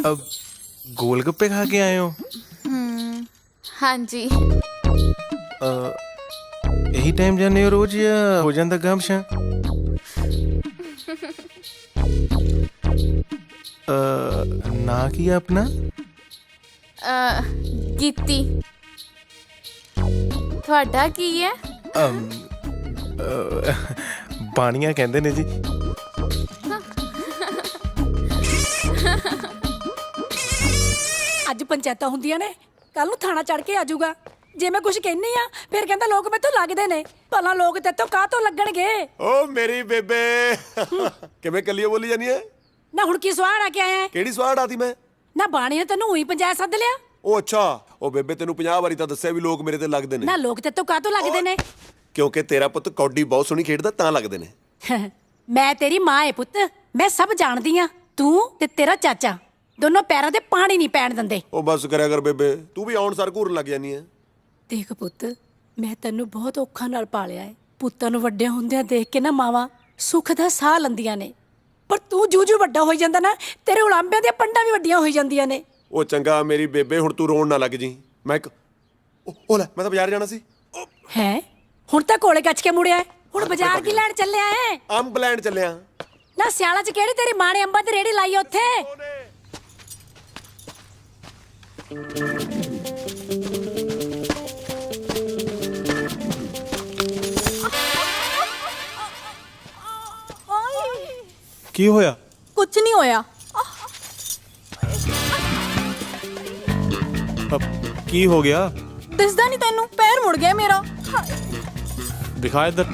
अब गोलगप्पे खा के आए हो? हाँ जी। यही टाइम जाने हो रोज या हो जाता गमशा? ना किया अपना? गीती। ਤੁਹਾਡਾ ਕੀ ਹੈ? ਬਾਣੀਆਂ ਕਹਿੰਦੇ ਨੇ ਜੀ। ਅੱਜ ਪੰਚਾਇਤਾਂ ਹੁੰਦੀਆਂ ਨੇ, ਕੱਲ ਨੂੰ ਥਾਣਾ ਚੜ ਕੇ ਆ ਜਾਊਗਾ। ਜੇ ਮੈਂ ਕੁਝ ਕਹਿੰਨੀ ਆ ਫਿਰ ਕਹਿੰਦਾ ਲੋਕ ਮੈਥੋਂ ਲੱਗਦੇ ਨੇ। ਭਲਾ ਲੋਕ ਤੇਤੋਂ ਕਾਹਤੋਂ ਲੱਗਣਗੇ? ਓ ਮੇਰੀ ਬੇਬੇ ਕਿਵੇਂ ਕੱਲੀਓ ਬੋਲੀ ਜਾਨੀ ਐ? ਨਾ ਹੁਣ ਕੀ ਸਵਾੜ ਆ ਕੇ ਆਇਆ ਹੈ? ਕਿਹੜੀ ਸਵਾੜ ਆਤੀ ਮੈਂ? ਨਾ ਬਾਣੀ ਨੇ ਤੈਨੂੰ ਉਹੀ ਪੰਚਾਇਤ ਸੱਦ ਲਿਆ? ਉਹ ਅੱਛਾ, ਉਹ ਬੇਬੇ ਤੈਨੂੰ 50 ਵਾਰੀ ਤਾਂ ਦੱਸਿਆ ਵੀ ਲੋਕ ਮੇਰੇ ਤੇ ਲੱਗਦੇ ਨੇ। ਨਾ ਲੋਕ ਤੇਤੋਂ ਕਾਹਤੋਂ ਲੱਗਦੇ ਨੇ? ਕਿਉਂਕਿ ਤੇਰਾ ਪੁੱਤ ਕੌਡੀ ਬਹੁਤ ਸੋਹਣੀ ਖੇਡਦਾ ਤਾਂ ਲੱਗਦੇ ਨੇ। ਮੈਂ ਤੇਰੀ ਮਾਂ ਏ ਪੁੱਤ, ਮੈਂ ਸਭ ਜਾਣਦੀ ਆ। ਤੂੰ ਤੇ ਤੇਰਾ ਚਾਚਾ ਦੋਨੋਂ ਪੈਰਾਂ ਤੇ ਪਾਣੀ ਨਹੀਂ ਪੈਣ ਦਿੰਦੇ। ਉਹ ਬਸ ਕਰਿਆ ਕਰ ਬੇਬੇ, ਤੂੰ ਵੀ ਆਉਣ ਸਰ ਘੂਰਨ ਲੱਗ ਜਾਨੀ ਐ। ਦੇਖ ਪੁੱਤ, ਮੈਂ ਤੈਨੂੰ ਬਹੁਤ ਔਖਾ ਨਾਲ ਪਾਲਿਆ ਏ। ਪੁੱਤਾਂ ਨੂੰ ਵੱਡਿਆਂ ਹੁੰਦਿਆਂ ਦੇਖ ਕੇ ਨਾ ਮਾਵਾਂ ਸੁੱਖ ਦਾ ਸਾਹ ਲੈਂਦੀਆਂ ਨੇ, ਪਰ ਤੂੰ ਜੂ ਵੱਡਾ ਹੋਈ ਜਾਂਦਾ ਨਾ, ਤੇਰੇ ਉਲਾਂਬਿਆਂ ਦੀਆਂ ਪੰਡਾਂ ਵੀ ਵੱਡੀਆਂ ਹੋਈ ਜਾਂਦੀਆਂ ਨੇ। ਉਹ ਚੰਗਾ ਮੇਰੀ ਬੇਬੇ, ਹੁਣ ਤੂੰ ਰੋਣ ਨਾ ਲੱਗ ਜੀ। ਮੈਂ ਇੱਕ ਉਹ ਲੈ, ਮੈਂ ਤਾਂ ਬਾਜ਼ਾਰ ਜਾਣਾ ਸੀ। ਹੈ ਹੁਣ ਤਾਂ ਕੋਲੇ ਗੱਚ ਕੇ ਮੁੜਿਆ ਏ। ਹੁਣ ਬਾਜ਼ਾਰ ਕੀ ਲੈਣ ਚੱਲਿਆ ਏ? ਅੰਬ ਲੈਣ ਚੱਲਿਆ। ਨਾ ਸਿਆਲਾਂ 'ਚ ਕਿਹੜੀ ਤੇਰੀ ਮਾਂ ਨੇ ਅੰਬਾਂ ਦੀ ਰੇੜੀ ਲਾਈ ਉੱਥੇ? ਕੀ ਹੋਇਆ? ਕੁਝ ਨਹੀਂ ਹੋਇਆ। ਕੀ ਹੋ ਗਿਆ? ਦਿਸਦਾ ਨਹੀਂ ਤੈਨੂੰ? ਪੈਰ ਮੁੜ ਗਿਆ ਮੇਰਾ। ਦਿਖਾ ਇੱਧਰ।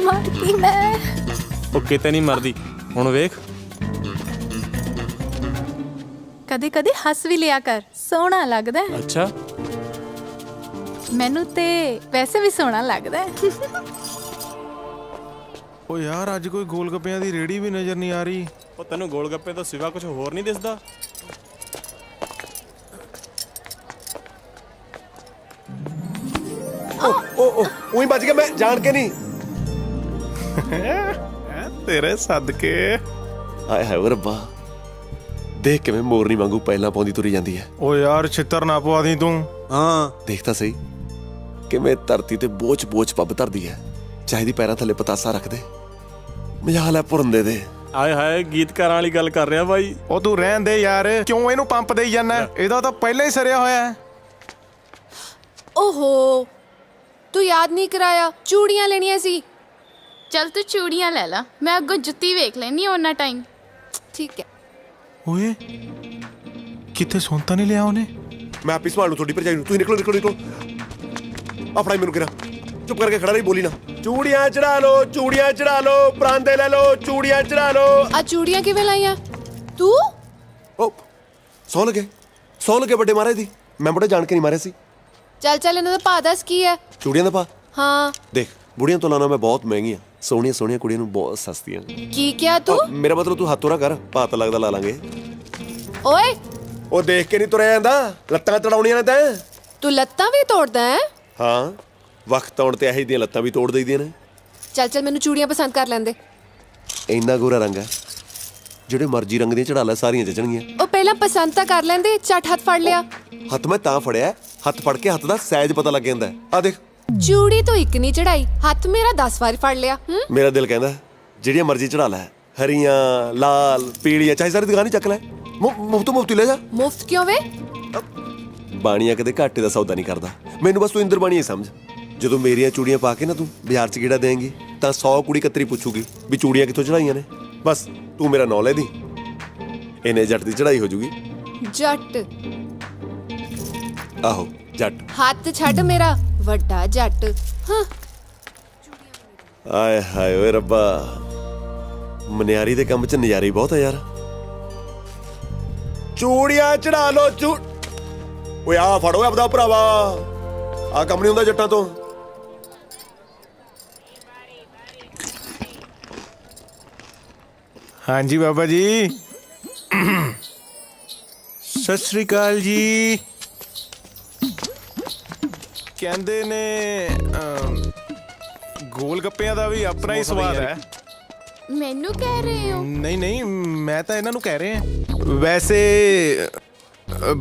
ਮਰ ਗਈ ਮੈਂ। ਉਹ ਕਿਤੇ ਨਹੀਂ ਮਰਦੀ, ਹੁਣ ਵੇਖ। ਕਦੇ ਕਦੇ ਹੱਸ ਵੀ ਲਿਆ ਕਰ, ਸੋਹਣਾ ਲੱਗਦਾ ਹੈ। ਅੱਛਾ, ਮੈਨੂੰ ਤੇ ਵੈਸੇ ਵੀ ਸੋਹਣਾ ਲੱਗਦਾ ਹੈ। ਉਹ ਯਾਰ ਅੱਜ ਕੋਈ ਗੋਲਗੱਪਿਆਂ ਦੀ ਰੇੜੀ ਵੀ ਨਜ਼ਰ ਨਹੀਂ ਆ ਰਹੀ। ਉਹ ਤੈਨੂੰ ਗੋਲਗੱਪੇ ਤੋਂ ਸਿਵਾ ਕੁਝ ਹੋਰ ਨਹੀਂ ਦਿਸਦਾ? ਉਹ ਉਹੀ ਬਚ ਗਿਆ, ਮੈਂ ਜਾਣ ਕੇ ਨਹੀਂ। ਤੇਰੇ ਸਦਕੇ। ਹਾਏ ਹਾਏ ਓ ਰੱਬਾ, ਦੇਖ ਕਿਵੇਂ ਮੋਰਨੀ ਵਾਂਗੂ ਪਹਿਲਾਂ ਪਾਉਂਦੀ ਤੁਰੀ ਜਾਂਦੀ ਹੈ। ਉਹ ਯਾਰ ਛਿੱਤਰ ਨਾ ਪਵਾ ਦੀ ਤੂੰ। ਹਾਂ ਦੇਖ ਤਾਂ ਸਹੀ ਕਿਵੇਂ ਧਰਤੀ ਤੇ ਬੋਝ ਪੱਬ ਧਰਦੀ ਹੈ। ਚਾਹੀਦੀ ਪੈਰਾਂ ਥੱਲੇ ਪਤਾਸਾ ਰੱਖ ਦੇ, ਮਜਾਲ ਹੈ ਭੁਰੰਦੇ ਦੇ। ਆਏ ਹਾਏ, ਗੀਤਕਾਰਾਂ ਵਾਲੀ ਗੱਲ ਕਰ ਰਿਹਾ ਬਾਈ। ਉਹ ਤੂੰ ਰਹਿਣ ਦੇ ਯਾਰ, ਕਿਉਂ ਇਹਨੂੰ ਪੰਪ ਦੇਈ ਜਾਂਦਾ? ਇਹਦਾ ਤਾਂ ਪਹਿਲਾਂ ਹੀ ਸਰਿਆ ਹੋਇਆ ਹੈ। ਓਹੋ, ਤੂੰ ਯਾਦ ਨਹੀਂ ਕਰਾਇਆ, ਚੂੜੀਆਂ ਲੈਣੀਆਂ ਸੀ। ਚੱਲ ਤੂੰ ਚੂੜੀਆਂ ਲੈ ਲਾ, ਮੈਂ ਅੱਗੋਂ ਜੁੱਤੀ ਵੇਖ ਲੈਣੀ ਉਹਨਾਂ ਟਾਈਮ। ਠੀਕ ਹੈ। ਓਏ ਕਿਤੇ ਸੁਣਤਾ ਨਹੀਂ ਲਿਆ ਉਹਨੇ? ਮੈਂ ਆਪੀ ਸੰਭਾਲ ਲੂ ਤੁਹਾਡੀ ਭਰਜਾਈ ਨੂੰ। ਤੁਸੀਂ ਨਿਕਲੋ। ਆਪਣਾ ਹੀ ਮੈਨੂੰ ਕਿਹਾ, ਚੁੱਪ ਕਰਕੇ ਖੜਾ ਰਹੀ, ਬੋਲੀ ਨਾ। ਚੂੜੀਆਂ ਚੜਾ ਲੋ, ਪਰਾਂਦੇ ਲੈ ਲੋ, ਚੂੜੀਆਂ ਚੜਾ ਲੋ। ਆ ਚੂੜੀਆਂ ਕਿਵੇਂ ਲਾਈਆਂ ਤੂੰ? ਉਹ ਸੌ ਲਗੇ ਵੱਡੇ ਮਹਾਰਾਜ ਦੀ। ਮੈਂ ਬੜਾ ਜਾਣ ਕੇ ਨਹੀਂ ਮਾਰਿਆ ਸੀ। ਚੱਲ ਇਹਨਾਂ ਦਾ ਭਾਅ ਦੱਸ ਕੀ ਹੈ? ਚੂੜੀਆਂ ਦਾ ਪਾ ਹਾਂ ਦੇਖ, ਬੁੜੀਆਂ ਤੋਂ ਲਾਣਾ ਮੈਂ ਬਹੁਤ ਮਹਿੰਗੀਆਂ, ਸੋਹਣੀਆਂ ਕੁੜੀਆਂ ਨੂੰ ਬਹੁਤ ਸਸਤੀਆਂ। ਕੀ ਕਿਹਾ ਤੂੰ? ਮੇਰਾ ਮਤਲਬ ਤੂੰ ਹੱਥ ਤੋਰਾ ਕਰ, ਭਾਅ ਤਾਂ ਲੱਗਦਾ ਲਾ ਲਾਂਗੇ। ਓਏ ਉਹ ਦੇਖ ਕੇ ਨਹੀਂ ਤੁਰਿਆ ਜਾਂਦਾ, ਲੱਤਾਂ ਚੜਾਉਣੀਆਂ ਨੇ ਤੈਂ। ਤੂੰ ਲੱਤਾਂ ਵੀ ਤੋੜਦਾ ਹੈ? ਹਾਂ, ਵਕਤ ਆਉਣ ਤੇ ਇਹੋ ਜਿਹੀਆਂ ਲੱਤਾਂ ਵੀ ਤੋੜ ਦਈਦੀਆਂ ਨੇ। ਚੱਲ ਮੈਨੂੰ ਚੂੜੀਆਂ ਪਸੰਦ ਕਰ ਲੈਂਦੇ। ਇੰਨਾ ਗੋਰਾ ਰੰਗ ਹੈ, ਜਿਹੜੇ ਮਰਜ਼ੀ ਰੰਗ ਦੀਆਂ ਚੜਾ ਲੈ, ਸਾਰੀਆਂ ਜਚਣਗੀਆਂ। ਉਹ ਪਹਿਲਾਂ ਪਸੰਦ ਤਾਂ ਕਰ ਲੈਂਦੇ, ਝੱਟ ਹੱਥ ਫੜ ਲਿਆ। ਹੱਥ ਮੈਂ ਤਾਂ ਫੜਿਆ, ਹੱਥ ਫੜ ਕੇ ਹੱਥ ਦਾ ਸਾਈਜ਼ ਪਤਾ ਲੱਗ ਜਾਂਦਾ। ਆ ਦੇਖ, ਚੂੜੀ ਤੋਂ ਇੱਕ ਨਹੀਂ ਚੜਾਈ, ਹੱਥ ਮੇਰਾ 10 ਵਾਰ ਫੜ ਲਿਆ। ਮੇਰਾ ਦਿਲ ਕਹਿੰਦਾ ਜਿਹੜੀਆਂ ਮਰਜ਼ੀ ਚੜਾ ਲੈ, ਹਰੀਆਂ, ਲਾਲ, ਪੀਲੀਆਂ, ਚਾਹੇ ਸਾਰੀ ਦੁਕਾਨ ਹੀ ਚੱਕ ਲੈ, ਮੁਫਤ ਲੈ ਜਾ। ਮੁਫਤ ਕਿਉਂ ਵੇ? ਬਾਣੀਆਂ ਕਦੇ ਘਾਟੇ ਦਾ ਸੌਦਾ ਨਹੀਂ ਕਰਦਾ। ਮੈਨੂੰ ਬਸ ਤੂੰ ਇੰਦਰ ਬਾਣੀ ਹੀ ਸਮਝ। ਜਦੋਂ ਮੇਰੀਆਂ ਚੂੜੀਆਂ ਪਾ ਕੇ ਨਾ ਤੂੰ ਬਾਜ਼ਾਰ 'ਚ ਗੇੜਾ ਦੇਂਗੀ ਤਾਂ 100 ਕੁੜੀ ਕਤਰੀ ਪੁੱਛੂਗੀ ਵੀ ਚੂੜੀਆਂ ਕਿੱਥੋਂ ਚੜਾਈਆਂ ਨੇ। ਬਸ ਤੂੰ ਮੇਰਾ ਨਾਂ ਲੈ ਦੀ, ਇਹਨੇ ਜੱਟ ਦੀ ਚੜਾਈ ਹੋ ਜੂਗੀ। ਜੱਟ? ਆਹੋ ਜੱਟ। ਹੱਥ ਛੱਡ ਮੇਰਾ ਵੱਡਾ ਜੱਟ। ਹਾਂ ਆਏ ਹਾਏ ਓਏ ਰੱਬਾ, ਮਨਿਆਰੀ ਦੇ ਕੰਮ 'ਚ ਨਜ਼ਾਰੀ ਬਹੁਤ ਆ ਯਾਰ। ਚੂੜੀਆਂ ਚੜਾ ਲੋ। ਓਏ ਆ ਫੜੋ ਆਪਦਾ ਭਰਾਵਾ, ਆ ਕੰਮ ਨਹੀਂ ਹੁੰਦਾ ਜੱਟਾਂ ਤੋਂ। ਹਾਂਜੀ ਬਾਬਾ ਜੀ, ਸਤਿ ਸ੍ਰੀ ਅਕਾਲ ਜੀ। ਕਹਿੰਦੇ ਨੇ ਗੋਲ ਗੱਪਿਆਂ ਦਾ ਵੀ ਆਪਣਾ ਹੀ ਸਵਾਦ ਹੈ। ਮੈਨੂੰ ਕਹਿ ਰਹੇ ਹੋ? ਨਹੀਂ ਨਹੀਂ, ਮੈਂ ਤਾਂ ਇਹਨਾਂ ਨੂੰ ਕਹਿ ਰਿਹਾ। ਵੈਸੇ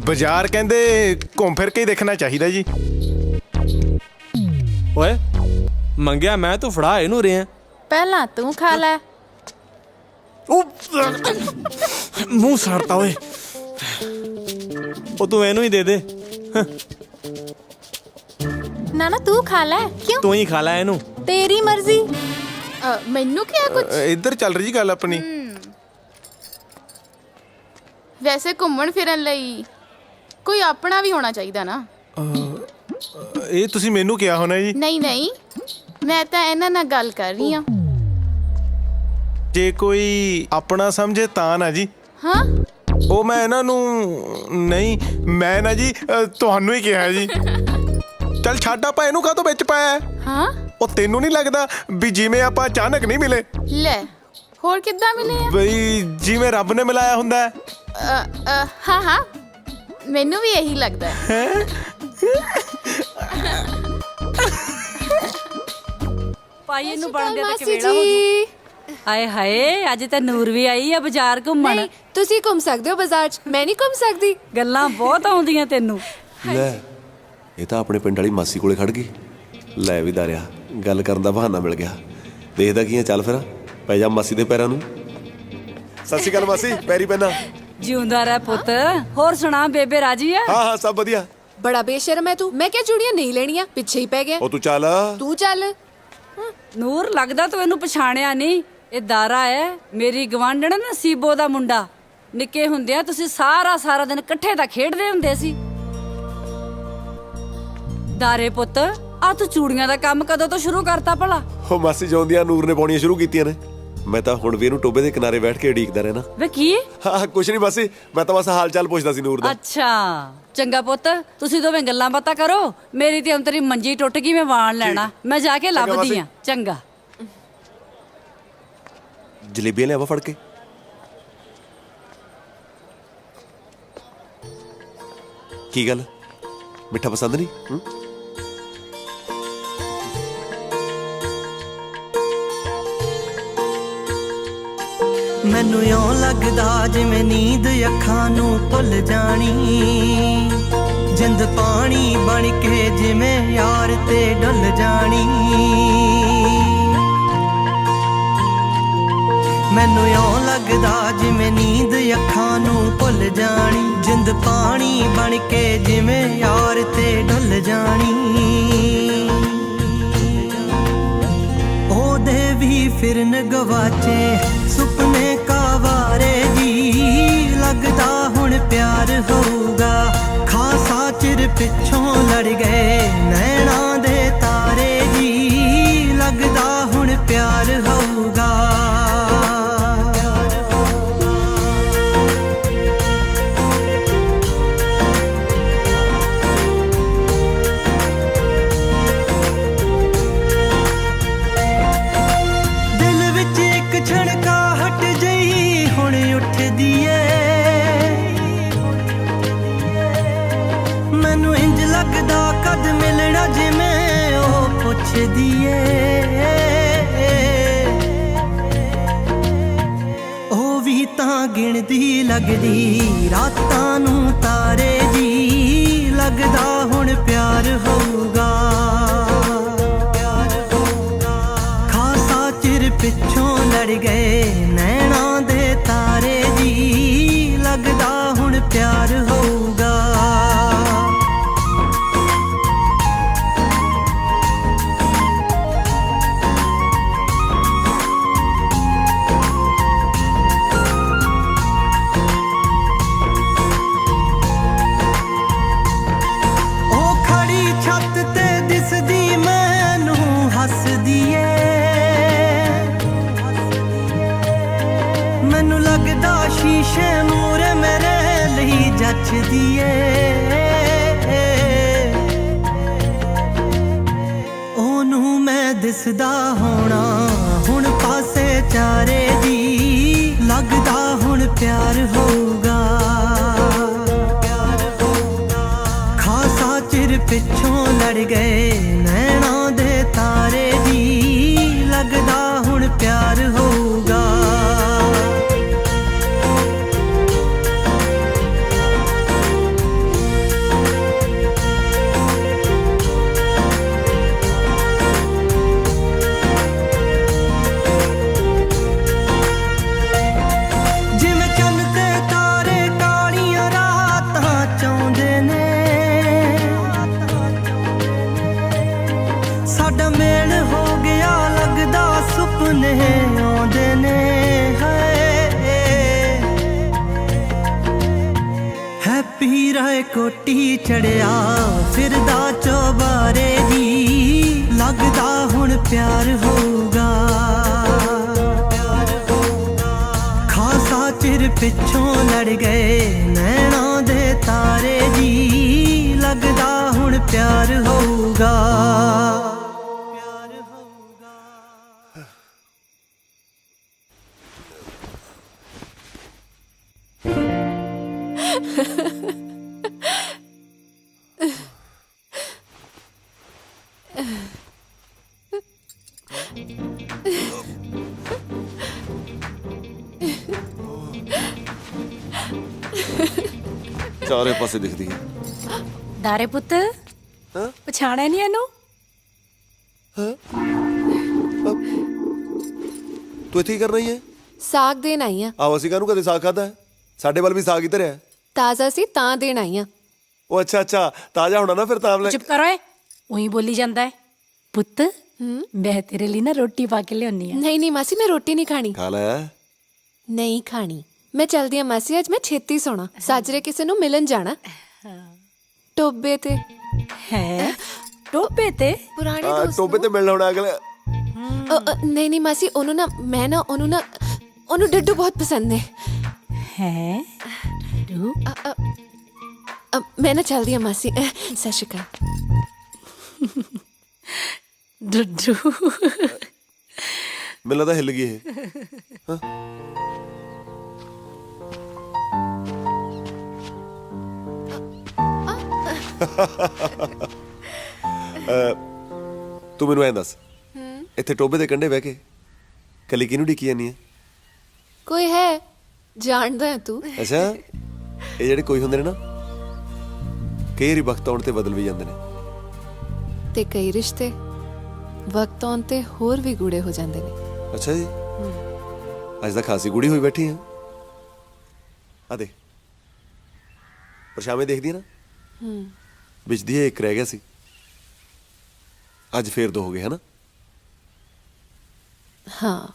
ਬਾਜ਼ਾਰ ਕਹਿੰਦੇ ਘੁੰਮ ਫਿਰ ਕੇ ਹੀ ਦੇਖਣਾ ਚਾਹੀਦਾ ਜੀ। ਓਏ ਮੰਗਿਆ ਮੈਂ, ਤੂੰ ਫੜਾ ਇਹਨੂੰ ਰਿਹਾ। ਪਹਿਲਾਂ ਤੂੰ ਖਾ ਲੈ। ਮੂੰਹ ਸੜਤਾ ਓਏ। ਉਹ ਤੂੰ ਇਹਨੂੰ ਹੀ ਦੇ ਦੇ। ਨਾ ਤੂੰ ਖਾ ਲੈ। ਕਿਉਂ? ਤੂੰ ਹੀ ਖਾ ਲੈ ਇਹਨੂੰ। ਤੇਰੀ ਮਰਜ਼ੀ। ਮੈਨੂੰ ਕਿਹਾ ਕੁਝ? ਇੱਧਰ ਚੱਲ ਰਹੀ ਜੀ ਗੱਲ ਆਪਣੀ। ਵੈਸੇ ਘੁੰਮਣ ਫਿਰਨ ਲਈ ਕੋਈ ਆਪਣਾ ਵੀ ਹੋਣਾ ਚਾਹੀਦਾ ਨਾ। ਇਹ ਤੁਸੀਂ ਮੈਨੂੰ ਕਿਹਾ ਹੋਣਾ ਜੀ। ਨਹੀਂ ਨਹੀਂ, ਮੈਂ ਤਾਂ ਇਹਨਾਂ ਨਾਲ ਗੱਲ ਕਰ ਰਹੀ ਹਾਂ। ਜੇ ਕੋਈ ਆਪਣਾ ਸਮਝੇ ਤਾਂ ਨਾ ਜੀ। ਹਾਂ, ਉਹ ਮੈਂ ਇਹਨਾਂ ਨੂੰ ਨਹੀਂ, ਮੈਂ ਨਾ ਜੀ ਤੁਹਾਨੂੰ ਹੀ ਕਿਹਾ ਜੀ। ਚੱਲ ਛੱਡ, ਆਪਾਂ ਇਹਨੂੰ ਕਾਹਤੋਂ ਵਿੱਚ ਪਾਇਆ? ਹਾਂ। ਉਹ ਤੈਨੂੰ ਨਹੀਂ ਲੱਗਦਾ ਵੀ ਜਿਵੇਂ ਆਪਾਂ ਅਚਾਨਕ ਨਹੀਂ ਮਿਲੇ, ਲੈ ਹੋਰ ਕਿੱਦਾਂ ਮਿਲੇ ਆ? ਬਈ ਜਿਵੇਂ ਰੱਬ ਨੇ ਮਿਲਾਇਆ ਹੁੰਦਾ ਹੈ? ਹਾਂ ਹਾਂ, ਮੈਨੂੰ ਵੀ ਇਹੀ ਲੱਗਦਾ ਹੈ। ਭਾਈ ਇਹਨੂੰ ਬਣਦੇ ਤੱਕ ਮਾਸੀ ਵੇੜਾ ਹੋ ਜੂ। ਜੀ, ਹਾਏ ਹਾਏ, ਅੱਜ ਤਾਂ ਨੂਰ ਵੀ ਆਈ ਆ ਬਾਜ਼ਾਰ ਘੁੰਮਣ। ਨਹੀਂ ਤੁਸੀਂ ਘੁੰਮ ਸਕਦੇ ਹੋ ਬਾਜ਼ਾਰ 'ਚ, ਮੈਂ ਨਹੀਂ ਘੁੰਮ ਸਕਦੀ। ਗੱਲਾਂ ਬਹੁਤ ਆਉਂਦੀਆਂ ਤੈਨੂੰ। ਲੈ ਇਹ ਤਾਂ ਆਪਣੇ ਪਿੰਡ ਵਾਲੀ ਮਾਸੀ ਕੋਲੇ ਖੜ ਗਈ। ਲੈ ਵੀ ਦਾਰਿਆ, ਗੱਲ ਕਰਨ ਦਾ ਬਹਾਨਾ ਮਿਲ ਗਿਆ। ਦੇਖਦਾ ਕੀ ਆ, ਚੱਲ ਫਿਰ ਪੈ ਜਾ ਮਾਸੀ ਦੇ ਪੈਰਾਂ ਨੂੰ। ਸਤਿ ਸ਼੍ਰੀ ਅਕਾਲ ਮਾਸੀ, ਪੈਰੀ ਪੈਣਾ। ਜਿਉਂਦਾ ਰਹਿ ਪੁੱਤ। ਹੋਰ ਸੁਣਾ, ਬੇਬੇ ਰਾਜੀ ਆ? ਹਾਂ ਹਾਂ, ਸਭ ਵਧੀਆ। ਬੜਾ ਬੇਸ਼ਰਮ ਹੈ ਤੂੰ। ਮੈਂ ਕਿਹਾ ਚੂੜੀਆਂ ਨਹੀਂ ਲੈਣੀਆਂ, ਪਿੱਛੇ ਹੀ ਪੈ ਗਿਆ। ਉਹ ਤੂੰ ਚੱਲ। ਤੂੰ ਚੱਲ। ਨੂਰ, ਲੱਗਦਾ ਤੂੰ ਇਹਨੂੰ ਪਛਾਣਿਆ ਨਹੀਂ। ਇਹ ਦਾਰਾ ਹੈ, ਮੇਰੀ ਗਵਾਂਢਣ ਨਸੀਬੋ ਦਾ ਮੁੰਡਾ। ਨਿੱਕੇ ਹੁੰਦਿਆਂ ਤੁਸੀਂ ਸਾਰਾ ਦਿਨ ਇਕੱਠੇ ਤਾਂ ਖੇਡਦੇ ਹੁੰਦੇ ਸੀ। ਦਾਰੇ ਪੁੱਤ, ਆ ਤੂੰ ਚੂੜੀਆਂ ਦਾ ਕੰਮ ਕਦੋਂ ਤੋਂ ਸ਼ੁਰੂ ਕਰਤਾ ਭਲਾ? ਉਹ ਮਾਸੀ ਜਿਉਂਦਿਆਂ ਨੂਰ ਨੇ ਪਾਉਣੀਆਂ ਸ਼ੁਰੂ ਕੀਤੀਆਂ ਨੇ। ਮੈਂ ਤਾਂ ਹੁਣ ਵੀ ਇਹਨੂੰ ਟੋਬੇ ਦੇ ਕਿਨਾਰੇ ਬੈਠ ਕੇ ਉਡੀਕਦਾ ਰਹਿਣਾ। ਵੇ ਕੀ? ਹਾਂ ਕੁਛ ਨਹੀਂ ਮਾਸੀ, ਮੈਂ ਤਾਂ ਬਸ ਹਾਲ ਚਾਲ ਪੁੱਛਦਾ ਸੀ ਨੂਰ ਦਾ। ਅੱਛਾ ਚੰਗਾ ਪੁੱਤ, ਤੁਸੀਂ ਦੋਵੇਂ ਗੱਲਾਂ ਬਾਤਾਂ ਕਰੋ। ਮੇਰੀ ਤੇ ਅੰਤਰੀ ਮੰਜੀ ਟੁੱਟ ਗਈ, ਮੈਂ ਵਾਣ ਲੈਣਾ। ਮੈਂ ਜਾ ਕੇ ਲੱਭਦੀ ਆ। ਚੰਗਾ। ਜਲੇਬੀਆਂ ਲਿਆਵਾ ਫੜ ਕੇ। ਕੀ ਗੱਲ, ਮਿੱਠਾ ਪਸੰਦ ਨਹੀਂ? ਮੈਨੂੰ ਇਉਂ ਲੱਗਦਾ ਜਿਵੇਂ ਨੀਂਦ ਅੱਖਾਂ ਨੂੰ ਭੁੱਲ ਜਾਣੀ। ਜਿੰਦ ਪਾਣੀ ਬਣ ਕੇ ਜਿਵੇਂ ਯਾਰ ਤੇ ਡੁੱਲ ਜਾਣੀ। ਮੈਨੂੰ ਇਉਂ ਲੱਗਦਾ ਜਿਵੇਂ ਨੀਂਦ ਅੱਖਾਂ ਨੂੰ ਭੁੱਲ ਜਾਣੀ। ਜਿੰਦ ਪਾਣੀ ਬਣ ਕੇ ਜਿਵੇਂ ਯਾਰ ਤੇ ਡੁੱਲ ਜਾਣੀ। ਉਹਦੇ ਵੀ ਫਿਰਨ ਗਵਾਚੇ ਸੁਪਨੇ ਕਾਵਾਰੇ ਜੀ। ਲੱਗਦਾ ਹੁਣ ਪਿਆਰ ਹੋਊਗਾ, ਖਾਸਾ ਚਿਰ ਪਿੱਛੋਂ ਲੜ ਗਏ ਨੈਣਾਂ ਦੇ ਤਾਰੇ ਜੀ। ਲੱਗਦਾ ਹੁਣ ਪਿਆਰ ਹੋਊਗਾ। ਮੈਨੂੰ ਇੰਜ ਲੱਗਦਾ ਕਦ ਮਿਲਣਾ ਜਿਵੇਂ ਉਹ ਪੁੱਛਦੀ ਏ। ਉਹ ਵੀ ਤਾਂ ਗਿਣਦੀ ਲੱਗਦੀ ਰਾਤਾਂ ਨੂੰ ਤਾਰੇ ਜੀ। ਲੱਗਦਾ ਹੁਣ ਪਿਆਰ ਹੋਊਗਾ। ਖਾਸਾ ਚਿਰ ਪਿੱਛੋਂ ਲੜ ਗਏ ਨੈਣਾਂ ਦੇ ਤਾਰੇ ਜੀ। ਲੱਗਦਾ ਹੁਣ ਪਿਆਰ ਹੋਊਗਾ। ਮੈਨੂੰ ਲੱਗਦਾ ਸ਼ੀਸ਼ੇ ਮੂਹਰੇ ਮੇਰੇ ਲਈ ਜੱਚਦੀ ਏ। ਉਹਨੂੰ ਮੈਂ ਦਿਸਦਾ ਹੋਣਾ ਹੁਣ ਪਾਸੇ ਚਾਰੇ ਜੀ। ਲੱਗਦਾ ਹੁਣ ਪਿਆਰ ਹੋਊਗਾ। ਖਾਸਾ ਚਿਰ ਪਿੱਛੋਂ ਲੜ ਗਏ ਨੈਣਾਂ ਦੇ ਤਾਰੇ ਜੀ। ਲੱਗਦਾ ਹੁਣ ਪਿਆਰ ਹੋਊਗਾ। ਸੁਪਨੇ ਆਉਂਦੇ ਨੇ ਹੈਪੀ ਰਾਏ ਕੋਟੀ ਚੜਿਆ ਫਿਰਦਾ ਚੋਬਾਰੇ ਜੀ ਲੱਗਦਾ ਹੁਣ ਪਿਆਰ ਹੋਊਗਾ ਖਾਸਾ ਚਿਰ ਪਿੱਛੋਂ ਲੜ ਗਏ ਨੈਣਾਂ ਦੇ ਤਾਰੇ ਜੀ ਲੱਗਦਾ ਹੁਣ ਪਿਆਰ ਹੋਊਗਾ ਚਾਰੇ ਪਾਸੇ ਦਿਖਦੀ ਹੈ। ਦਾਰੇ ਪੁੱਤ ਪਛਾਣਿਆ ਨਹੀਂ ਇਹਨੂੰ? ਤੂੰ ਇੱਥੇ ਕੀ ਕਰ ਰਹੀ ਹੈ? ਸਾਗ ਦੇਣ ਆਈ ਆ। ਆਹ ਅਸੀਂ ਕਾਹਨੂੰ ਕਦੇ ਸਾਗ ਖਾਦਾ ਹੈ? ਸਾਡੇ ਵੱਲ ਵੀ ਸਾਗ ਹੀ ਧਰਿਆ ਹੈ। ਤਾਜ਼ਾ ਸੀ ਤਾਂ ਦੇਣ ਆਈ ਆ। ਉਹ ਅੱਛਾ ਅੱਛਾ ਤਾਜ਼ਾ ਹੋਣਾ ਨਾ ਫਿਰ ਤਾਂ ਲੈ ਚੁੱਪ ਕਰ ਓਏ, ਉਹੀ ਬੋਲੀ ਜਾਂਦਾ ਹੈ। ਪੁੱਤ ਮੈਂ ਤੇਰੇ ਲਈ ਨਾ ਰੋਟੀ ਪਾ ਕੇ ਲਿਆਉਣੀ ਆ। ਨਹੀਂ ਨਹੀਂ ਮਾਸੀ, ਮੈਂ ਰੋਟੀ ਨਹੀਂ ਖਾਣੀ। ਖਾ ਲੈ। ਨਹੀਂ ਖਾਣੀ। ਮੈਂ ਚਲਦੀ ਆ ਮਾਸੀ, ਅੱਜ ਮੈਂ ਛੇਤੀ ਸੋਣਾ। ਸਾਜਰੇ ਕਿਸੇ ਨੂੰ ਮਿਲਣ ਜਾਣਾ ਟੋਬੇ ਤੇ। ਹੈ ਟੋਬੇ ਤੇ? ਪੁਰਾਣੇ ਦੋਸਤ ਟੋਬੇ ਤੇ ਮਿਲਣਾ ਹੋਣਾ ਅਗਲੇ। ਨਹੀਂ ਨਹੀਂ ਮਾਸੀ, ਉਹਨੂੰ ਡੱਡੂ ਬਹੁਤ ਪਸੰਦ ਨੇ। ਹੈ ਡੂ ਮੈਂ ਨਾ ਚਲਦੀ ਆ ਮਾਸੀ, ਸਤਿ ਸ਼੍ਰੀ ਅਕਾਲ। ਡੱਡੂ ਮੈਨੂੰ ਲੱਗਦਾ ਹਿੱਲ ਗਈ ਇਹ। ਤੂੰ ਮੈਨੂੰ ਐਂ ਦੱਸ, ਇੱਥੇ ਟੋਬੇ ਦੇ ਕੰਢੇ ਬਹਿ ਕੇ ਕੱਲੀ ਕਿਹਨੂੰ ਢੀਕੀ ਜਾਂਦੀ ਹੈ? ਕੋਈ ਹੈ ਜਾਣਦਾ ਹੈ ਤੂੰ? ਅੱਛਾ, ਇਹ ਜਿਹੜੇ ਕੋਈ ਹੁੰਦੇ ਨੇ ਨਾ, ਕਈ ਵਾਰੀ ਵਕਤ ਆਉਣ ਤੇ ਬਦਲ ਵੀ ਜਾਂਦੇ ਨੇ। ਤੇ ਕਈ ਰਿਸ਼ਤੇ ਵਕਤ ਆਉਣ ਤੇ ਹੋਰ ਵੀ ਗੂੜੇ ਹੋ ਜਾਂਦੇ ਨੇ। ਅੱਛਾ ਜੀ, ਅੱਜ ਤਾਂ ਖਾਸੀ ਗੂੜੀ ਹੋਈ ਬੈਠੀ ਆ। ਆ ਦੇ ਪਰਛਾਵੇਂ ਦੇਖਦੀ ਆ ਨਾ, ਵਿੱਚ ਦੀ ਇੱਕ ਰਹਿ ਗਿਆ ਸੀ, ਅੱਜ ਫੇਰ ਦੋ ਹੋ ਗਏ ਹਨਾ? ਹਾਂ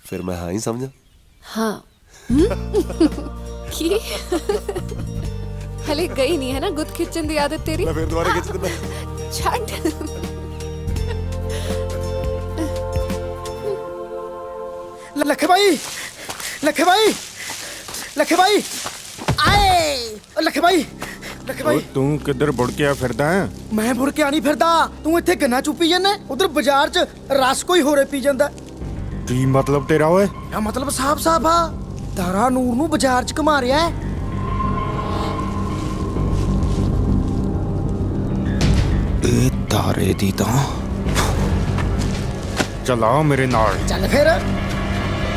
ਫਿਰ ਮੈਂ ਹਾਂ ਹੀ ਸਮਝਾਂ। ਹਾਂ ਕੀ ਹਲੇ ਗਈ ਨਹੀਂ ਹੈ ਨਾ ਗੁੱਤ ਖਿੱਚਣ ਦੀ ਆਦਤ ਤੇਰੀ? ਮੈਂ ਫੇਰ ਦੁਬਾਰਾ ਖਿੱਚ ਦਿੰਦਾ। ਛੱਡ। ਲੱਖੇ ਭਾਈ, ਲੱਖੇ ਭਾਈ, ਲੱਖੇ ਭਾਈ, ਆਏ ਲੱਖੇ ਭਾਈ, ਲੱਖੇ ਭਾਈ। ਤੂੰ ਕਿੱਧਰ ਬੁੜਕਿਆ ਫਿਰਦਾ ਹੈ? ਮੈਂ ਮੁੜ ਕੇ ਆਣੀ ਫਿਰਦਾ, ਤੂੰ ਇੱਥੇ ਗੰਨਾ ਚੁੱਪੀ ਜਾਂਦਾ, ਉਧਰ ਬਾਜ਼ਾਰ 'ਚ ਰਸ ਕੋਈ ਹੋਰੇ ਪੀ ਜਾਂਦਾ। ਕੀ ਮਤਲਬ ਤੇਰਾ ਓਏ? ਆ ਮਤਲਬ ਸਾਫ ਆ, ਤਾਰਾ ਨੂਰ ਨੂੰ ਬਾਜ਼ਾਰ 'ਚ ਘੁਮਾ ਰਿਹਾ ਹੈ। ਇਹ ਤਾਰੇ ਦੀ ਤਾਂ ਚਲਾ ਮੇਰੇ ਨਾਲ। ਚੱਲ ਫਿਰ।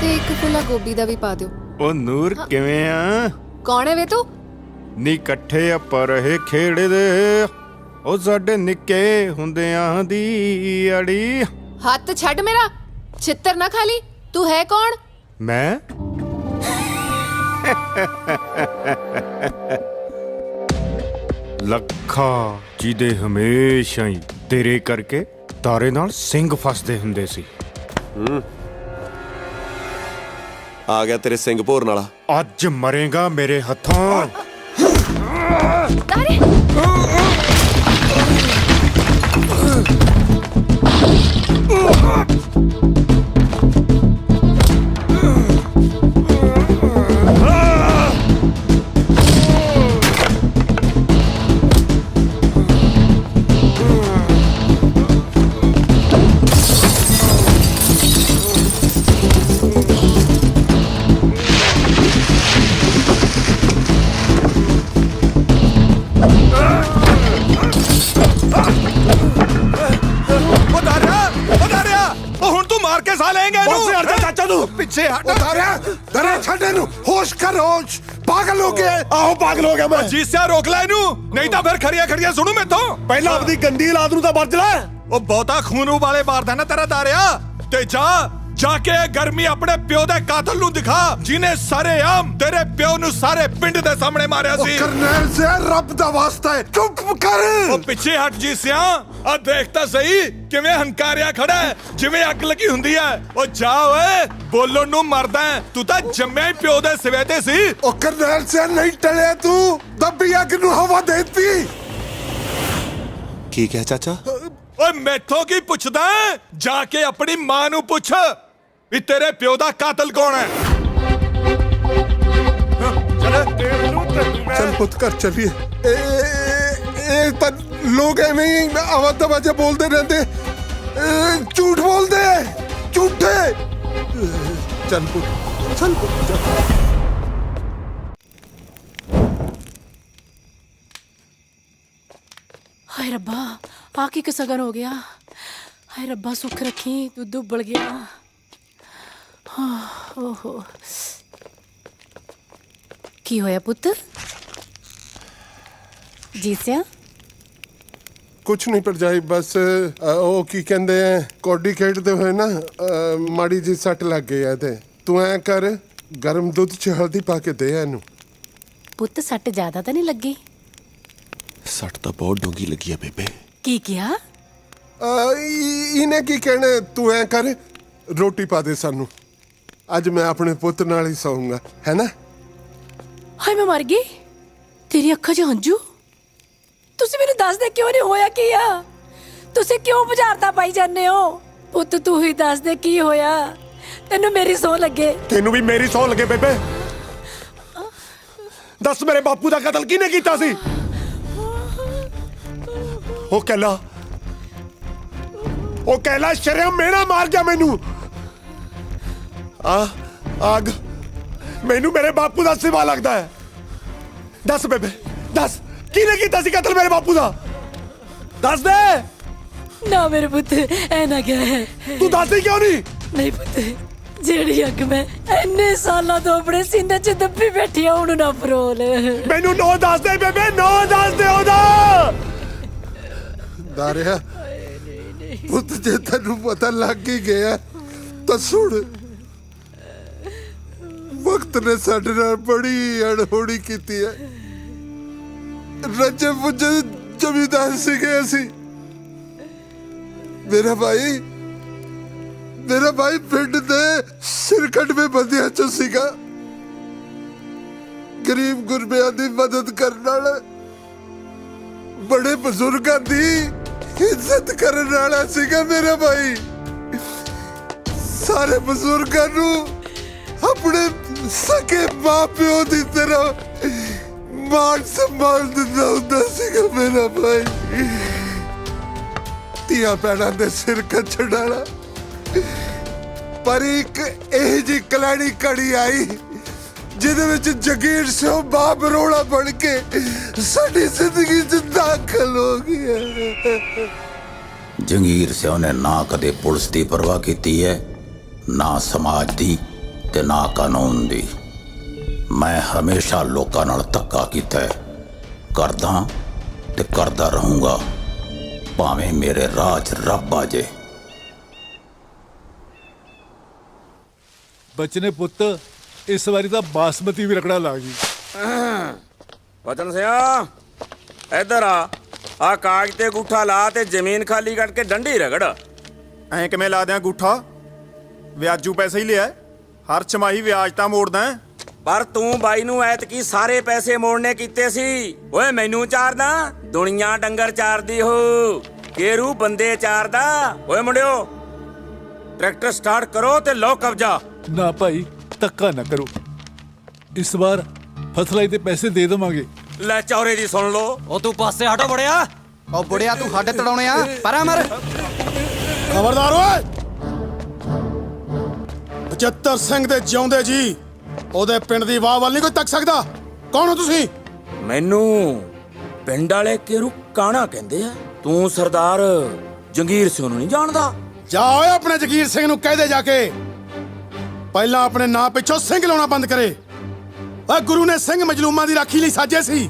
ਤੇ ਇੱਕ ਫੁੱਲਾ ਗੋਭੀ ਦਾ ਵੀ ਪਾ ਦਿਓ। ਉਹ ਨੂਰ ਕਿਵੇਂ ਆ? ਕੌਣ ਹੈ ਵੇ ਤੂੰ? ਨੀ ਇਕੱਠੇ ਆਪਾਂ ਰਹੇ ਖੇਡਦੇ, ਉਹ ਸਾਡੇ ਨਿੱਕੇ ਹੁੰਦਿਆਂ ਦੀ ਅੜੀ। ਹੱਥ ਛੱਡ ਮੇਰਾ, ਛਿੱਤਰ ਨਾ ਖਾ ਲਈ। ਤੂੰ ਹੈ ਕੌਣ? ਮੈਂ ਲੱਖਾ, ਜਿਹਦੇ ਹਮੇਸ਼ਾ ਹੀ ਤੇਰੇ ਕਰਕੇ ਤਾਰੇ ਨਾਲ ਸਿੰਘ ਫਸਦੇ ਹੁੰਦੇ ਸੀ। ਆ ਗਿਆ ਤੇਰੇ ਸਿੰਘ ਭੋਰਨ ਵਾਲਾ। ਅੱਜ ਮਰੇਗਾ ਮੇਰੇ ਹੱਥੋਂ। ਤਾਰੇ ਪਿੱਛੇ ਹਟ। ਦਰੇ ਛੱਡ ਇਹਨੂੰ, ਹੋਸ਼ ਕਰ ਹੋਸ਼। ਪਾਗਲ ਹੋ ਗਿਆ। ਆਹੋ ਪਾਗਲ ਹੋ ਗਿਆ ਮੈਂ। ਜੀਸਿਆ ਰੋਕ ਲੈ ਇਹਨੂੰ, ਨਹੀਂ ਤਾਂ ਫਿਰ ਖੜੀਆਂ ਖੜੀਆਂ ਸੁਣੂ ਮੈਥੋਂ। ਪਹਿਲਾਂ ਆਪਣੀ ਗੰਦੀ ਔਲਾਦ ਨੂੰ ਤਾਂ ਵਰਜ ਲੈ। ਉਹ ਬਹੁਤਾ ਖੂਨ ਉਬਾਲੇ ਮਾਰਦਾ ਨਾ ਤੇਰਾ ਦਾਰਿਆ। ਤੇ ਜਾ ਕੇ ਗਰਮੀ ਆਪਣੇ ਪਿਓ ਦੇ ਕਾਤਲ ਨੂੰ ਦਿਖਾ, ਜਿਹਨੇ ਸਾਰੇ ਆਮ ਤੇਰੇ ਪਿਓ ਨੂੰ ਸਾਰੇ ਪਿੰਡ ਦੇ ਸਾਹਮਣੇ ਮਾਰਿਆ ਸੀ। ਕਰਨੈਲ ਸੇ ਰੱਬ ਦਾ ਵਾਸਤਾ ਹੈ, ਚੁੱਪ ਕਰ। ਉਹ ਪਿੱਛੇ ਹਟ ਜੀਸਿਆ। ਆ ਦੇਖ ਤਾਂ ਸਹੀ ਕਿਵੇਂ ਹੰਕਾਰਿਆ ਖੜਾ ਹੈ, ਜਿਵੇਂ ਅੱਗ ਲੱਗੀ ਹੁੰਦੀ ਹੈ। ਉਹ ਜਾ ਓਏ, ਬੋਲਣ ਨੂੰ ਮਰਦਾ ਹੈ। ਤੂੰ ਤਾਂ ਜੰਮਿਆ ਹੀ ਪਿਓ ਦੇ ਸਿਵੇ ਤੇ ਸੀ। ਉਹ ਕਰਨੈਲ ਸਿੰਘ ਨਹੀਂ ਟਲਿਆ ਤੂੰ, ਦੱਬੀ ਅੱਗ ਨੂੰ ਹਵਾ ਦੇਤੀ। ਕੀ ਕਿਹਾ ਚਾਚਾ? ਓਏ ਮੈਥੋਂ ਕੀ ਪੁੱਛਦਾ ਹੈ? ਜਾ ਕੇ ਆਪਣੀ ਮਾਂ ਨੂੰ ਪੁੱਛ ਵੀ ਤੇਰੇ ਪਿਓ ਦਾ ਕਾਤਲ ਕੌਣ ਹੈ। चल पुत कर चलिए। पर लोग एवं ही आवाज दबाजे बोलते रहते, झूठ बोलते झूठे। चल पुत, चल पुत, चल। ਹਾਏ ਰੱਬਾ, ਆ ਕੀ ਸਗਨ ਹੋ ਗਿਆ। ਹਾਏ ਰੱਬਾ ਸੁੱਖ ਰੱਖੀ, ਦੁੱਧ ਉਬਲ ਗਿਆ। ਹਾਂ, ਓਹੋ, ਕੀ ਹੋਇਆ ਪੁੱਤ? ਜੀਸਿਆ कुछ नहीं पर जाई, बस ਉਹ ਕੀ ਕਹਿੰਦੇ ਆ, ਕੌਡੀ ਖੇਡਦੇ ਹੋਏ ਨਾ ਮਾੜੀ ਜੀ ਸੱਟ ਲੱਗ ਗਈ ਐ। ਤੇ ਤੂੰ ਐ ਕਰ, ਗਰਮ ਦੁੱਧ ਚ ਹਲਦੀ ਪਾ ਕੇ ਦੇ ਇਹਨੂੰ। ਪੁੱਤ ਸੱਟ ਜ਼ਿਆਦਾ ਤਾਂ ਨਹੀਂ ਲੱਗੀ? ਸੱਟ ਤਾਂ ਬਹੁਤ ਡੂੰਗੀ ਲੱਗੀ ਐ ਬੇਬੇ। ਕੀ ਕਿਹਾ? ਇਹਨੇ ਕੀ ਕਹਿਣਾ, ਤੂੰ ਐ ਕਰ, ਰੋਟੀ ਪਾ ਦੇ ਸਾਨੂੰ। ਅੱਜ ਮੈਂ ਆਪਣੇ ਪੁੱਤ ਨਾਲ ਹੀ ਸੌਂਗਾ, ਹੈ ਨਾ? ਹਾਏ ਮੈਂ ਮਰ ਗਈ। ਤੇਰੀ ਅੱਖਾਂ 'ਚ ਹੰਝੂ? ਤੁਸੀਂ ਮੈਨੂੰ ਦੱਸ ਦੇ ਕਿਉਂ ਨਹੀਂ ਹੋਇਆ ਕੀ ਆ? ਤੁਸੀਂ ਕਿਉਂ ਬੁਝਾਰਤਾਂ ਪਾਈ ਜਾਂਦੇ ਹੋ? ਪੁੱਤ ਤੂੰ ਹੀ ਦੱਸ ਦੇ ਕੀ ਹੋਇਆ। ਤੈਨੂੰ ਮੇਰੀ ਸੌ ਲੱਗੇ। ਤੈਨੂੰ ਵੀ ਮੇਰੀ ਸੌ ਲੱਗੇ ਬੇਬੇ। ਦੱਸ ਮੇਰੇ ਬਾਪੂ ਦਾ ਕਤਲ ਕਿਹਨੇ ਕੀਤਾ ਸੀ? ਉਹ ਕਹਿਲਾ ਸ਼ਰਮ ਮੇਰਾ ਮਾਰ ਗਿਆ ਮੈਨੂੰ। ਆਗ ਮੈਨੂੰ ਮੇਰੇ ਬਾਪੂ ਦਾ ਸਿਵਾ ਲੱਗਦਾ ਹੈ। ਦੱਸ ਬੇਬੇ, ਦੱਸ ਕਿਹਨੇ ਕੀਤਾ ਸੀ ਕਤਲ ਮੇਰੇ ਬਾਪੂ ਦਾ? ਦੱਸ ਦੇ ਨਾ ਮੇਰੇ ਪੁੱਤ, ਐ ਨਾ ਕਹਿ। ਤੂੰ ਦੱਸਦੀ ਕਿਉਂ ਨਹੀਂ? ਨਹੀਂ ਪੁੱਤ, ਜਿਹੜੀ ਅੱਗ ਮੈਂ ਇੰਨੇ ਸਾਲਾਂ ਤੋਂ ਆਪਣੇ ਸੀਨੇ 'ਚ ਦੱਬੀ ਬੈਠੀ ਆ, ਉਹਨੂੰ ਨਾ ਫਰੋਲ। ਮੈਨੂੰ ਨੋ ਦੱਸ ਦੇ ਬੇਬੇ, ਨੋ ਦੱਸ ਦੇ ਉਹਦਾ। ਦਾਰਿਆ ਪੁੱਤ, ਜੇ ਤੈਨੂੰ ਪਤਾ ਲੱਗ ਹੀ ਗਿਆ ਤਾਂ ਸੁਣ, ਵਕਤ ਨੇ ਸਾਡੇ ਨਾਲ ਬੜੀ ਅਣਹੋਣੀ ਕੀਤੀ ਹੈ। ਰੱਜੇ ਪੁੱਜੇ ਜ਼ਮੀਂਦਾਰ ਸੀਗੇ ਅਸੀਂ। ਮੇਰਾ ਭਾਈ ਪਿੰਡ ਦੇ ਸਿਰਕਟਵੇਂ ਬੰਦਿਆਂ ਚੋਂ ਸੀਗਾ। ਗਰੀਬ ਗੁਰਬਿਆਂ ਦੀ ਮਦਦ ਕਰਨ ਵਾਲਾ, ਬੜੇ ਬਜ਼ੁਰਗਾਂ ਦੀ ਇੱਜ਼ਤ ਕਰਨ ਵਾਲਾ ਸੀਗਾ ਮੇਰਾ ਭਾਈ। ਸਾਰੇ ਬਜ਼ੁਰਗਾਂ ਨੂੰ ਆਪਣੇ ਸਕੇ ਮਾਂ ਪਿਓ ਦੀ ਤਰ੍ਹਾਂ ਮਾਣ ਸੰਭਾਲ ਦਿੰਦਾ ਹੁੰਦਾ ਸੀਗਾ ਮੇਰਾ ਭਾਈ। ਧੀਆਂ ਭੈਣਾਂ ਦੇ ਸਿਰ ਕੱਛਣ ਵਾਲਾ। ਪਰ ਇੱਕ ਇਹ ਜੀ ਕਲਾੜੀ ਘੜੀ ਆਈ ਜਿਹਦੇ ਵਿੱਚ ਜਗੀਰ ਸਿੰਘ ਬਾਪ ਰੋਲਾ ਬਣ ਕੇ ਸਾਡੀ ਜ਼ਿੰਦਗੀ 'ਚ ਦਾਖਲ ਹੋ ਗਿਆ। ਜੰਗੀਰ ਸਿੰਘ ਨੇ ਨਾ ਕਦੇ ਪੁਲਿਸ ਦੀ ਪਰਵਾਹ ਕੀਤੀ ਹੈ, ਨਾ ਸਮਾਜ ਦੀ ਤੇ ਨਾ ਕਾਨੂੰਨ ਦੀ। ਮੈਂ ਹਮੇਸ਼ਾ ਲੋਕਾਂ ਨਾਲ ਧੱਕਾ ਕੀਤਾ ਹੈ, ਕਰਦਾ ਤੇ ਕਰਦਾ ਰਹੂੰਗਾ, ਭਾਵੇਂ ਮੇਰੇ ਰਾਹ 'ਚ ਰੱਬ ਆ ਜੇ। ਬਚਨੇ ਪੁੱਤ, ਇਸ ਵਾਰੀ ਤਾਂ ਬਾਸਮਤੀ ਵੀ ਰਕੜਾ ਲਾ ਗਈ। ਵਚਨ ਸਿਆ ਇੱਧਰ ਆ ਕਾਗਜ਼ ਤੇ ਅੰਗੂਠਾ ਲਾ ਤੇ ਜ਼ਮੀਨ ਖਾਲੀ ਕਰਕੇ ਡੰਡੀ ਰਗੜ। ਐਂ ਕਿਵੇਂ ਲਾ ਦਿਆਂ ਅੰਗੂਠਾ? ਵਿਆਜੂ ਪੈਸੇ ਹੀ ਲਿਆ, ਹਰ ਛਮਾਹੀ ਵਿਆਜ ਤਾਂ ਮੋੜਦਾ। ਪਰ ਤੂੰ ਬਾਈ ਨੂੰ ਐਤਕੀ ਸਾਰੇ ਪੈਸੇ ਮੋੜਨੇ ਕੀਤੇ ਸੀ। ਓਏ ਮੈਨੂੰ ਚਾਰਦਾ, ਦੁਨੀਆ ਡੰਗਰ ਚਾਰਦੀ ਹੋ, ਕੇਰੂ ਬੰਦੇ ਚਾਰਦਾ। ਓਏ ਮੁੰਡਿਓ, ਟਰੈਕਟਰ ਸਟਾਰਟ ਕਰੋ ਤੇ ਲਓ ਕਬਜ਼ਾ। ਨਾ ਭਾਈ, ਧੱਕਾ ਨਾ ਕਰੋ। ਇਸ ਵਾਰ ਫਸਲਾਂ ਦੇ ਪੈਸੇ ਦੇ ਦੇਵਾਂਗੇ। ਲੈ ਚੌਰੇ ਦੀ ਸੁਣ ਲਓ। ਉਹ ਤੂੰ ਪਾਸੇ ਹਟੋ ਬੜਿਆ। ਉਹ ਬੁੜਿਆ ਤੂੰ ਸਾਡੇ ਤੜਾਉਣੇ ਆ, ਪਰਾਂ ਮਰ। ਖਬਰਦਾਰ ਓਏ, 75 ਸਿੰਘ ਦੇ ਜਿਉਂਦੇ ਜੀ ਉਹਦੇ ਪਿੰਡ ਦੀ ਵਾਹ ਵੱਲ ਨਹੀਂ ਕੋਈ ਤੱਕ ਸਕਦਾ। ਕੌਣ ਹੋ ਤੁਸੀਂ? ਮੈਨੂੰ ਪਿੰਡ ਵਾਲੇ ਕੇਰੂ ਕਾਣਾ ਕਹਿੰਦੇ ਆ। ਤੂੰ ਸਰਦਾਰ ਜੰਗੀਰ ਸਿੰਘ ਨੂੰ ਨਹੀਂ ਜਾਣਦਾ? ਜਾ ਓਏ, ਆਪਣੇ ਜਗੀਰ ਸਿੰਘ ਨੂੰ ਕਹਿ ਦੇ ਜਾ ਕੇ ਪਹਿਲਾਂ ਆਪਣੇ ਨਾਂ ਪਿੱਛੋਂ ਸਿੰਘ ਲਾਉਣਾ ਬੰਦ ਕਰੇ। ਓਏ ਗੁਰੂ ਨੇ ਸਿੰਘ ਮਜਲੂਮਾਂ ਦੀ ਰਾਖੀ ਲਈ ਸਾਜੇ ਸੀ,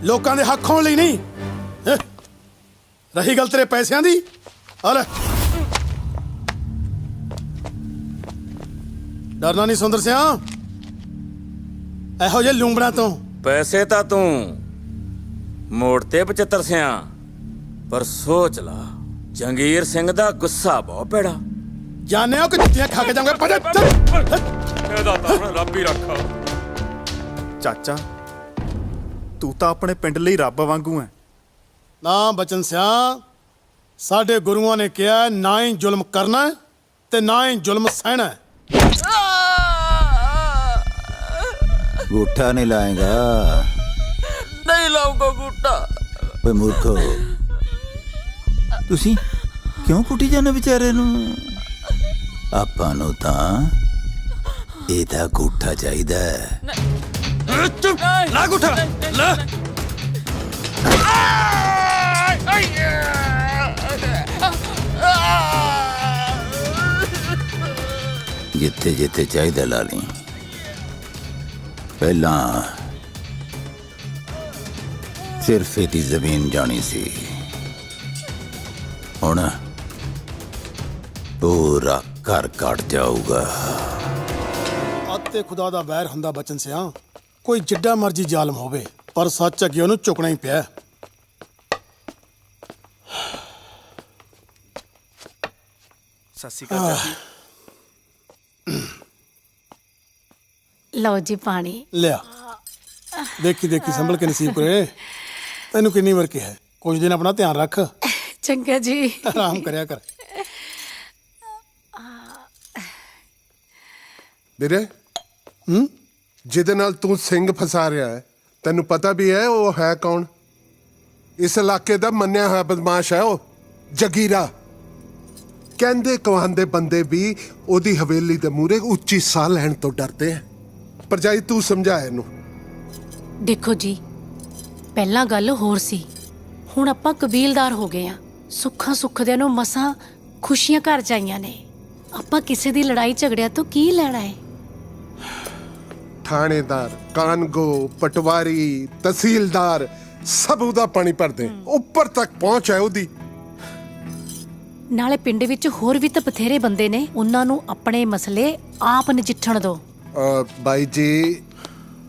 ਲੋਕਾਂ ਦੇ ਹੱਕ ਹੋਣ ਲਈ ਨਹੀਂ। ਰਹੀ ਗੱਲ ਤੇਰੇ ਪੈਸਿਆਂ ਦੀ, ਆ ਲੈ। ਡਰਨਾ ਨਹੀਂ ਸੁੰਦਰ ਸਿਆ ਇਹੋ ਜਿਹੇ ਲੂੰਬੜਾਂ ਤੋਂ। ਪੈਸੇ ਤਾਂ ਤੂੰ ਮੋੜ ਤੇ 75 ਸਿਆ, ਪਰ ਸੋਚ ਲਾ ਜੰਗੀਰ ਸਿੰਘ ਦਾ ਗੁੱਸਾ ਬਹੁਤ ਭੈੜਾ। ਜਾਣਿਆ ਕਿ ਜੁੱਤੀਆਂ ਖਾ ਕੇ ਜਾਵਾਂਗੇ ਭੱਜ ਇਹਦਾ ਤਾਂ ਹੁਣ ਰੱਬ ਹੀ ਰੱਖਾ। ਚਾਚਾ ਤੂੰ ਤਾਂ ਆਪਣੇ ਪਿੰਡ ਲਈ ਰੱਬ ਵਾਂਗੂ ਐ। ਨਾ ਬਚਨ ਸਿਆ, ਸਾਡੇ ਗੁਰੂਆਂ ਨੇ ਕਿਹਾ ਨਾ ਹੀ ਜ਼ੁਲਮ ਕਰਨਾ ਹੈ ਤੇ ਨਾ ਹੀ ਜ਼ੁਲਮ ਸਹਿਣਾ ਹੈ। गूठा नहीं लाएगा? ਨਹੀਂ ਲਾਉਂਗਾ ਗੁੱਟਾ। ਓਏ ਮੂਰਖੋ, ਤੁਸੀਂ ਕਿਉਂ ਕੁੱਟੀ ਜਾਂਦੇ ਵਿਚਾਰੇ ਨੂੰ? ਆਪਾਂ ਨੂੰ ਤਾਂ ਇਹਦਾ ਗੂਠਾ ਚਾਹੀਦਾ ਹੈ। ਲਾ ਗੁੱਠਾ ਲੈ। ਜਿੱਥੇ ਜਿੱਥੇ ਚਾਹੀਦਾ ਲਾ ਲਈ। ਪਹਿਲਾਂ ਸਿਰਫ ਇਹਦੀ ਜ਼ਮੀਨ ਜਾਣੀ ਸੀ, ਹੁਣ ਪੂਰਾ ਘਰ ਕੱਟ ਜਾਊਗਾ। ਆਤੇ ਖੁਦਾ ਦਾ ਵੈਰ ਹੁੰਦਾ ਬਚਨ ਸਿਆ, ਕੋਈ ਜਿੱਡਾ ਮਰਜੀ ਜ਼ਾਲਮ ਹੋਵੇ ਪਰ ਸੱਚ ਅੱਗੇ ਉਹਨੂੰ ਝੁਕਣਾ ਹੀ ਪਿਆ। ਸਤਿ ਸ਼੍ਰੀ ਅਕਾਲ ਚਾਚੀ। ਲਓ ਜੀ ਪਾਣੀ। ਲਿਆ ਦੇਖੀ ਦੇਖੀ ਸੰਭਲ ਕੇ ਨਸੀਬ ਕਰੇ। ਤੈਨੂੰ ਕਿੰਨੀ ਵਾਰ ਕਿਹਾ ਕੁਝ ਦਿਨ ਆਪਣਾ ਧਿਆਨ ਰੱਖ। ਚੰਗਾ ਜੀ। ਆਰਾਮ ਕਰਿਆ ਕਰ। ਵੀਰੇ ਜਿਹਦੇ ਨਾਲ ਤੂੰ ਸਿੰਘ ਫਸਾ ਰਿਹਾ ਹੈ, ਤੈਨੂੰ ਪਤਾ ਵੀ ਹੈ ਉਹ ਹੈ ਕੌਣ? ਇਸ ਇਲਾਕੇ ਦਾ ਮੰਨਿਆ ਹੋਇਆ ਬਦਮਾਸ਼ ਹੈ ਉਹ, ਜਗੀਰਾ। ਕਹਿੰਦੇ ਕਹਾਂਦੇ ਬੰਦੇ ਵੀ ਉਹਦੀ ਹਵੇਲੀ ਦੇ ਮੂਹਰੇ ਉੱਚੀ ਸਾਹ ਲੈਣ ਤੋਂ ਡਰਦੇ ਆ। ਭਰਜਾਈ ਤੂੰ ਸਮਝਾ ਇਹਨੂੰ। ਦੇਖੋ ਜੀ, ਪਹਿਲਾਂ ਗੱਲ ਹੋਰ ਸੀ, ਹੁਣ ਆਪਾਂ ਕਬੀਲਦਾਰ ਹੋ ਗਏ ਆ। ਸੁੱਖਾਂ ਸੁੱਖਦਿਆਂ ਨੂੰ ਮਸਾਂ ਖੁਸ਼ੀਆਂ ਘਰ ਜਾਈਆਂ ਨੇ। ਆਪਾਂ ਕਿਸੇ ਦੀ ਲੜਾਈ ਝਗੜਿਆਂ ਤੋਂ ਕੀ ਲੈਣਾ ਹੈ? ਥਾਣੇਦਾਰ, ਕਾਨਗੋ, ਪਟਵਾਰੀ, ਤਹਿਸੀਲਦਾਰ ਸਭ ਉਹਦਾ ਪਾਣੀ ਭਰਦੇ, ਉੱਪਰ ਤੱਕ ਪਹੁੰਚ ਹੈ ਉਹਦੀ। ਨਾਲੇ ਪਿੰਡ ਵਿੱਚ ਹੋਰ ਵੀ ਤਾਂ ਬਥੇਰੇ ਬੰਦੇ ਨੇ, ਉਹਨਾਂ ਨੂੰ ਆਪਣੇ ਮਸਲੇ ਆਪ ਨਜਿੱਠਣ ਦਿਓ। ਬਾਈ ਜੀ,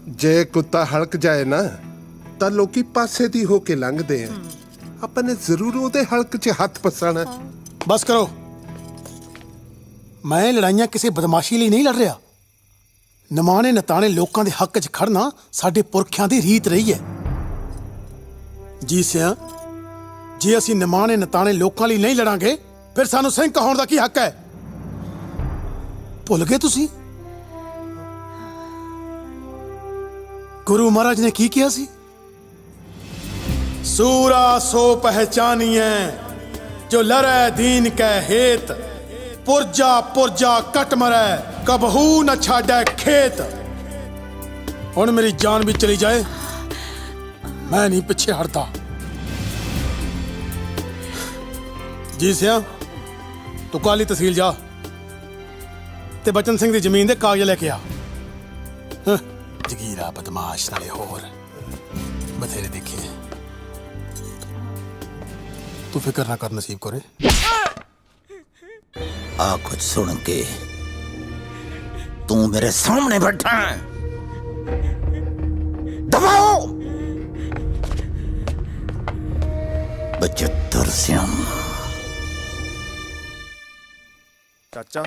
ਜੇ ਕੁੱਤਾ ਹਲਕ ਜਾਏ ਨਾ ਤਾਂ ਲੋਕੀ ਪਾਸੇ ਦੀ ਹੋ ਕੇ ਲੰਘਦੇ ਆ। ਆਪਾਂ ਨੇ ਜ਼ਰੂਰ ਉਹਦੇ ਹਲਕ 'ਚ ਹੱਥ ਪਸਾਣਾ। ਬਸ ਕਰੋ। ਮੈਂ ਲੜਾਈਆਂ ਕਿਸੇ ਬਦਮਾਸ਼ੀ ਲਈ ਨਹੀਂ ਲੜ ਰਿਹਾ। ਨਿਮਾਣੇ ਨਤਾਣੇ ਲੋਕਾਂ ਦੇ ਹੱਕ 'ਚ ਖੜਨਾ ਸਾਡੇ ਪੁਰਖਿਆਂ ਦੀ ਰੀਤ ਰਹੀ ਹੈ। ਜੀ ਸਿਆ, ਜੇ ਅਸੀਂ ਨਿਮਾਣੇ ਨਤਾਣੇ ਲੋਕਾਂ ਲਈ ਨਹੀਂ ਲੜਾਂਗੇ ਫਿਰ ਸਾਨੂੰ ਸਿੰਘ ਕਹਾਉਣ ਦਾ ਕੀ ਹੱਕ ਹੈ? ਭੁੱਲ ਗਏ ਤੁਸੀਂ ਗੁਰੂ ਮਹਾਰਾਜ ਨੇ ਕੀ ਕਿਹਾ ਸੀ? ਸੂਰਾ ਸੋ ਪਹਿਚਾਨੀਏ ਜੋ ਲੜੈ ਦੀਨ ਕੈ ਹੇਤ, ਪੁਰਜਾ ਪੁਰਜਾ ਕਟ ਮਰੈ ਕਬਹੂ ਨ ਛਾੜੈ ਖੇਤ। ਹੁਣ ਮੇਰੀ ਜਾਨ ਵੀ ਚਲੀ ਜਾਏ ਮੈਂ ਨਹੀਂ ਪਿੱਛੇ ਹਟਦਾ। ਜੀ ਸਿਆ, ਤੂੰ ਕਾਲੀ ਤਹਿਸੀਲ ਜਾ ਤੇ ਬਚਨ ਸਿੰਘ ਦੀ ਜ਼ਮੀਨ ਦੇ ਕਾਗਜ਼ ਲੈ ਕੇ ਆ। ਜਗੀਰਾ ਬਦਮਾਸ਼ ਨਾਲੇ ਹੋਰ ਬਥੇਰੇ ਦੇਖੇ। ਤੂੰ ਫਿਕਰ ਨਾ ਕਰ ਨਸੀਬ ਕੋਰੇ। आ कुछ सुन के तू मेरे सामने बैठा है? दबाओ 75 सियाम। ਚਾਚਾ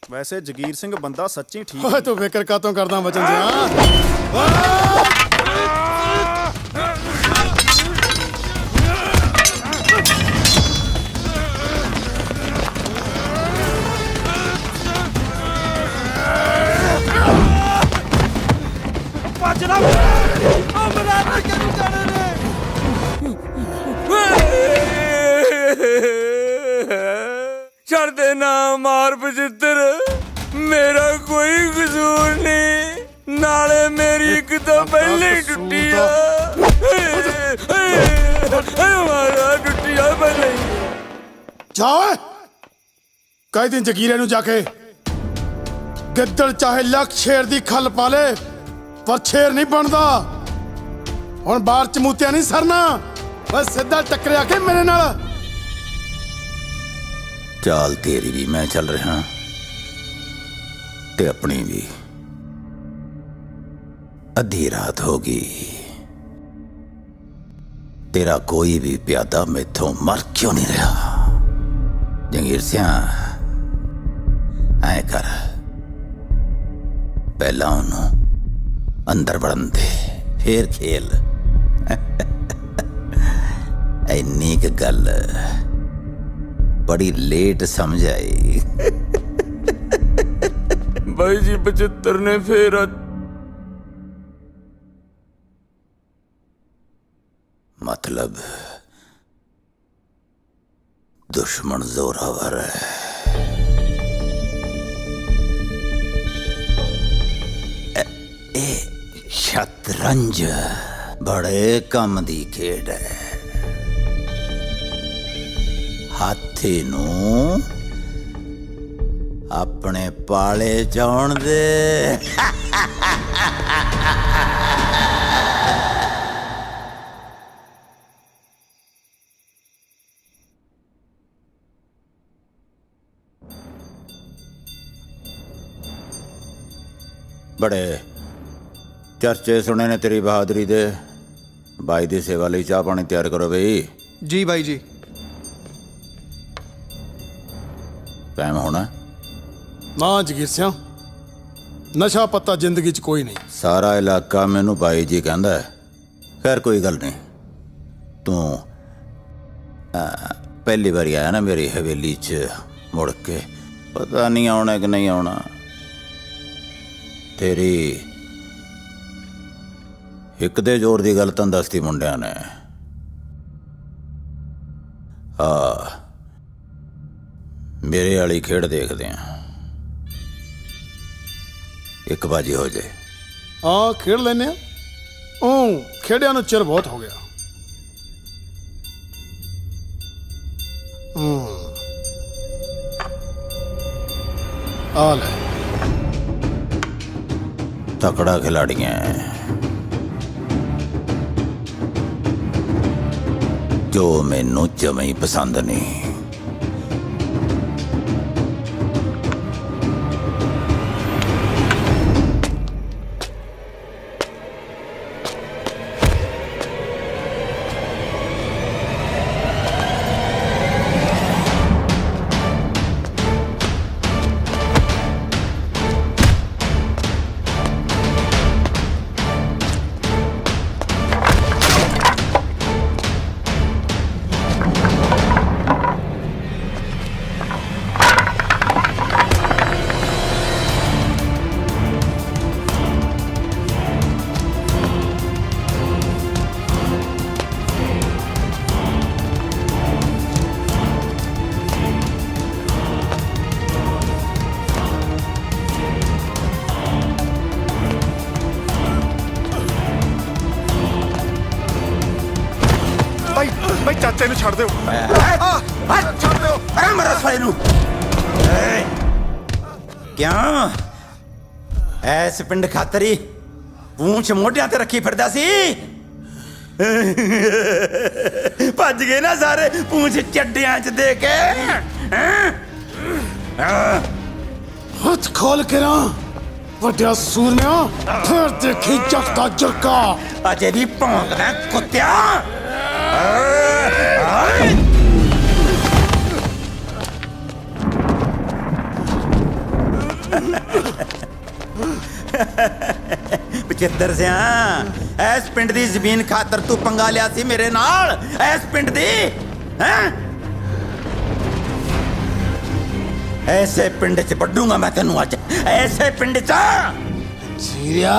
ਵੈਸੇ ਜਗੀਰ ਸਿੰਘ ਬੰਦਾ ਸੱਚੀ ਠੀਕ ਓਏ ਤੂੰ ਫਿਕਰ ਕਾਤੋਂ ਕਰਦਾ ਬਚਨ ਸਿਆ? ਛੱਡ ਦੇ ਨਾ ਮਾਰ ਬਚਿੱਤਰ, ਮੇਰਾ ਕੋਈ ਕਸੂਰ ਨਹੀਂ। ਨਾਲੇ ਮੇਰੀ ਇੱਕ ਤਾਂ ਪਹਿਲੇ ਹੀ ਟੁੱਟੀ ਆ। ਮਾਰਾ ਟੁੱਟੀ ਆ ਪਹਿਲੇ ਹੀ। ਜਾ ਓਏ, ਕਹਿ ਦੇ ਜਗੀਰੇ ਨੂੰ ਜਾ ਕੇ, ਗਿੱਦੜ ਚਾਹੇ ਲੱਖ ਸ਼ੇਰ ਦੀ ਖੱਲ ਪਾ ਲੇ ਪਰ ਸ਼ੇਰ ਨਹੀਂ ਬਣਦਾ। ਹੁਣ ਬਾਹਰ ਚਮੂਤਿਆ ਨਹੀਂ ਸਰਨਾ, ਬਸ ਸਿੱਧਾ ਟੱਕਰਿਆ ਕੇ ਮੇਰੇ ਨਾਲ। चाल तेरी भी मैं चल रहा ते अपनी भी। अद्धी रात होगी, तेरा कोई भी प्यादा मैथों मर क्यों नहीं रहा? जंगीर सिंह ऐ कर, पहला उन्होंने अंदर बढ़न दे, फिर खेल। इन्नी क गल बड़ी लेट समझ आई। ਬਾਈ ਜੀ 75 ਨੇ ਫੇਰ मतलब दुश्मन जोरावर है। ए शतरंज बड़े कम दी खेड है। हाथी नू अपने पाले जान दे। बड़े चर्चे सुने ने तेरी बहादुरी दे। बाई दी सेवा लई चाह पानी तैयार करो बई। जी भाई जी। टाइम होना ना जगीर सिंह, नशा पत्ता जिंदगी च कोई नहीं। सारा इलाका मैनू बाई जी कहंदा है। खैर कोई गल नहीं, तू पहली बारी आया ना मेरी हवेली च मुड़ के, पता नहीं आना कि नहीं आना। तेरी एक दे जोर दी गल तन दसती मुंडिया ने। मेरे वाली खेड देखते हैं, एक बाजी हो जाए। हाँ खेड लेने खेडिया नूं चिर बहुत हो गया। आ ले तकड़ा खिलाड़ी है जो मैनू जमे ही पसंद नहीं। भाई चाचे ਨੂੰ ਛੱਡ ਦਿਓ। ਛੱਡ ਦਿਓ ਅਰੇ ਮਰਾ ਸਾਲੇ ਨੂੰ। ਕਿਉਂ ਐਸ ਪਿੰਡ ਖਾਤਰੀ ਪੂੰਛ ਮੋਢਿਆਂ ਤੇ ਰੱਖੀ ਫਿਰਦਾ ਸੀ? ਭੱਜ ਗਏ ਨਾ ਸਾਰੇ ਪੂੰਛ ਚੱਡਿਆਂ 'ਚ ਦੇ ਕੇ। ਹੱਥ ਖੋਲ ਕੇ ਨਾ ਵੱਡਿਆ ਸੂਰਮਿਆ, ਫਿਰ ਦੇਖੀ ਜੱਟ ਦਾ ਜਰਕਾ। ਅਜੇ ਵੀ ਭੌਂਕਦਾ ਕੁੱਤਿਆ। बचित्तर सिया, इस पिंड दी जमीन खातर तू पंगा लिया सी मेरे नाल? इस पिंड दी हैं? ऐसे पिंड च बड्डूंगा मैं तेनू अज, ऐसे पिंड च। सीरिया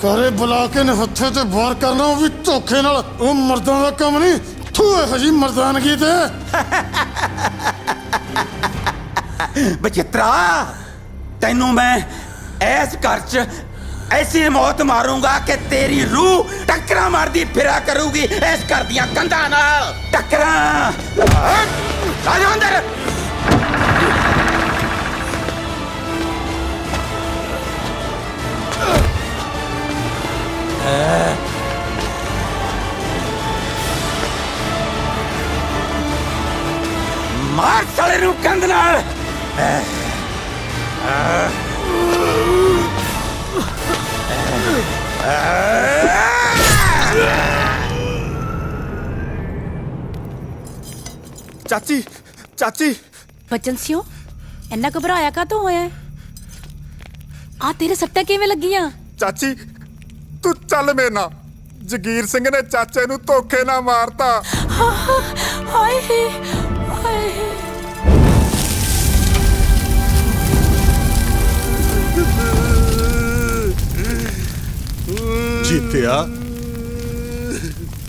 करे बुला के ने हत्थे ते वार करना भी धोखे नाल, ओ मर्दां दा काम नहीं। तू हजी मर्दानगी ते बचित्रा तेनू मैं इस घर च ऐसी मौत मारूंगा कि तेरी रूह टक्करा मारदी फिरा करूगी इस घर दियां कंधां नाल। टक्करा आ जा अंदर। मार साले नू कंध नाल। ਚਾਚੀ ਚਾਚੀ ਬਚਨ ਸਿਓ ਇੰਨਾ ਘਬਰਾਇਆ ਕਾਹਤੋਂ ਹੋਇਆ ਆ ਤੇਰੇ ਸੱਟਾਂ ਕਿਵੇਂ ਲੱਗੀਆਂ ਚਾਚੀ ਤੂੰ ਚੱਲ ਮੇਰੇ ਨਾਲ ਜਗੀਰ ਸਿੰਘ ਨੇ ਚਾਚੇ ਨੂੰ ਧੋਖੇ ਨਾਲ ਮਾਰਤਾ ਹਾਏ ਹਾਏ ਜੀਤਿਆ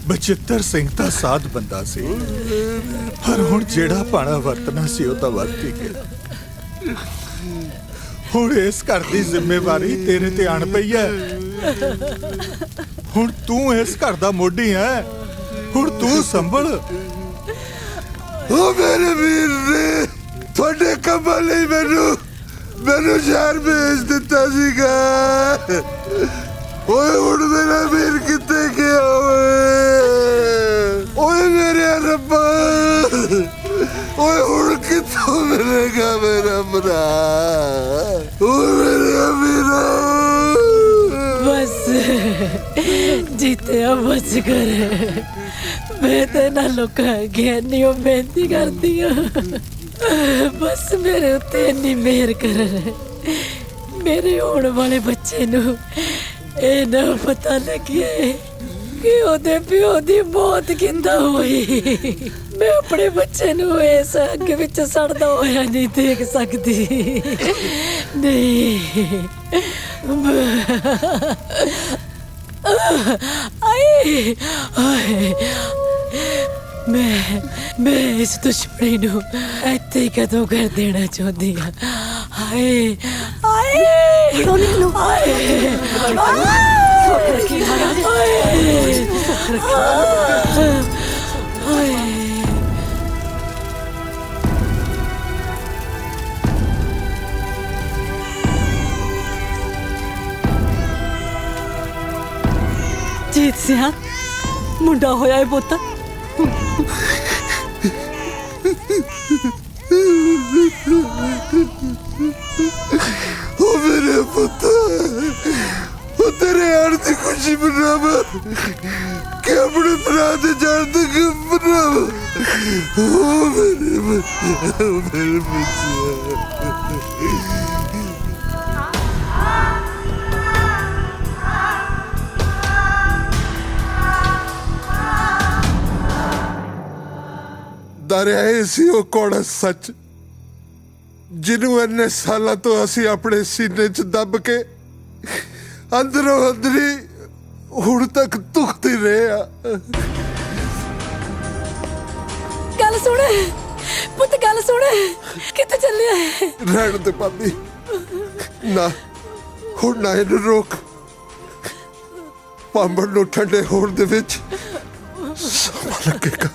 ਬਚਿੱਤਰ ਸਿੰਘ ਤਾਂ ਸਾਧ ਬੰਦਾ ਸੀ ਪਰ ਹੁਣ ਜਿਹੜਾ ਪਾਣਾ ਵਰਤਣਾ ਸੀ ਉਹ ਤਾਂ ਵਰਤ ਹੀ ਗਿਆ ਹੁਣ ਇਸ ਘਰ ਦੀ ਜ਼ਿੰਮੇਵਾਰੀ ਤੇਰੇ ਤੇ ਆਣ ਪਈ ਹੈ ਹੁਣ ਤੂੰ ਇਸ ਘਰ ਦਾ ਮੋਢੀ ਹੈ ਹੁਣ ਤੂੰ ਸੰਭਲ ਉਹ ਮੇਰੇ ਵੀਰ ਨੇ ਤੁਹਾਡੇ ਕੰਮਾਂ ਲਈ ਮੈਨੂੰ ਸ਼ਹਿਰ ਭੇਜ ਦਿੱਤਾ ਸੀਗਾ ਓਏ ਹੁਣ ਮੇਰਾ ਵੀਰ ਕਿੱਥੇ ਗਿਆ ਓਏ ਮੇਰੇ ਰੱਬਾ ਓਏ ਹੁਣ ਕਿੱਥੋਂ ਮਿਲੇਗਾ ਮੇਰਾ ਭਰਾ ਓਏ ਮੇਰਾ ਵੀਰਾ ਬਸ ਜੀਤਿਆ ਬਸ ਕਰ ਮੈਂ ਤੇ ਨਾ ਲੋਕਾਂ ਅੱਗੇ ਨਹੀਂ ਉਹ ਬੇਨਤੀ ਕਰਦੀ ਆ ਬਸ ਮੇਰੇ ਉੱਤੇ ਇੰਨੀ ਮਿਹਰ ਕਰ ਮੇਰੇ ਹੋਣ ਵਾਲੇ ਬੱਚੇ ਨੂੰ ਇਹ ਨਾ ਪਤਾ ਲੱਗੇ ਕਿ ਉਹਦੇ ਪਿਓ ਦੀ ਮੌਤ ਕਿੱਦਾਂ ਹੋਈ ਮੈਂ ਆਪਣੇ ਬੱਚੇ ਨੂੰ ਇਸ ਅੱਗ ਵਿੱਚ ਸੜਦਾ ਹੋਇਆ ਨਹੀਂ ਦੇਖ ਸਕਦੀ ਨਹੀਂ ਆਏ ਆਏ ਮੈਂ ਇਸ ਦੁਸ਼ਮਣੀ ਨੂੰ ਇੱਥੇ ਹੀ ਕਦੋਂ ਕਰ ਦੇਣਾ ਚਾਹੁੰਦੀ ਹਾਂ ਹਾਏ ਹਾਏ ਨਿਕਲੋ ਹਾਏ ਜੀਤ ਸਿਆ ਮੁੰਡਾ ਹੋਇਆ ਹੈ ਪੁੱਤ ਉਹ ਮੇਰੇ ਪੁੱਤ ਉਹ ਤੇਰੇ ਆਣ ਦੀ ਖੁਸ਼ੀ ਮਨਾਵਾ ਕਿ ਆਪਣੇ ਭਰਾ ਦੇ ਜਾਣ ਤੱਕ ਮਨਾਵਾ ਉਹ ਮੇਰੇ ਬੱਚੇ ਦਰਿਆਏ ਸੀ ਉਹ ਕੌੜਾ ਸੱਚ ਜਿਹਨੂੰ ਇੰਨੇ ਸਾਲਾਂ ਤੋਂ ਅਸੀਂ ਆਪਣੇ ਸੀਨੇ 'ਚ ਦੱਬ ਕੇ ਅੰਦਰੋਂ ਅੰਦਰੀ ਹੁਣ ਤੱਕ ਦੁਖਦੇ ਰਹੇ ਆ ਗੱਲ ਸੁਣ ਪੁੱਤ ਗੱਲ ਸੁਣ ਕਿੱਥੇ ਚੱਲਿਆ ਹੈ ਰਹਿਣ ਦੇ ਭਾਬੀ ਨਾ ਹੁਣ ਨਾ ਇਹਨੂੰ ਰੋਕ ਪਾਂਬੜ ਨੂੰ ਠੰਡੇ ਹੋਣ ਦੇ ਵਿੱਚ ਸਮਾਂ ਲੱਗੇਗਾ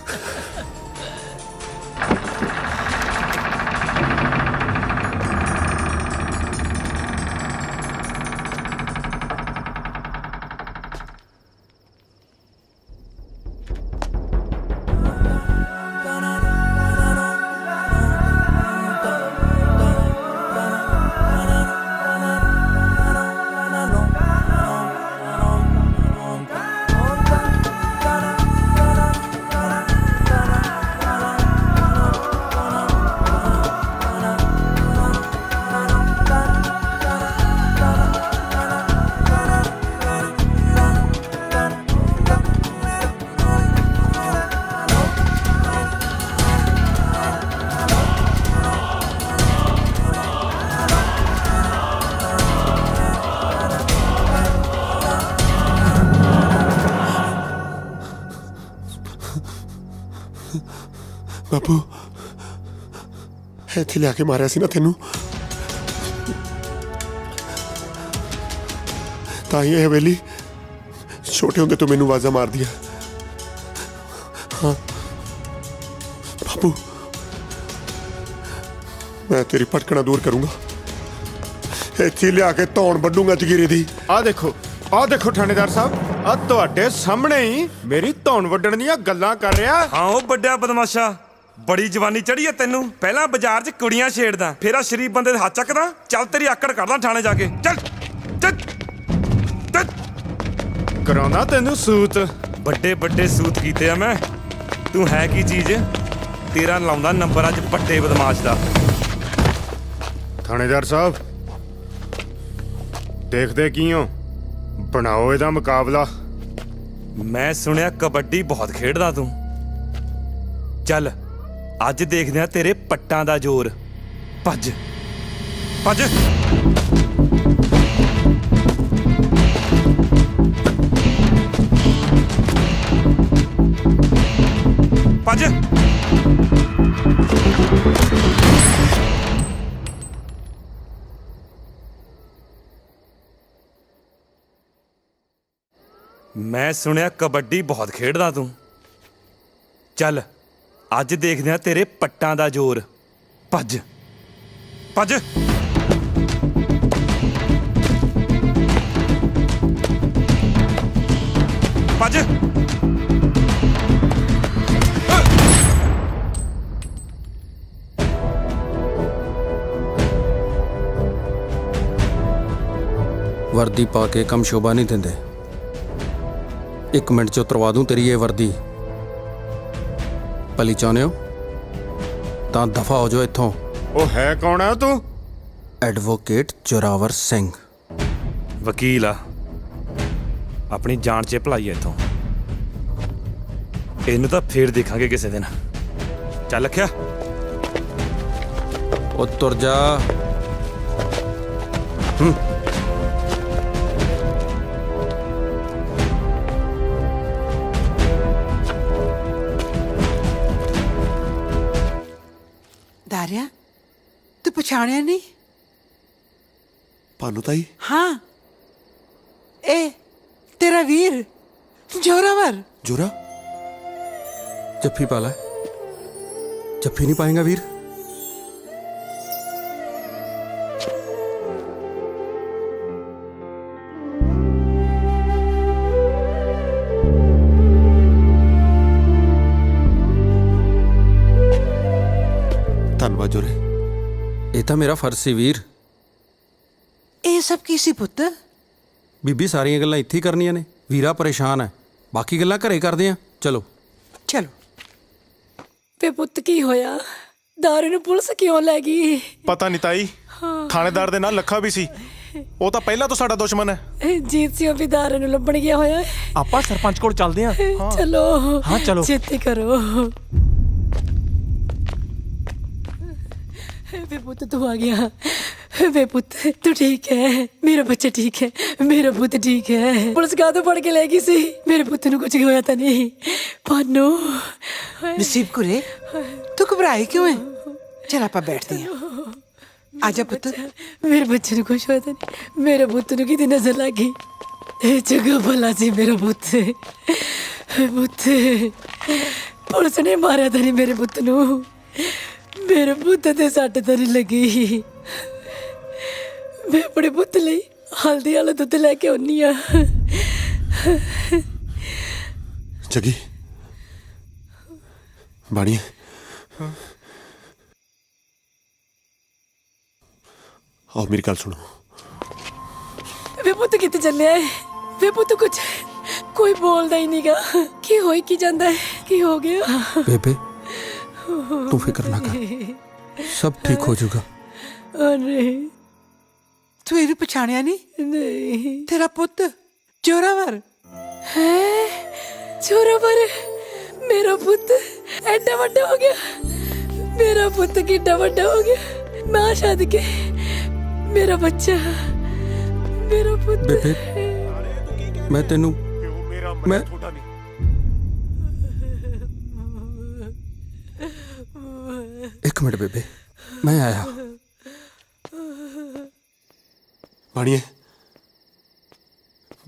ਬਾਪੂ ਇੱਥੇ ਲਿਆ ਕੇ ਮਾਰਿਆ ਸੀ ਨਾ ਤੈਨੂੰ ਤਾਂ ਹੀ ਇਹ ਹਵੇਲੀ ਛੋਟੇ ਹੁੰਦੇ ਤੋਂ ਮੈਨੂੰ ਆਵਾਜ਼ਾਂ ਮਾਰਦੀ ਆ ਹਾਂ ਬਾਪੂ ਮੈਂ ਤੇਰੀ ਭਟਕਣਾ ਦੂਰ ਕਰੂੰਗਾ ਇੱਥੇ ਲਿਆ ਕੇ ਧੌਣ ਵੱਢੂੰਗਾ ਜਗੀਰੇ ਦੀ ਆਹ ਦੇਖੋ ਥਾਣੇਦਾਰ ਸਾਹਿਬ ਆ ਤੁਹਾਡੇ ਸਾਹਮਣੇ ਹੀ ਮੇਰੀ ਧੌਣ ਵੱਢਣ ਦੀਆਂ ਗੱਲਾਂ ਕਰ ਰਿਹਾ ਹਾਂ ਉਹ ਵੱਡਿਆ ਬਦਮਾਸ਼ਾ ਬੜੀ ਜਵਾਨੀ ਚੜੀ ਐ ਤੈਨੂੰ ਪਹਿਲਾਂ ਬਾਜ਼ਾਰ 'ਚ ਕੁੜੀਆਂ ਛੇੜਦਾ ਫੇਰ ਆ ਸ਼ਰੀਫ ਬੰਦੇ ਦੇ ਹੱਥ ਚੱਕਦਾ ਚੱਲ ਤੇਰੀ ਆਕੜ ਕਰਦਾ ਥਾਣੇ ਜਾ ਕੇ ਚੱਲ ਕਰਾਉਣਾ ਤੈਨੂੰ ਸੂਤ ਵੱਡੇ ਵੱਡੇ ਸੂਤ ਕੀਤੇ ਆ ਮੈਂ ਤੂੰ ਹੈ ਕੀ ਚੀਜ਼ ਤੇਰਾ ਲਾਉਂਦਾ ਨੰਬਰ ਅੱਜ ਵੱਡੇ ਬਦਮਾਸ਼ ਦਾ। ਥਾਣੇਦਾਰ ਸਾਹਿਬ ਦੇਖਦੇ ਕੀ ਹੋ, ਬਣਾਓ ਇਹਦਾ ਮੁਕਾਬਲਾ। ਮੈਂ ਸੁਣਿਆ ਕਬੱਡੀ ਬਹੁਤ ਖੇਡਦਾ ਤੂੰ। ਚੱਲ ਅੱਜ ਦੇਖਦੇ ਆ ਤੇਰੇ ਪੱਟਾਂ ਦਾ ਜ਼ੋਰ। ਭੱਜ ਭੱਜ। ਭੱਜ। ਮੈਂ ਸੁਣਿਆ ਕਬੱਡੀ ਬਹੁਤ ਖੇਡਦਾ ਤੂੰ। ਚੱਲ ਅੱਜ ਦੇਖਦੇ ਆ ਤੇਰੇ ਪੱਟਾਂ ਦਾ ਜ਼ੋਰ। ਭੱਜ ਭੱਜ। ਭੱਜ। ਵਰਦੀ ਪਾ ਕੇ ਕੰਮ ਸ਼ੋਭਾ ਨਹੀਂ ਦਿੰਦੇ। 1 ਮਿੰਟ 'ਚ ਉਤਰਵਾ ਦੂੰ ਤੇਰੀ ਇਹ ਵਰਦੀ। ਭਲੀ ਚਾਹੁੰਦੇ ਹੋ ਤਾਂ ਦਫਾ ਹੋ ਜਾਓ ਇੱਥੋਂ। ਉਹ ਹੈ ਕੌਣ ਆ ਤੂੰ? ਐਡਵੋਕੇਟ ਜ਼ੋਰਾਵਰ ਸਿੰਘ। ਵਕੀਲ ਆ, ਆਪਣੀ ਜਾਨ 'ਚ ਭਲਾਈ ਐ ਇੱਥੋਂ। ਇਹਨੂੰ ਤਾਂ ਫੇਰ ਦੇਖਾਂਗੇ ਕਿਸੇ ਦਿਨ। ਚੱਲ ਲਖਿਆ। ਉਹ ਤੁਰ ਜਾ। दारिया तू पछाणिया नहीं? ਭਾਨੂ ਤਾਈ? हाँ ए तेरा वीर जोरावर। जोरा जफ्फी पाला है। जफ्फी नहीं पाएगा वीर? ਧੰਨਵਾਦ ਜੋਰੇ। ਇਹ ਤਾਂ ਮੇਰਾ ਫਰਜ਼ ਸੀ ਵੀਰ। ਇਹ ਸਭ ਕੀ ਸੀ ਪੁੱਤ? ਬੀਬੀ ਸਾਰੀਆਂ ਗੱਲਾਂ ਇੱਥੇ ਹੀ ਕਰਨੀਆਂ ਨੇ। ਵੀਰਾ ਪਰੇਸ਼ਾਨ ਹੈ, ਬਾਕੀ ਗੱਲਾਂ ਘਰੇ ਕਰਦੇ ਆ। ਚਲੋ ਚਲੋ। ਵੇ ਪੁੱਤ ਕੀ ਹੋਇਆ? ਦਾਰੂ ਨੂੰ ਪੁਲਿਸ ਕਿਉਂ ਲੈ ਗਈ? ਪਤਾ ਨਹੀਂ ਤਾਈ, ਥਾਣੇਦਾਰ ਦੇ ਨਾਲ ਲੱਖਾ ਵੀ ਸੀ। ਉਹ ਤਾਂ ਪਹਿਲਾਂ ਤੋਂ ਸਾਡਾ ਦੁਸ਼ਮਣ ਹੈ। ਜੀਤ ਸਿੰਘ ਵੀ ਦਾਰੂ ਨੂੰ ਲੱਭਣ ਗਿਆ ਹੋਇਆ ਹੈ। ਆਪਾਂ ਸਰਪੰਚ ਕੋਲ ਚੱਲਦੇ ਆ। ਚਲੋ ਹਾਂ ਚਲੋ। ਛੇਤੀ ਕਰੋ। वे पुत्र तू आ गया। वे पुत्र तू ठीक है? मेरा बच्चा ठीक है? मेरा पुत्र ठीक है? पुलिस का तो पढ़ के लेगी सी। मेरे पुत्र को कुछ होया था नहीं। पानो नसीब कुरे तू घबराई क्यों है? चल आप बैठते हैं। आजा पुत्र। मेरे बच्चे को कुछ होया था नहीं। मेरे पुत्र की नजर लगी। जगह भला सी मेरा पुत्र। पुत्र पुलिस ने मारा था नहीं मेरे पुत्र को। मेरे पुत्त ते सट तो नहीं लगी। मैं अपने पुत्त लई हल्दी वाला दुद्ध लैके आनी आ। जगी बाणिए आओ मेरी गल सुनो। वे पुत्त किते चले है? वे पुत्त कुछ कोई बोलदा ही नहीं गा। की होई की जांदा है? की हो गया? बेबे तू फिक्र ना कर, सब ठीक हो जाएगा। अरे तू इन्हें पछाणिया नहीं? नहीं। तेरा पुत्र जोरावर है? जोरावर मेरा पुत्र एडा बड़ा हो गया। मेरा पुत्र कितना बड़ा हो गया। मां शादी के मेरा बच्चा मेरा पुत्र। बेबे मैं तेनू मैं एक मिनट बेबे मैं आया। बाणिए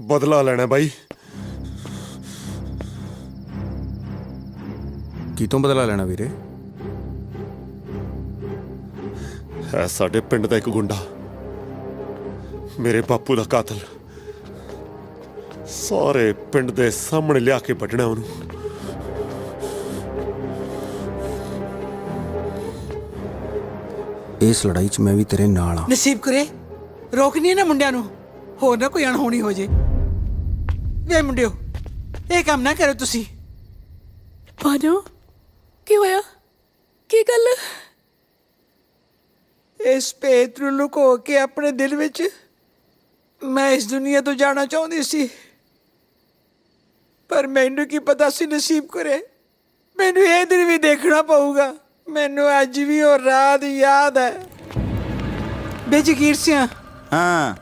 बदला लेना भाई। की तो बदला लेना वीरे? है साडे पिंड दा एक गुंडा, मेरे बापू दा कातल। सारे पिंड दे सामने लिया के बटना उन्होंने। इस लड़ाई च मैं भी तेरे नाल हां। नसीब कुरे रोकनी है ना मुंडिया नू, होर ना कोई अणहोनी हो जे। वे मुंडियो ये काम ना करो तुसी। पानो की होया? ਕੀ ਗੱਲ? ਇਸ ਭੇਤ ਨੂੰ ਲੁਕੋ ਕੇ ਆਪਣੇ ਦਿਲ ਵਿੱਚ ਮੈਂ ਇਸ ਦੁਨੀਆ ਤੋਂ ਜਾਣਾ ਚਾਹੁੰਦੀ ਸੀ, ਪਰ ਮੈਨੂੰ ਕੀ ਪਤਾ ਸੀ ਨਸੀਬ ਕਰੇ ਮੈਨੂੰ ਇਹ ਦਿਨ ਵੀ ਦੇਖਣਾ ਪਊਗਾ। ਮੈਨੂੰ ਅੱਜ ਵੀ ਉਹ ਰਾਤ ਯਾਦ ਹੈ। ਬੇਜਗੀਰ ਸਿਆ ਹਾਂ,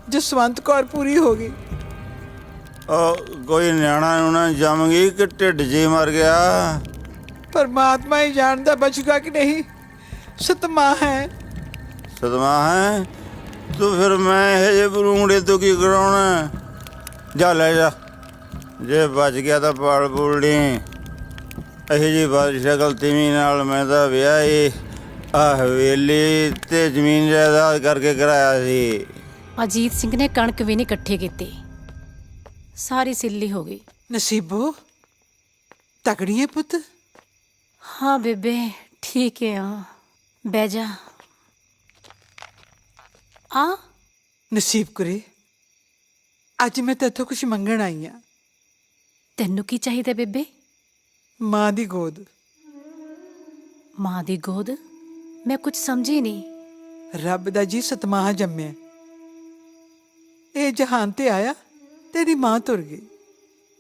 ਜਸਵੰਤ ਕੌਰ ਪੂਰੀ ਹੋ ਗਈ। ਉਹ ਕੋਈ ਨਿਆਣਾ ਨੂੰ ਨਾ ਜੰਮ ਗਈ ਕਿ ਢਿੱਡ ਜੇ ਮਰ ਗਿਆ। परमात्मा ही जानता बचेगा कि नहीं। सतमा है। सदमा है तो फिर मैं ये बरूंगड़े तो की कराना। जा ले जा, जे बच गया तो पाल पूल ली। अही जी बादशाह गलती नाल मैं तो विआह ही आ हवेली ते जमीन जायदाद करके कराया सी। अजीत सिंह ने कणक भी नहीं इकट्ठे कीते, सारी सिल्ली हो गई। नसीबो तगड़ी है पुत। हाँ बेबे ठीक है। हाँ बह जा। आ नसीब करे अज मैं तेथों कुछ मंगण आई हाँ। तेनू की चाहिए बेबे? माँ दी गोद। माँ दी गोद? मैं कुछ समझी नहीं। रब दा जी सतमाह जम्मे ये जहान ते आया, तेरी माँ तुर गई,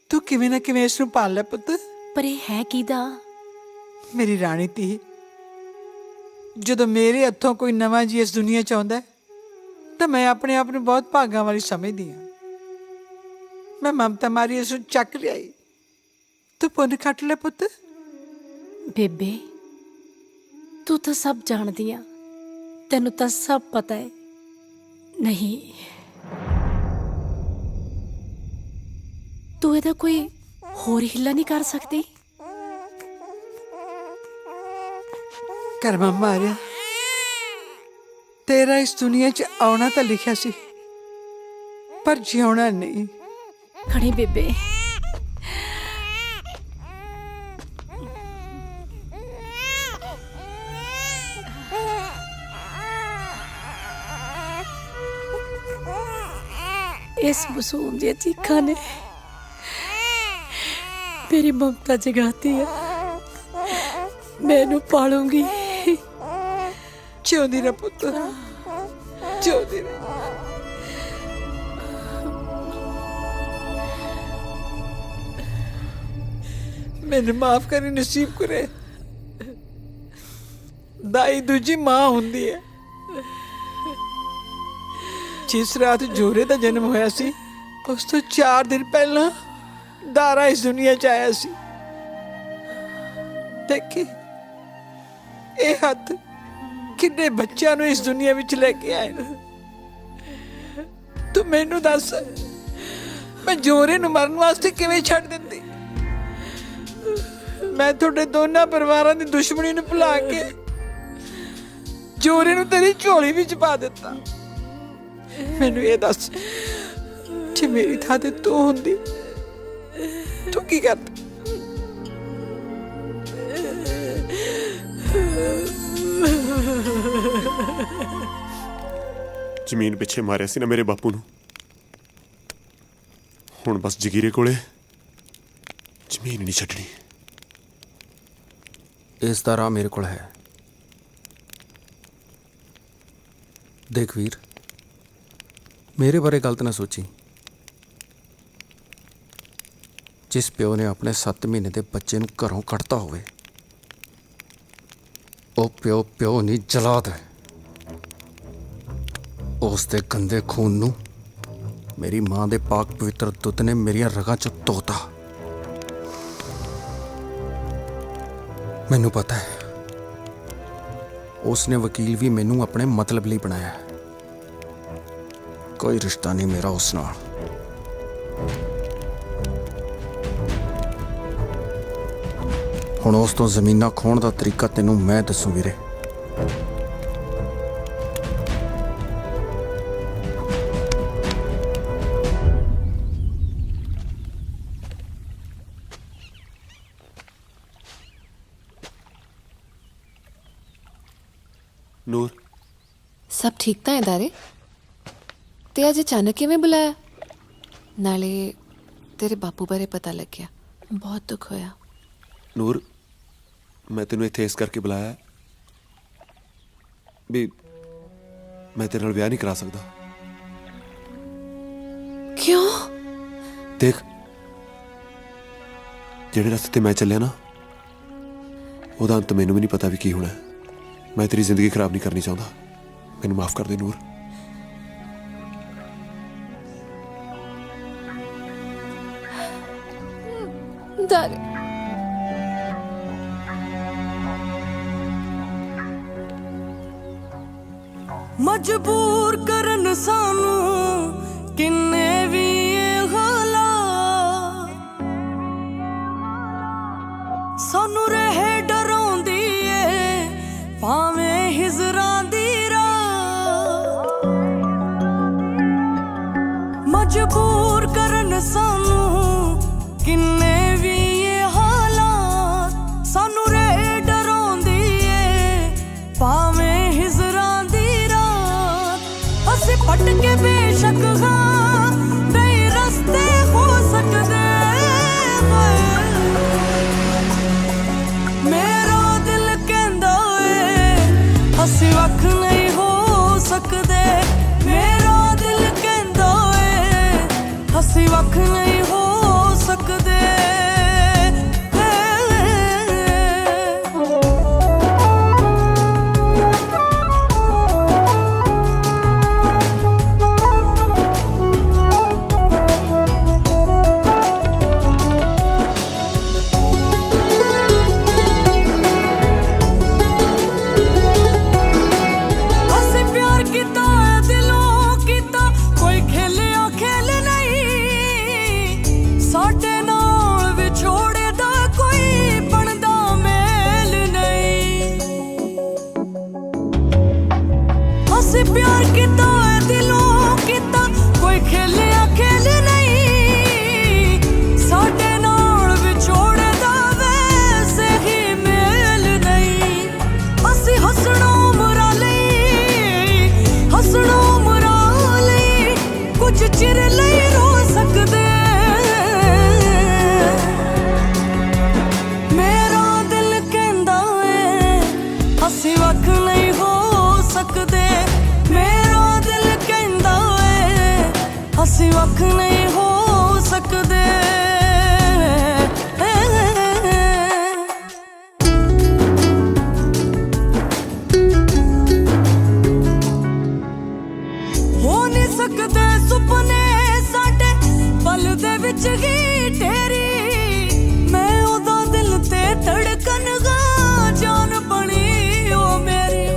तू किवें ना किवें इसनूं पाल लै पुत। पर ये है किदा? मेरी राणी धी। जदों मेरे हथों कोई नवां जी इस दुनिया च आउंदा है तो मैं अपने आप नूं बहुत भागां वाली समझदी हां। मैं ममता मारी इसनूं चक लियाई, तू पुन खट ले पुत। बेबे तू तो सब जानदी आ, तेनू तो सब पता है। नहीं तू इहदा कोई होर हिला नहीं कर सकती? करमा मारिया, तेरा इस दुनिया च आना तो लिखा सी पर जिउना नहीं। खड़ी बेबे। इस मासूम दी चीखा ने मेरी ममता जगाती है। मैनू पालूंगी। जिउंदी रह पुत, जिउंदी रह। मैनू माफ करी नसीब करे। दाई दूजी मां हुंदी है। जिस रात जोरे दा जन्म होया सी उस तो 4 दिन पहला दारा इस दुनिया च आया सी। देखी ये हथ किन्ने बच्चों नूं इस दुनिया विच लेके आए ने। तू मैनू दस, मैं जोरे नूं मरन वास्ते किवें छड्ड दिंदी? मैं तुहाडे दोनों परिवारां दी दुश्मनी नूं भुला के जोरे नूं तेरी झोली विच पा दित्ता। मैनू ये दस, जे मेरी थां ते तू हुंदी तू की करदी? ਜ਼ਮੀਨ ਪਿੱਛੇ ਮਾਰਿਆ ਸੀ ਨਾ ਮੇਰੇ ਬਾਪੂ ਨੂੰ, ਹੁਣ ਬਸ ਜਗੀਰੇ ਕੋਲੇ ਜ਼ਮੀਨ ਨਹੀਂ ਛੱਡਣੀ। ਇਸ ਦਾ ਰਾਹ ਮੇਰੇ ਕੋਲ ਹੈ। ਦੇਖ ਵੀਰ, ਮੇਰੇ ਬਾਰੇ ਗਲਤ ਨਾ ਸੋਚੀ। ਜਿਸ ਪਿਓ ਨੇ ਆਪਣੇ 7 ਮਹੀਨੇ ਦੇ ਬੱਚੇ ਨੂੰ ਘਰੋਂ ਕੱਢਤਾ ਹੋਵੇ ਉਹ ਪਿਓ ਨਹੀਂ, ਜਲਾਦ ਹੈ। ਉਸ ਦੇ ਗੰਦੇ ਖੂਨ ਨੂੰ ਮੇਰੀ ਮਾਂ ਦੇ ਪਾਕ ਪਵਿੱਤਰ ਦੁੱਧ ਨੇ ਮੇਰੀਆਂ ਰਗਾਂ 'ਚ ਧੋਤਾ। ਮੈਨੂੰ ਪਤਾ ਹੈ ਉਸ ਨੇ ਵਕੀਲ ਵੀ ਮੈਨੂੰ ਆਪਣੇ ਮਤਲਬ ਲਈ ਬਣਾਇਆ ਹੈ। ਕੋਈ ਰਿਸ਼ਤਾ ਨਹੀਂ ਮੇਰਾ ਉਸ ਨਾਲ। ਹੁਣ ਉਸ ਤੋਂ ਜ਼ਮੀਨਾਂ ਖੋਣ ਦਾ ਤਰੀਕਾ ਤੈਨੂੰ ਮੈਂ ਦੱਸੂ ਵੀਰੇ। ਨੂਰ सब ठीक था इदारे? ते अज अचानक किवें बुलाया? नाले तेरे बापू बारे पता लग गया, बहुत दुख होया। ਨੂਰ ਮੈਂ ਤੈਨੂੰ ਇੱਥੇ ਇਸ ਕਰਕੇ ਬੁਲਾਇਆ ਵੀ ਮੈਂ ਤੇਰੇ ਨਾਲ ਵਿਆਹ ਨਹੀਂ ਕਰਾ ਸਕਦਾ। ਕਿਉਂ? ਦੇਖ, ਜਿਹੜੇ ਰਸਤੇ ਤੇ ਮੈਂ ਚੱਲਿਆ ਨਾ, ਉਹਦਾ ਅੰਤ ਮੈਨੂੰ ਵੀ ਨਹੀਂ ਪਤਾ ਵੀ ਕੀ ਹੋਣਾ। ਮੈਂ ਤੇਰੀ ਜ਼ਿੰਦਗੀ ਖਰਾਬ ਨਹੀਂ ਕਰਨੀ ਚਾਹੁੰਦਾ। ਮੈਨੂੰ ਮਾਫ ਕਰ ਦੇ ਨੂਰ। ਦਰ ਮਜਬੂਰ ਕਰਨ ਸਾਨੂੰ ਕਿੰਨੇ ਵੀ ਇਹ ਹਾਲਾਤ, ਸਾਨੂੰ ਰਹੇ ਡਰਾਉਂਦੀ ਏ ਭਾਵੇਂ ਹਿਜ਼ਰਾਂ ਦੀ ਰਾਤ। ਮਜਬੂਰ ਕਰਨ ਸਾਨੂੰ ਕਿੰਨੇ ਵੀ ਇਹ ਹਾਲਾਤ, ਸਾਨੂੰ ਰਹੇ ਡਰਾਉਂਦੀ ਏ ਭਾਵੇਂ ਹਿਜ਼ਰਾਂ ਦੀ ਰਾਤ। ਅਸੀਂ ਪਟ ਕੇ ਬੇਸ਼ੱਕ ਹਾਂ ਕਈ ਰਸਤੇ ਹੋ ਸਕਦੇ, ਮੇਰਾ ਦਿਲ ਕਹਿੰਦਾ ਏ ਅਸੀਂ ਵੱਖ ਨਹੀਂ ਹੋ ਸਕਦੇ। ਮੇਰਾ ਦਿਲ ਕਹਿੰਦਾ ਏ ਅਸੀਂ ਵੱਖ ਨਹੀਂ ਹੋ ਸਕਦੇ। ਅਸੀਂ ਪਿਆਰ ਕੀਤਾ ਦਿਲੋਂ ਕੀਤਾ, ਕੋਈ ਖੇਲਿਆ ਖੇਲ ਨਹੀਂ, ਸਾਡੇ ਨਾਲ ਵਿਛੋੜੇ ਦਾ ਕੋਈ ਬਣਦਾ ਮੇਲ ਨਹੀਂ। ਅਸੀਂ ਪਿਆਰ ਕੀਤਾ ਦਿਲੋਂ ਕੀਤਾ, ਕੋਈ ਖੇਲਿਆ ਖੇਲ ਨਹੀਂ, ਸਾਡੇ ਨਾਲ ਵਿਛੋੜੇ ਦਾ ਵੈਸੇ ਹੀ ਮੇਲ ਨਹੀਂ। ਅਸੀਂ ਹੱਸਣਾ ਉਮਰਾਂ ਲਈ, ਹੱਸਣਾ ਉਮਰਾਂ ਲਈ, ਕੁਝ ਚਿਰ ਲਈ ਰੋ ਸਕਦੇ। ਮੇਰਾ ਦਿਲ ਕਹਿੰਦਾ ਏ ਅਸੀਂ ਵੱਖ ਨਹੀਂ ਹੋ ਸਕਦੇ। ਮੇਰਾ ਦਿਲ ਕਹਿੰਦਾ ਏ ਅਸੀਂ ਵੱਖ ਨਹੀਂ ਹੋ ਸਕਦੇ। ਹੋ ਨਹੀਂ ਸਕਦੇ ਸੁਪਨੇ ਸਾਡੇ ਪਲ ਦੇ ਵਿੱਚ ਹੀ ਢੇਰੀ, ਮੈਂ ਉਹਦਾ ਦਿਲ ਤੇ ਧੜਕਨ ਗਾ ਜਾਨ ਬਣੀ ਉਹ ਮੇਰੀ।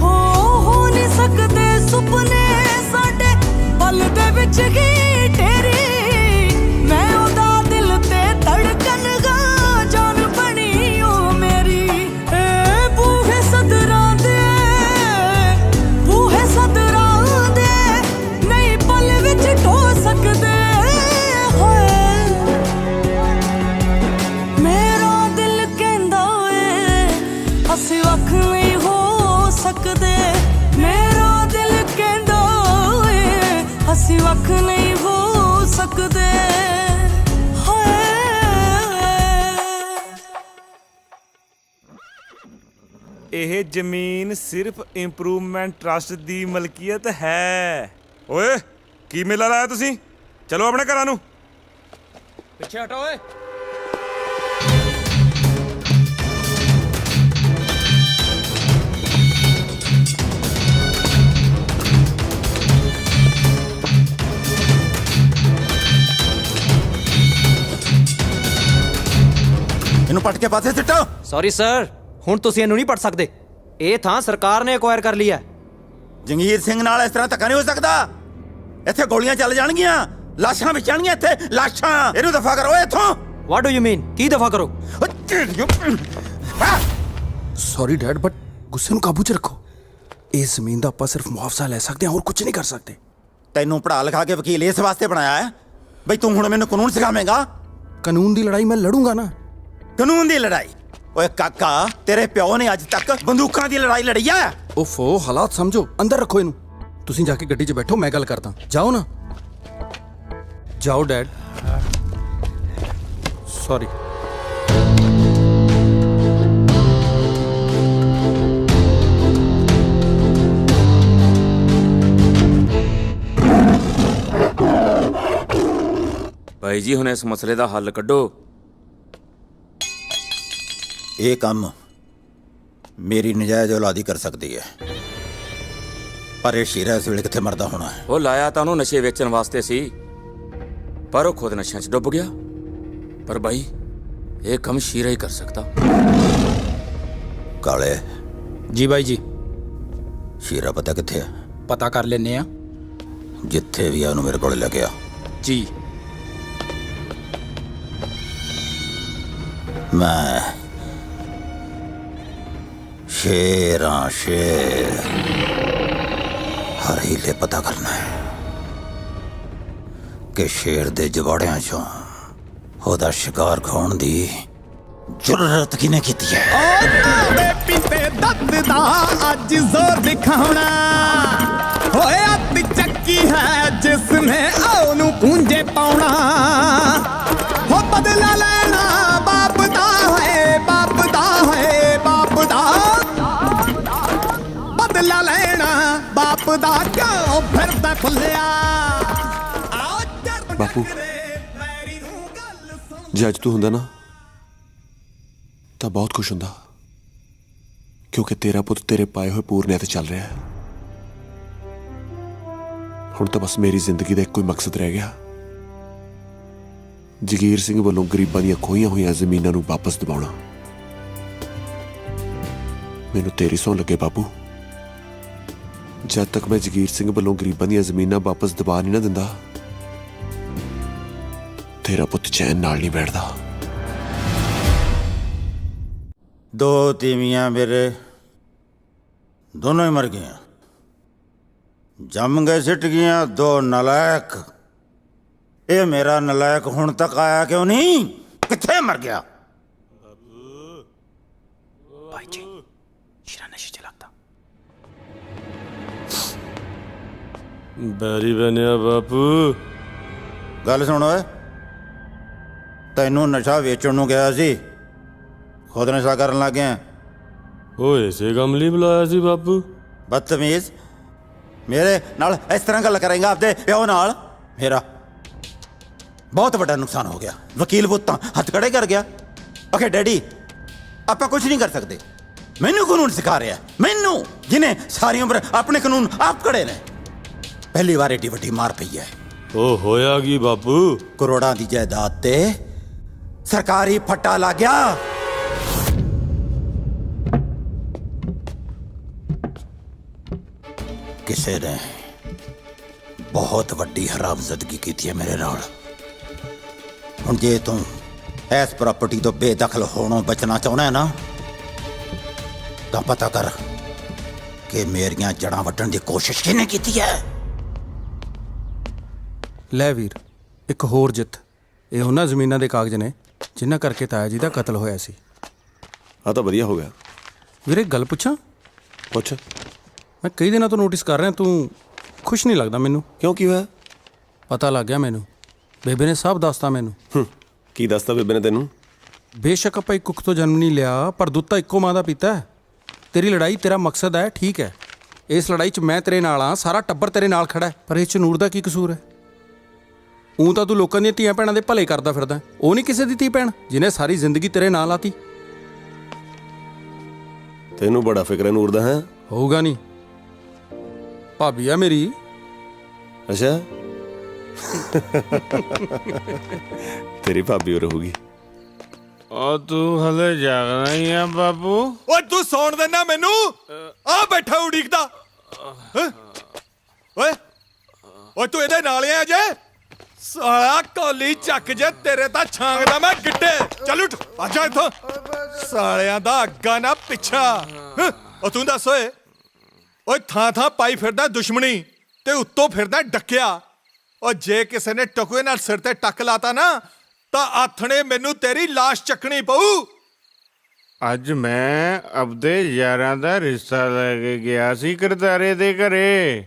ਹੋ ਨਹੀਂ ਸਕਦੇ ਸੁਪਨੇ ਸਾਡੇ ਪਲ ਦੇ ਵਿੱਚ ਹੀ ਢੇਰੀ, ਮੈਂ ਉਹਦਾ ਦਿਲ ਤੇ ਧੜਕਨ ਗਾ ਜਾਨ ਬਣੀ ਉਹ ਮੇਰੀ। ਏ ਬੂਹੇ ਸਦਰਾਂ ਦੇ, ਬੂਹੇ ਸਦਰਾਂ ਦੇ ਨਹੀਂ ਪਲ ਵਿੱਚ ਢੋ ਸਕਦੇ ਹੋਏ। ਮੇਰਾ ਦਿਲ ਕਹਿੰਦਾ ਏ ਅਸੀਂ ਵੱਖ ਨਹੀਂ ਹੋ ਸਕਦੇ। ਮੇਰਾ ਦਿਲ ਕਹਿੰਦਾ ਏ ਅਸੀਂ ਵੱਖ ਨਹੀਂ ਹੋ ਸਕਦੇ ਹੋਏ। ਇਹ ਜ਼ਮੀਨ ਸਿਰਫ ਇੰਪਰੂਵਮੈਂਟ ਟਰਸਟ ਦੀ ਮਲਕੀਅਤ ਹੈ। ਓਏ ਕੀ ਮੇਲਾ ਲਾਇਆ ਤੁਸੀਂ? ਚਲੋ ਆਪਣੇ ਘਰਾਂ ਨੂੰ। ਪਿੱਛੇ ਹਟੋ ਓਏ। ਇਹਨੂੰ ਪਟ ਕੇ ਪਾਸੇ ਸਿੱਟੋ। ਸੌਰੀ ਸਰ, ਹੁਣ ਤੁਸੀਂ ਇਹਨੂੰ ਨਹੀਂ ਪੜ ਸਕਦੇ। ਇਹ ਥਾਂ ਸਰਕਾਰ ਨੇ ਐਕਵਾਇਰ ਕਰ ਲਈ ਹੈ। ਜੰਗੀਰ ਸਿੰਘ ਨਾਲ ਇਸ ਤਰ੍ਹਾਂ ਧੱਕਾ ਨਹੀਂ ਹੋ ਸਕਦਾ। ਇੱਥੇ ਗੋਲੀਆਂ ਚੱਲ ਜਾਣਗੀਆਂ, ਲਾਸ਼ਾਂ ਵਿਚਣਗੀਆਂ ਇੱਥੇ, ਲਾਸ਼ਾਂ। ਇਹਨੂੰ ਦਫਾ ਕਰੋ ਇੱਥੋਂ। What do you mean? ਕੀ ਦਫਾ ਕਰੋ? ਸੌਰੀ ਡੈਡ, ਬਟ ਗੁੱਸੇ ਨੂੰ ਕਾਬੂ 'ਚ ਰੱਖੋ। ਇਸ ਜ਼ਮੀਨ ਦਾ ਆਪਾਂ ਸਿਰਫ ਮੁਆਵਜ਼ਾ ਲੈ ਸਕਦੇ ਹਾਂ, ਹੋਰ ਕੁਝ ਨਹੀਂ ਕਰ ਸਕਦੇ। ਤੈਨੂੰ ਪੜ੍ਹਾ ਲਿਖਾ ਕੇ ਵਕੀਲ ਇਸ ਵਾਸਤੇ ਬਣਾਇਆ ਹੈ ਬਈ ਤੂੰ ਹੁਣ ਮੈਨੂੰ ਕਾਨੂੰਨ ਸਿਖਾਵੇਂਗਾ? ਕਾਨੂੰਨ ਦੀ ਲੜਾਈ ਮੈਂ ਲੜੂੰਗਾ ਨਾ। ਕਾਨੂੰਨ ਦੀ ਲੜਾਈ? ਓਏ ਕਾਕਾ, ਤੇਰੇ ਪਿਓ ਨੇ ਅੱਜ ਤੱਕ ਬੰਦੂਕਾਂ ਦੀ ਲੜਾਈ ਲੜੀ ਆ। ਓਫੋ, ਹਾਲਾਤ ਸਮਝੋ। ਅੰਦਰ ਰੱਖੋ ਇਹਨੂੰ। ਤੁਸੀਂ ਜਾ ਕੇ ਗੱਡੀ 'ਚ ਬੈਠੋ, ਮੈਂ ਗੱਲ ਕਰਦਾ। ਜਾਓ ਨਾ, ਜਾਓ ਡੈਡ। ਸੌਰੀ। ਭਾਈ ਜੀ ਹੁਣ ਇਸ ਮਸਲੇ ਦਾ ਹੱਲ ਕੱਢੋ। ਇਹ ਕੰਮ ਮੇਰੀ ਨਜਾਇਜ਼ ਔਲਾਦੀ ਕਰ ਸਕਦੀ ਹੈ, ਪਰ ਇਹ ਸ਼ੀਰਾ ਇਸ ਵੇਲੇ ਕਿੱਥੇ ਮਰਦਾ ਹੋਣਾ ਹੈ। ਉਹ ਲਾਇਆ ਤਾਂ ਉਹਨੂੰ ਨਸ਼ੇ ਵੇਚਣ ਵਾਸਤੇ ਸੀ, ਪਰ ਉਹ ਖੁਦ ਨਸ਼ਿਆਂ 'ਚ ਡੁੱਬ ਗਿਆ। ਪਰ ਬਾਈ ਇਹ ਕੰਮ ਸ਼ੀਰਾ ਹੀ ਕਰ ਸਕਦਾ। ਕਾਲੇ ਜੀ ਬਾਈ ਜੀ, ਸ਼ੀਰਾ ਪਤਾ ਕਿੱਥੇ ਹੈ? ਪਤਾ ਕਰ ਲੈਨੇ ਆ ਜਿੱਥੇ ਵੀ ਆ ਉਹਨੂੰ ਮੇਰੇ ਕੋਲ ਲੈ ਕੇ ਆ। ਜੀ। ਮੈਂ ਸ਼ੇਰਾਂ ਸ਼ੇਰ ਹਰ ਹੀਲੇ ਪਤਾ ਕਰਨਾ ਹੈ ਕਿ ਸ਼ੇਰ ਦੇ ਜਵਾੜਿਆਂ ਚੋਂ ਉਹਦਾ ਸ਼ਿਕਾਰ ਖਾਣ ਦੀ ਜ਼ਰੂਰਤ ਕਿਹਨੇ ਕੀਤੀ ਹੈ। ਦੇ ਪੀਤੇ ਦੱਤ ਦਾ ਅੱਜ ਜ਼ੋਰ ਦਿਖਾਉਣਾ ਹੋਇਆ ਤੀ ਚੱਕੀ ਹੈ ਜਿਸ ਨੇ ਉਹਨੂੰ ਪੂੰਝੇ ਪਾਉਣਾ। ਹੋ ਬਦਲਾ ਲੈਣਾ ਬਾਪ ਦਾ ਹੈ, ਬਾਪ ਦਾ ਹੈ, ਬਾਪ ਦਾ ਬਦਲਾ ਲੈਣਾ ਬਾਪ ਦਾ ਕਿਉਂ ਫਿਰਦਾ ਖੁੱਲਿਆ। ਬਾਪੂ ਜੇ ਅੱਜ ਤੂੰ ਹੁੰਦਾ ਨਾ ਤਾਂ ਬਹੁਤ ਖੁਸ਼ ਹੁੰਦਾ, ਕਿਉਂਕਿ ਤੇਰਾ ਪੁੱਤ ਤੇਰੇ ਪਾਏ ਹੋਏ ਪੂਰਨਿਆਂ ਤੇ ਚੱਲ ਰਿਹਾ ਹੈ। ਹੁਣ ਤਾਂ ਬਸ ਮੇਰੀ ਜ਼ਿੰਦਗੀ ਦਾ ਇੱਕੋ ਹੀ ਮਕਸਦ ਰਹਿ ਗਿਆ, ਜਗੀਰ ਸਿੰਘ ਵੱਲੋਂ ਗਰੀਬਾਂ ਦੀਆਂ ਖੋਹੀਆਂ ਹੋਈਆਂ ਜ਼ਮੀਨਾਂ ਨੂੰ ਵਾਪਸ ਦਿਵਾਉਣਾ। ਮੈਨੂੰ ਤੇਰੀ ਸਹੁੰ ਲੱਗੇ ਬਾਪੂ, ਜਦ ਤੱਕ ਮੈਂ ਜਗੀਰ ਸਿੰਘ ਵੱਲੋਂ ਗਰੀਬਾਂ ਦੀਆਂ ਜ਼ਮੀਨਾਂ ਵਾਪਸ ਦਿਵਾ ਨਹੀਂ ਨਾ ਦਿੰਦਾ, ਤੇਰਾ ਪੁੱਤ ਚੈਨ ਨਾਲ ਨਹੀਂ ਬੈਠਦਾ। ਦੋ ਤੀਵੀਆਂ ਮੇਰੇ ਦੋਨੋਂ ਹੀ ਮਰ ਗਈਆਂ, ਜੰਮ ਗਏ ਸਿੱਟ ਗਈਆਂ ਦੋ ਨਲਾਇਕ। ਇਹ ਮੇਰਾ ਨਲਾਇਕ ਹੁਣ ਤੱਕ ਆਇਆ ਕਿਉਂ ਨਹੀਂ? ਕਿੱਥੇ ਮਰ ਗਿਆ? भाई जी शीरा नशे च लगदा। ਬੈਰੀ ਬਣਿਆ ਬਾਪੂ। ਗੱਲ ਸੁਣ ਓਏ, ਤੈਨੂੰ ਨਸ਼ਾ ਵੇਚਣ ਨੂੰ ਗਿਆ ਸੀ, ਖੁਦ ਨਸ਼ਾ ਕਰਨ ਲੱਗ ਗਿਆ। ਓਏ ਇਸੇ ਕੰਮ ਲਈ ਬੁਲਾਇਆ ਸੀ ਬਾਪੂ। ਬਦਤਮੀਜ਼, ਮੇਰੇ ਨਾਲ ਇਸ ਤਰ੍ਹਾਂ ਗੱਲ ਕਰੇਂਗਾ ਆਪਦੇ ਪਿਓ ਨਾਲ? ਮੇਰਾ ਬਹੁਤ ਵੱਡਾ ਨੁਕਸਾਨ ਹੋ ਗਿਆ। ਵਕੀਲ ਪੁੱਤ ਤਾਂ ਹੱਥ ਖੜੇ ਕਰ ਗਿਆ। ਓਕੇ ਡੈਡੀ, ਆਪਾਂ ਕੁਝ ਨਹੀਂ ਕਰ ਸਕਦੇ। ਮੈਨੂੰ ਕਾਨੂੰਨ ਸਿਖਾ ਰਿਹਾ, ਮੈਨੂੰ ਜਿਹਨੇ ਸਾਰੀ ਉਮਰ ਆਪਣੇ ਕਾਨੂੰਨ ਆਪ ਘੜੇ ਨੇ। ਪਹਿਲੀ ਵਾਰ ਏਡੀ ਵੱਡੀ ਮਾਰ ਪਈ ਹੈ। ਉਹ ਹੋਇਆ ਕੀ ਬਾਪੂ? ਕਰੋੜਾਂ ਦੀ ਜਾਇਦਾਦ ਤੇ ਸਰਕਾਰੀ ਫੱਟਾ ਲੱਗ ਗਿਆ। ਕਿਸੇ ਨੇ ਬਹੁਤ ਵੱਡੀ ਹਰਾਮਜ਼ਦਗੀ ਕੀਤੀ ਹੈ ਮੇਰੇ ਨਾਲ। ਹੁਣ ਜੇ ਤੂੰ ਇਸ ਪ੍ਰਾਪਰਟੀ ਤੋਂ ਬੇਦਖਲ ਹੋਣੋਂ ਬਚਣਾ ਚਾਹੁੰਦਾ ਹੈ ਨਾ, ਤਾਂ ਪਤਾ ਕਰ ਕਿ ਮੇਰੀਆਂ ਜੜ੍ਹਾਂ ਵੱਢਣ ਦੀ ਕੋਸ਼ਿਸ਼ ਕਿਹਨੇ ਕੀਤੀ ਹੈ। ਲੈ ਵੀਰ, ਇੱਕ ਹੋਰ ਜਿੱਤ। ਇਹ ਉਹਨਾਂ ਜ਼ਮੀਨਾਂ ਦੇ ਕਾਗਜ਼ ਨੇ ਜਿਨ੍ਹਾਂ ਕਰਕੇ ਤਾਇਆ ਜੀ ਦਾ ਕਤਲ ਹੋਇਆ ਸੀ। ਆ ਤਾਂ ਵਧੀਆ ਹੋ ਗਿਆ। ਵੀਰੇ ਇੱਕ ਗੱਲ ਪੁੱਛਾਂ? ਪੁੱਛ। ਮੈਂ ਕਈ ਦਿਨਾਂ ਤੋਂ ਨੋਟਿਸ ਕਰ ਰਿਹਾ ਤੂੰ ਖੁਸ਼ ਨਹੀਂ ਲੱਗਦਾ ਮੈਨੂੰ। ਕਿਉਂ, ਕੀ ਹੋਇਆ? ਪਤਾ ਲੱਗ ਗਿਆ ਮੈਨੂੰ, ਬੇਬੇ ਨੇ ਸਭ ਦੱਸਤਾ ਮੈਨੂੰ। ਕੀ ਦੱਸਤਾ ਬੇਬੇ ਨੇ ਤੈਨੂੰ? ਬੇਸ਼ੱਕ ਆਪਾਂ ਇੱਕ ਕੁੱਖ ਤੋਂ ਜਨਮ ਨਹੀਂ ਲਿਆ, ਪਰ ਦੁੱਧ ਤਾਂ ਇੱਕੋ ਮਾਂ ਦਾ ਪੀਤਾ ਹੈ। ਤੇਰੀ ਲੜਾਈ ਤੇਰਾ ਮਕਸਦ ਹੈ, ਠੀਕ ਹੈ। ਇਸ ਲੜਾਈ 'ਚ ਮੈਂ ਤੇਰੇ ਨਾਲ ਹਾਂ, ਸਾਰਾ ਟੱਬਰ ਤੇਰੇ ਨਾਲ ਖੜਾ ਹੈ, ਪਰ ਇਸ 'ਚ ਨੂਰ ਦਾ ਕੀ ਕਸੂਰ ਹੈ? ਊਂ ਤਾਂ ਤੂੰ ਲੋਕਾਂ ਦੀਆਂ ਧੀਆਂ ਭੈਣਾਂ ਦੇ ਭਲੇ ਕਰਦਾ ਫਿਰਦਾ, ਉਹ ਨਹੀਂ ਕਿਸੇ ਦੀ ਧੀ ਭੈਣ ਜਿਹਨੇ ਸਾਰੀ ਜ਼ਿੰਦਗੀ ਤੇਰੇ ਨਾਲ ਆਤੀ। ਤੈਨੂੰ ਬੜਾ ਫਿਕਰ ਹੈ ਨੂਰ ਦਾ। ਹੈ ਹੋਊਗਾ ਨਹੀਂ, ਭਾਬੀ ਆ ਮੇਰੀ। ਅੱਛਾ ਤੇਰੀ ਭਾਬੀ ਹੋ ਰਹੂਗੀ। ਉਹ ਤੂੰ ਹਲੇ ਜਾਗਣਾ ਹੀ ਆ ਬਾਪੂ? ਓਏ ਤੂੰ ਸੌਣ ਦੇਣਾ ਮੈਨੂੰ? ਆ ਬੈਠਾ ਉਡੀਕਦਾ। ਓਏ ਓਏ ਤੂੰ ਇਹਦੇ ਨਾਲ ਆ ਜੇ? ਸਾਲਾ ਕੋਲੀ ਚੱਕ ਜੇ, ਤੇਰੇ ਤਾਂ ਛਾਂਗਦਾ ਮੈਂ ਗਿੱਟੇ। ਚੱਲ ਉੱਠ, ਆਜਾ ਇੱਥੋਂ। ਸਾਲਿਆਂ ਦਾ ਅੱਗਾ ਨਾ ਪਿੱਛਾ। ਉਹ ਤੂੰ ਦੱਸ ਓਏ, ਓਏ ਥਾਂ ਥਾਂ ਪਾਈ ਫਿਰਦਾ ਦੁਸ਼ਮਣੀ ਤੇ ਉੱਤੋਂ ਫਿਰਦਾ ਡੱਕਿਆ। ਉਹ ਜੇ ਕਿਸੇ ਨੇ ਟਕੂਏ ਨਾਲ ਸਿਰ ਤੇ ਟੱਕ ਲਾਤਾ ਨਾ, ਤਾਂ ਆਥਣੇ ਮੈਨੂੰ ਤੇਰੀ ਲਾਸ਼ ਚੱਕਣੀ ਪਊ। ਅੱਜ ਮੈਂ ਆਪਦੇ ਯਾਰਾਂ ਦਾ ਰਿਸ਼ਤਾ ਲੈ ਕੇ ਗਿਆ ਸੀ ਕਰਤਾਰੇ ਦੇ ਘਰੇ।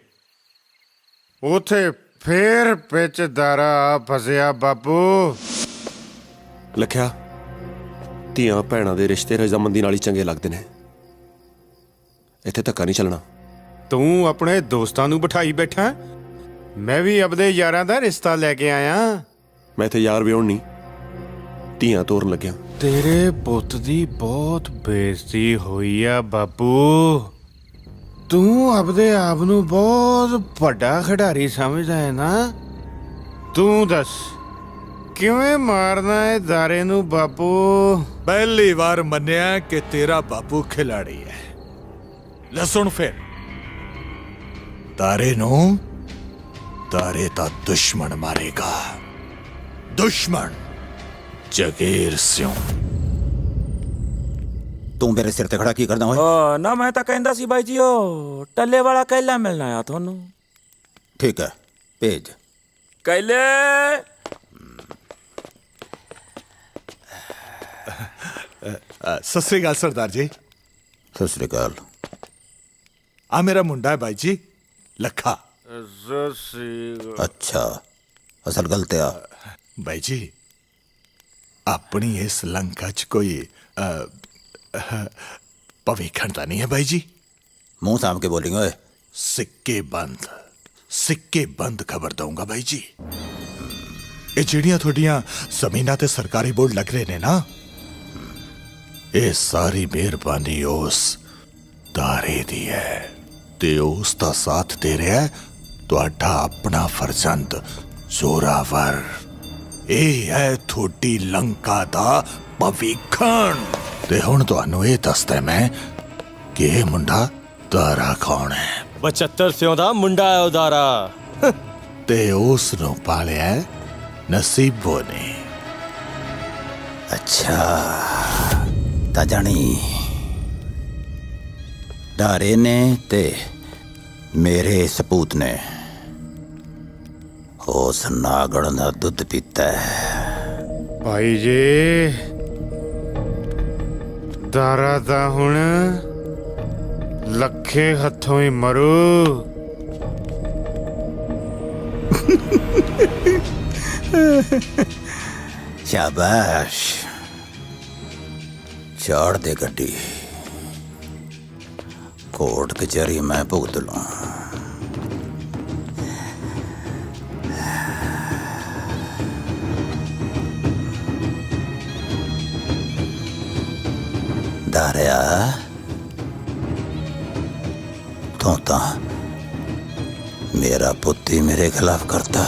ਉਥੇ ਫੇਰ ਵਿੱਚ ਦਾਰਾ ਫਸਿਆ ਬਾਪੂ। ਲਖਿਆ, ਧੀਆਂ ਭੈਣਾਂ ਦੇ ਰਿਸ਼ਤੇ ਰਜ਼ਾਮੰਦੀ ਨਾਲ ਹੀ ਚੰਗੇ ਲੱਗਦੇ ਨੇ। ਇੱਥੇ ਧੱਕਾ ਨਹੀਂ ਚੱਲਣਾ। ਤੂੰ ਆਪਣੇ ਦੋਸਤਾਂ ਨੂੰ ਬਿਠਾਈ ਬੈਠਾ, ਮੈਂ ਵੀ ਆਪਦੇ ਯਾਰਾਂ ਦਾ ਰਿਸ਼ਤਾ ਲੈ ਕੇ ਆਇਆ। ਮੈਂ ਇੱਥੇ ਯਾਰ ਵਿਆਹੁਣ ਨਹੀਂ, ਧੀਆਂ ਤੋਰਨ ਲੱਗਿਆ। ਤੇਰੇ ਪੁੱਤ ਦੀ ਬਹੁਤ ਬੇਇੱਜ਼ਤੀ ਹੋਈ ਆ ਬਾਪੂ। ਤੂੰ ਆਪਦੇ ਆਪ ਨੂੰ ਬਹੁਤ ਵੱਡਾ ਖਿਡਾਰੀ ਸਮਝਦਾ ਹੈ ਨਾ। ਤੂੰ ਦੱਸ ਕਿਵੇਂ ਮਾਰਨਾ ਹੈ ਦਾਰੇ ਨੂੰ ਬਾਪੂ? ਪਹਿਲੀ ਵਾਰ ਮੰਨਿਆ ਕਿ ਤੇਰਾ ਬਾਪੂ ਖਿਲਾੜੀ ਹੈ। ਲੈ ਸੁਣ ਫਿਰ, ਤਾਰੇ ਨੂੰ ਤਾਰੇ ਦਾ ਦੁਸ਼ਮਣ ਮਾਰੇਗਾ। ਦੁਸ਼ਮਣ ਜਗੀਰ ਸਿੰਘ। ਤੂੰ ਮੇਰੇ ਸਿਰ ਤੇ ਖੜਾ ਕੀ ਕਰਦਾ ਓਏ? ਨਾ ਮੈਂ ਤਾਂ ਕਹਿੰਦਾ ਸੀ ਬਾਈ ਜੀ ਉਹ ਟੱਲੇ ਵਾਲਾ ਕੈਲਾ ਮਿਲਣਾ ਆ ਤੁਹਾਨੂੰ। ਠੀਕ ਹੈ, ਭੇਜ। ਕੈਲੇ ਸਤਿ ਸ੍ਰੀ ਅਕਾਲ ਸਰਦਾਰ ਜੀ। ਸਤਿ ਸ੍ਰੀ ਅਕਾਲ। ਆ ਮੇਰਾ ਮੁੰਡਾ ਹੈ ਬਾਈ ਜੀ, ਲੱਖਾ। ਅੱਛਾ, ਅਸਲ ਗੱਲ ਤੇ ਆ ਬਾਈ ਜੀ, ਆਪਣੀ ਇਸ ਲੰਕਾ 'ਚ ਕੋਈ ਭਵਿੱਖਣ ਤਾਂ ਨਹੀਂ ਹੈ ਬਾਈ ਜੀ? ਮੂੰਹ ਸਾਂਭ ਕੇ ਬੋਲਿੰਗ ਓਏ। ਸਿੱਕੇ ਬੰਦ ਖਬਰ ਦਊਂਗਾ ਬਾਈ ਜੀ। ਇਹ ਜਿਹੜੀਆਂ ਤੁਹਾਡੀਆਂ ਜ਼ਮੀਨਾਂ ਤੇ ਸਰਕਾਰੀ ਬੋਰਡ ਲੱਗ ਰਹੇ ਨੇ ਨਾ, ਇਹ ਸਾਰੀ ਮਿਹਰਬਾਨੀ ਉਸ ਤਾਰੇ ਦੀ ਹੈ ਤੇ ਉਸ ਦਾ ਸਾਥ ਦੇ ਰਿਹਾ ਤੁਹਾਡਾ ਆਪਣਾ ਫਰਜ਼ੰਦ ਜ਼ੋਰਾਵਰ। ਇਹ ਹੈ ਤੁਹਾਡੀ ਲੰਕਾ ਦਾ ਭਵਿੱਖਣ। ਤੇ ਹੁਣ ਤੁਹਾਨੂੰ ਇਹ ਦੱਸਦਾ ਮੈਂ ਕਿ ਇਹ ਮੁੰਡਾ ਤਾਰਾ ਕੌਣ ਹੈ। 75 ਸਿਉਂ ਦਾ ਮੁੰਡਾ ਹੈ ਉਦਾਰਾ। ਤੇ ਉਸ ਨੂੰ ਪਾਲਿਆ ਨਸੀਬੋ ਨੇ। ਅੱਛਾ ਤਾਂ ਜਾਣੀ ਦਾਰੇ ਨੇ ਤੇ ਮੇਰੇ ਸਪੂਤ ਨੇ ਉਸ ਨਾਗਣ ਦਾ ਦੁੱਧ ਪੀਤਾ ਹੈ। ਭਾਈ ਜੀ, ਦਾਰਾ ਤਾਂ ਹੁਣ ਲੱਖੇ ਹੱਥੋਂ ਹੀ ਮਰੂ। ਸ਼ਾਬਾਸ਼, ਚਾੜ ਦੇ ਗੱਡੀ, ਕੋਰਟ ਕਚਹਿਰੀ ਮੈਂ ਭੁਗਤ ਲੂੰ। ਦਾਰਿਆ, ਤੂੰ ਤਾਂ ਮੇਰਾ ਪੁੱਤ ਹੀ ਮੇਰੇ ਖਿਲਾਫ ਕਰਤਾ।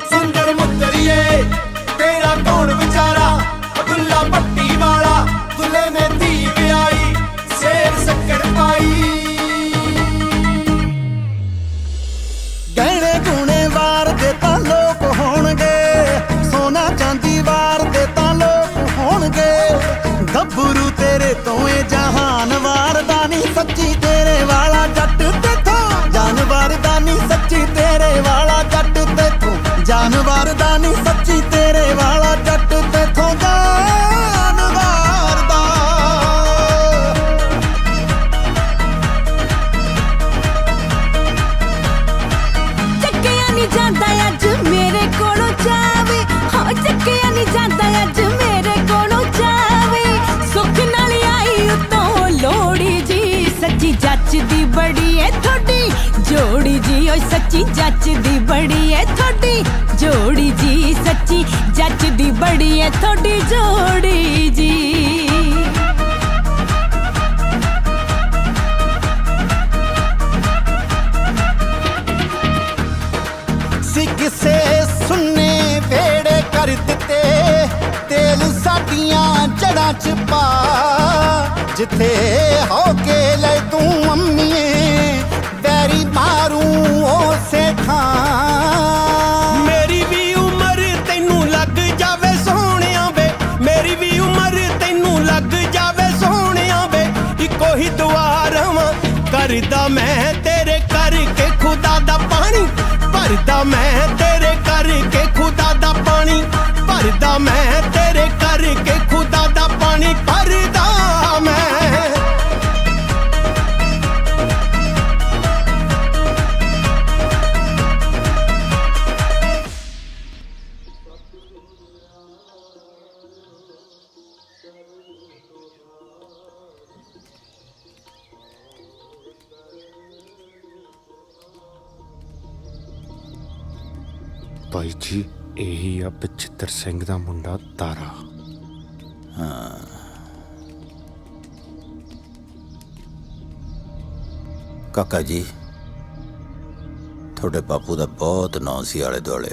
ਸੁੰਦਰ ਮੁੱਤਰੀਏ ਤੇਰਾ ਕੌਣ ਵਿਚਾਰਾ, ਦੁੱਲਾ ਪੱਟੀ ਵਾਲਾ ਦੁੱਲੇ ਨੇ ਧੀ ਵਿਆਹੀ, ਸੇਰ ਸ਼ੱਕਰ ਪਾਈ। ਗਹਿਣੇ ਗੁਣੇ ਵਾਰ ਦੇ ਤਾਂ ਲੋਕ ਹੋਣਗੇ, ਸੋਨਾ ਚਾਂਦੀ ਵਾਰ ਦੇ ਤਾਂ ਲੋਕ ਹੋਣਗੇ। ਗੱਭਰੂ ਤੇਰੇ ਤੋਂ ਇਹ ਜਹਾਨ ਵਾਰਦਾ ਨਹੀਂ, ਸੱਚੀ ਤੇਰੇ ਵਾਲਾ ਜੱਟ ਤੇਥੋਂ ਜਾਨਵਰ ਦਾ ਨਹੀਂ, ਸੱਚੀ ਤੇਰੇ ਵਾਲਾ ਜੱਟ ਤੇਥੋਂ ਜਾਨਵਰ ਦਾ ਨਹੀਂ, ਸੱਚੀ ਤੇਰੇ ਵਾਲਾ ਜੱਟ ਤੇਥੋਂ ਜਾਨਵਰ ਦਾ। ਚੱਕਿਆ ਨਹੀਂ ਜਾਂਦਾ ਅੱਜ ਮੇਰੇ ਕੋਲੋਂ ਜਾਵੇ, ਹਾਂ ਚੱਕਿਆ ਨਹੀਂ ਜਾਂਦਾ ਅੱਜ ਮੇਰੇ ਕੋਲੋਂ ਜਾਵੇ। ਸੁੱਖ ਨਾਲ ਆਈ ਉਤੋਂ ਲੋੜੀ ਜੀ, ਸੱਚੀ ਜੱਚਦੀ ਬੜੀ ਏ ਤੁਹਾਡੀ ਜੋੜੀ ਜੀ। ਓਏ ਸੱਚੀ ਜੱਚਦੀ ਬੜੀ ਏ ਤੁਹਾਡੀ ਜੋੜੀ ਜੀ, ਸੱਚੀ ਜੱਚਦੀ ਬੜੀ ਏ ਤੁਹਾਡੀ ਜੋੜੀ ਜੀ। ਸੀ ਕਿਸੇ ਸੁੰਨੇ ਵੇੜੇ ਕਰ ਦਿੱਤੇ, ਤੇਲ ਸਾਡੀਆਂ ਜੜਾਂ ਚ ਪਾ। ਜਿੱਥੇ ਹੋ ਕੇ ਲੈ ਤੂੰ ਅੰਮੀਏ, ਵੈਰੀ ਮਾਰੂ ਉਸੇ ਥਾਂ। ਮੇਰੀ ਵੀ ਉਮਰ ਤੈਨੂੰ ਲੱਗ ਜਾਵੇ ਸੋਹਣਿਆ ਵੇ, ਮੇਰੀ ਵੀ ਉਮਰ ਤੈਨੂੰ ਲੱਗ ਜਾਵੇ ਸੋਹਣਿਆ ਵੇ। ਇੱਕੋ ਹੀ ਦੁਆ ਰਵਾਂ ਕਰਦਾ ਮੈਂ ਤੇਰੇ ਕਰਕੇ ਖੁਦਾ ਦਾ ਪਾਣੀ ਭਰਦਾ, ਮੈਂ ਤੇਰੇ ਕਰਕੇ ਖੁਦਾ ਦਾ ਪਾਣੀ ਭਰਦਾ, ਮੈਂ ਤੇਰੇ ਕਰਕੇ ਖੁਦਾ ਦਾ ਪਾਣੀ ਭਰਦਾ ਮੈਂ। ਭਾਈ ਜੀ ਇਹੀ ਆ ਬਚਿੱਤਰ ਸਿੰਘ ਦਾ ਮੁੰਡਾ ਤਾਰਾ। ਹਾਂ ਕਾਕਾ ਜੀ, ਤੁਹਾਡੇ ਬਾਪੂ ਦਾ ਬਹੁਤ ਨਾਂ ਸੀ ਆਲੇ ਦੁਆਲੇ,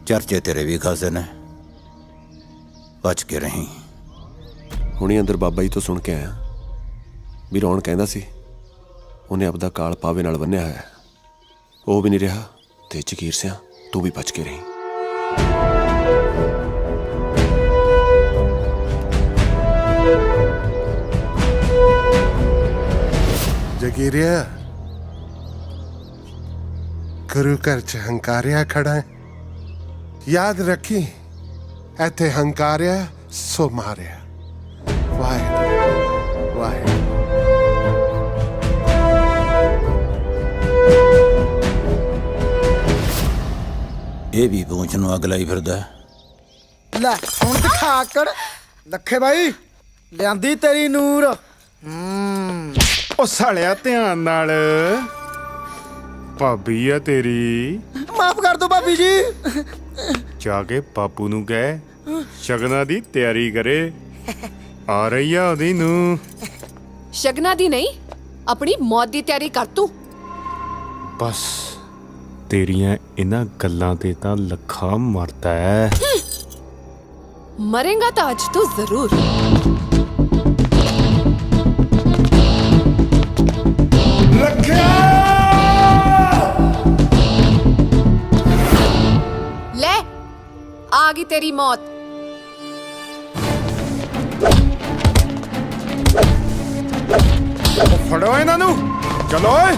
ਚਰਚੇ ਤੇਰੇ ਵੀ ਖਾਸੇ ਨੇ, ਬਚ ਕੇ ਰਹੀਂ। ਹੁਣੀ ਅੰਦਰ ਬਾਬਾ ਜੀ ਤੋਂ ਸੁਣ ਕੇ ਆਇਆ ਵੀ ਰੌਣ ਕਹਿੰਦਾ ਸੀ ਉਹਨੇ ਆਪਦਾ ਕਾਲ ਪਾਵੇ ਨਾਲ ਬੰਨਿਆ ਹੋਇਆ, ਉਹ ਵੀ ਨਹੀਂ ਰਿਹਾ, ਤੇ ਜਗੀਰ ਸਿਆਂ ਤੂੰ ਵੀ ਬਚ ਕੇ ਰਹੀਂ। ਜਗੀਰਿਆ, ਗੁਰੂ ਘਰ ਚ ਹੰਕਾਰਿਆ ਖੜਾ ਹੈ, ਯਾਦ ਰੱਖੀ ਇੱਥੇ ਹੰਕਾਰਿਆ ਸੋ ਮਾਰਿਆ। ਵਾਹਿਗੁਰੂ ਵਾਹਿਗੁਰੂ। ਇਹ ਵੀ ਪਹੁੰਚ ਨੂੰ ਅੱਗ ਲਾਈ ਫਿਰਦਾ। ਲੈ ਹੁਣ ਦਿਖਾ ਆਕੜ। ਲੱਖੇ ਬਾਈ ਲਿਆਂਦੀ ਤੇਰੀ ਨੂਰ। ਉਹ ਸਾਲਿਆ ਧਿਆਨ ਨਾਲ, ਭਾਬੀ ਆ ਤੇਰੀ। ਮਾਫ ਕਰ ਦੋ ਭਾਬੀ ਜੀ। ਜਾ ਕੇ ਬਾਪੂ ਨੂੰ ਕਹਿ ਸ਼ਗਨਾਂ ਦੀ ਤਿਆਰੀ ਕਰੇ, ਆ ਰਹੀ ਆ ਉਹਦੀ ਨੂੰ। ਸ਼ਗਨਾਂ ਦੀ ਨਹੀਂ, ਆਪਣੀ ਮੌਤ ਦੀ ਤਿਆਰੀ ਕਰ ਤੂੰ। ਬਸ ਤੇਰੀਆਂ ਇਹਨਾਂ ਗੱਲਾਂ ਤੇ ਤਾਂ ਲੱਖਾ ਮਰਦਾ ਹੈ। मरेगा तो आज तो जरूर। ले आ गई तेरी मौत। फड़ो इन्हां नूं, चलो ओए।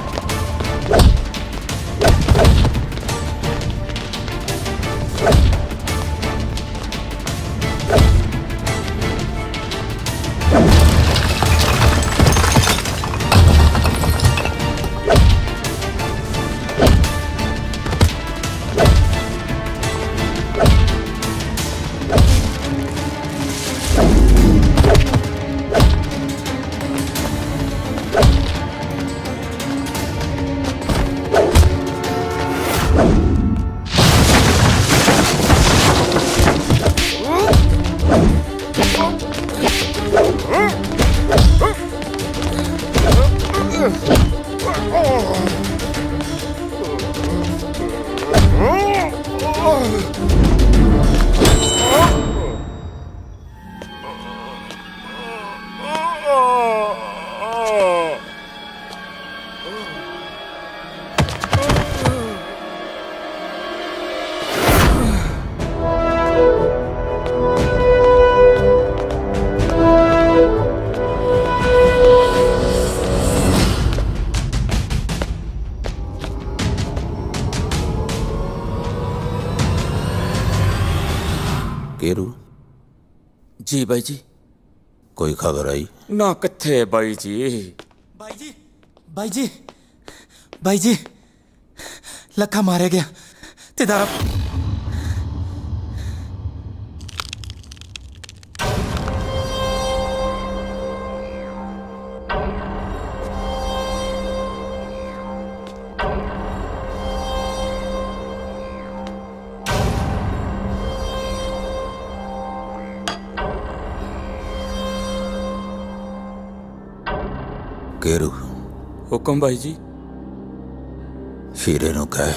केरू जी बाई जी। कोई खबर आई? ना किथे बाई जी। ਬਾਈ ਜੀ ਬਾਈ ਜੀ ਬਾਈ ਜੀ, ਲੱਖਾ ਮਾਰਿਆ ਗਿਆ ਤੇ ਦਾਰਾ। केरू हुक्म भाई जी। शीरे ਨੂੰ ਕਹਿ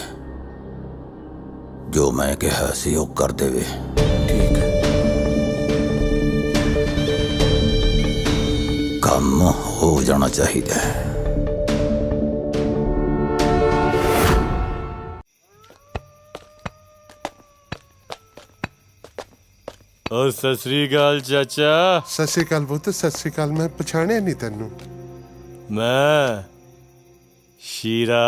ਜੋ ਮੈਂ ਕਿਹਾ ਸੀ ਉਹ ਕਰ ਦੇਵੇ। ठीक है। ਕੰਮ ਹੋ ਜਾਣਾ ਚਾਹੀਦਾ ਹੈ। और सत श्री अकाल चाचा। सत श्री अकाल पुੱਤ, सत श्री अकाल। मैं ਪਛਾਣਿਆ ਨਹੀਂ ਤੈਨੂੰ। मैं शीरा।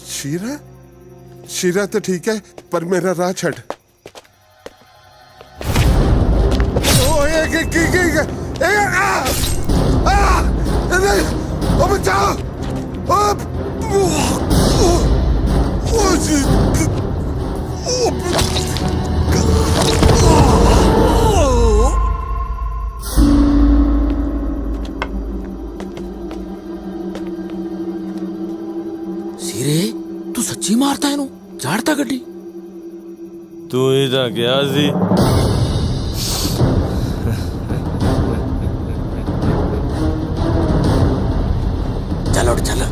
शीरा? शीरा तो ठीक है, पर मेरा राह छड़। सीरे तू सच्ची मारता है ਚਾੜਤਾ ਗੱਡੀ? ਤੂੰ ਹੀ ਤਾਂ ਕਿਹਾ ਸੀ। ਚੱਲ ਉੱਠ ਚੱਲ।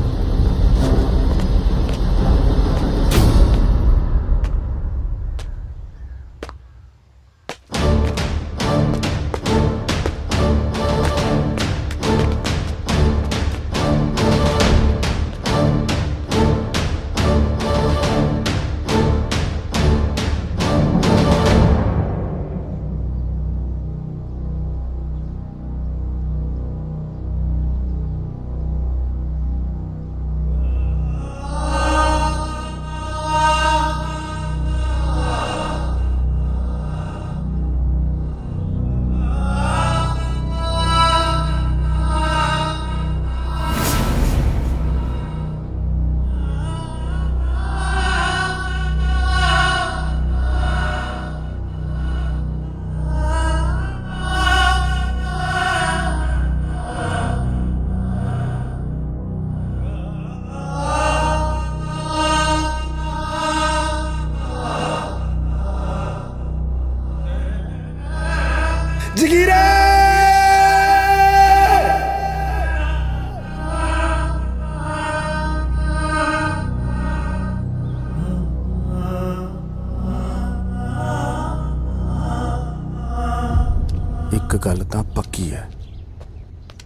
ਜਗੀਰੇ ਇੱਕ ਗੱਲ ਤਾਂ ਪੱਕੀ ਹੈ,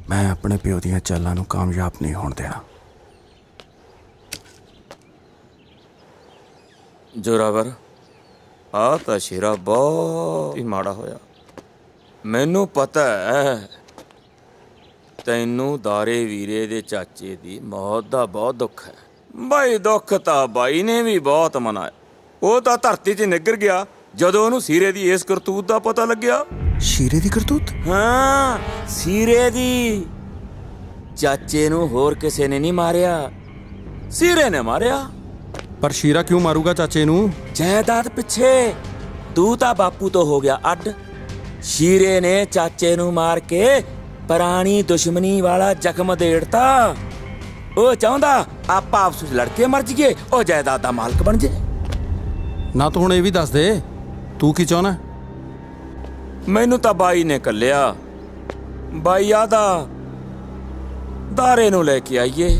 ਮੈਂ ਆਪਣੇ ਪਿਓ ਦੀਆਂ ਚਾਲਾਂ ਨੂੰ ਕਾਮਯਾਬ ਨਹੀਂ ਹੋਣ ਦੇਣਾ। ਜੋਰਾਵਰ, ਆ ਤਾਂ ਸ਼ੇਰਾ ਬਹੁਤ ਹੀ ਮਾੜਾ ਹੋਇਆ। ਮੈਨੂੰ ਪਤਾ ਹੈ ਤੈਨੂੰ ਦਾਰੇ ਵੀਰੇ ਦੇ ਚਾਚੇ ਦੀ ਮੌਤ ਦਾ ਬਹੁਤ ਦੁੱਖ ਹੈ। ਬਾਈ ਦੁੱਖ ਤਾਂ ਬਾਈ ਨੇ ਵੀ ਬਹੁਤ ਮਨਾਇਆ। ਉਹ ਤਾਂ ਧਰਤੀ 'ਚ ਨਿੱਗਰ ਗਿਆ ਜਦੋਂ ਉਹਨੂੰ ਸੀਰੇ ਦੀ ਇਸ ਕਰਤੂਤ ਦਾ ਪਤਾ ਲੱਗਿਆ। ਸ਼ੀਰੇ ਦੀ ਕਰਤੂਤ? ਹਾਂ, ਸੀਰੇ ਦੀ। ਚਾਚੇ ਨੂੰ ਹੋਰ ਕਿਸੇ ਨੇ ਨਹੀਂ ਮਾਰਿਆ, ਸੀਰੇ ਨੇ ਮਾਰਿਆ। ਪਰ ਸ਼ੀਰਾ ਕਿਉਂ ਮਾਰੂਗਾ ਚਾਚੇ ਨੂੰ? ਜਾਇਦਾਦ ਪਿੱਛੇ। ਤੂੰ ਤਾਂ ਬਾਪੂ ਤੋਂ ਹੋ ਗਿਆ ਅੱਡ। ਸ਼ੀਰੇ ਨੇ ਚਾਚੇ ਨੂੰ ਮਾਰ ਕੇ ਪੁਰਾਣੀ ਦੁਸ਼ਮਣੀ ਵਾਲਾ ਜ਼ਖਮ ਦੇੜਤਾ। ਉਹ ਚਾਹੁੰਦਾ ਆਪਾਂ ਆਪਸ ਵਿੱਚ ਲੜ ਕੇ ਮਰ ਜਾਈਏ, ਉਹ ਜਾਇਦਾਦ ਦਾ ਮਾਲਕ ਬਣ ਜੇ। ਨਾ ਤੂੰ ਹੁਣ ਇਹ ਵੀ ਦੱਸ ਦੇ, ਤੂੰ ਕੀ ਚਾਹੁੰਦਾ? ਮੈਨੂੰ ਤਾਂ ਬਾਈ ਨੇ ਕੱਲਿਆ। ਬਾਈ ਆਦਾ ਦਾਰੇ ਨੂੰ ਲੈ ਕੇ ਆਈਏ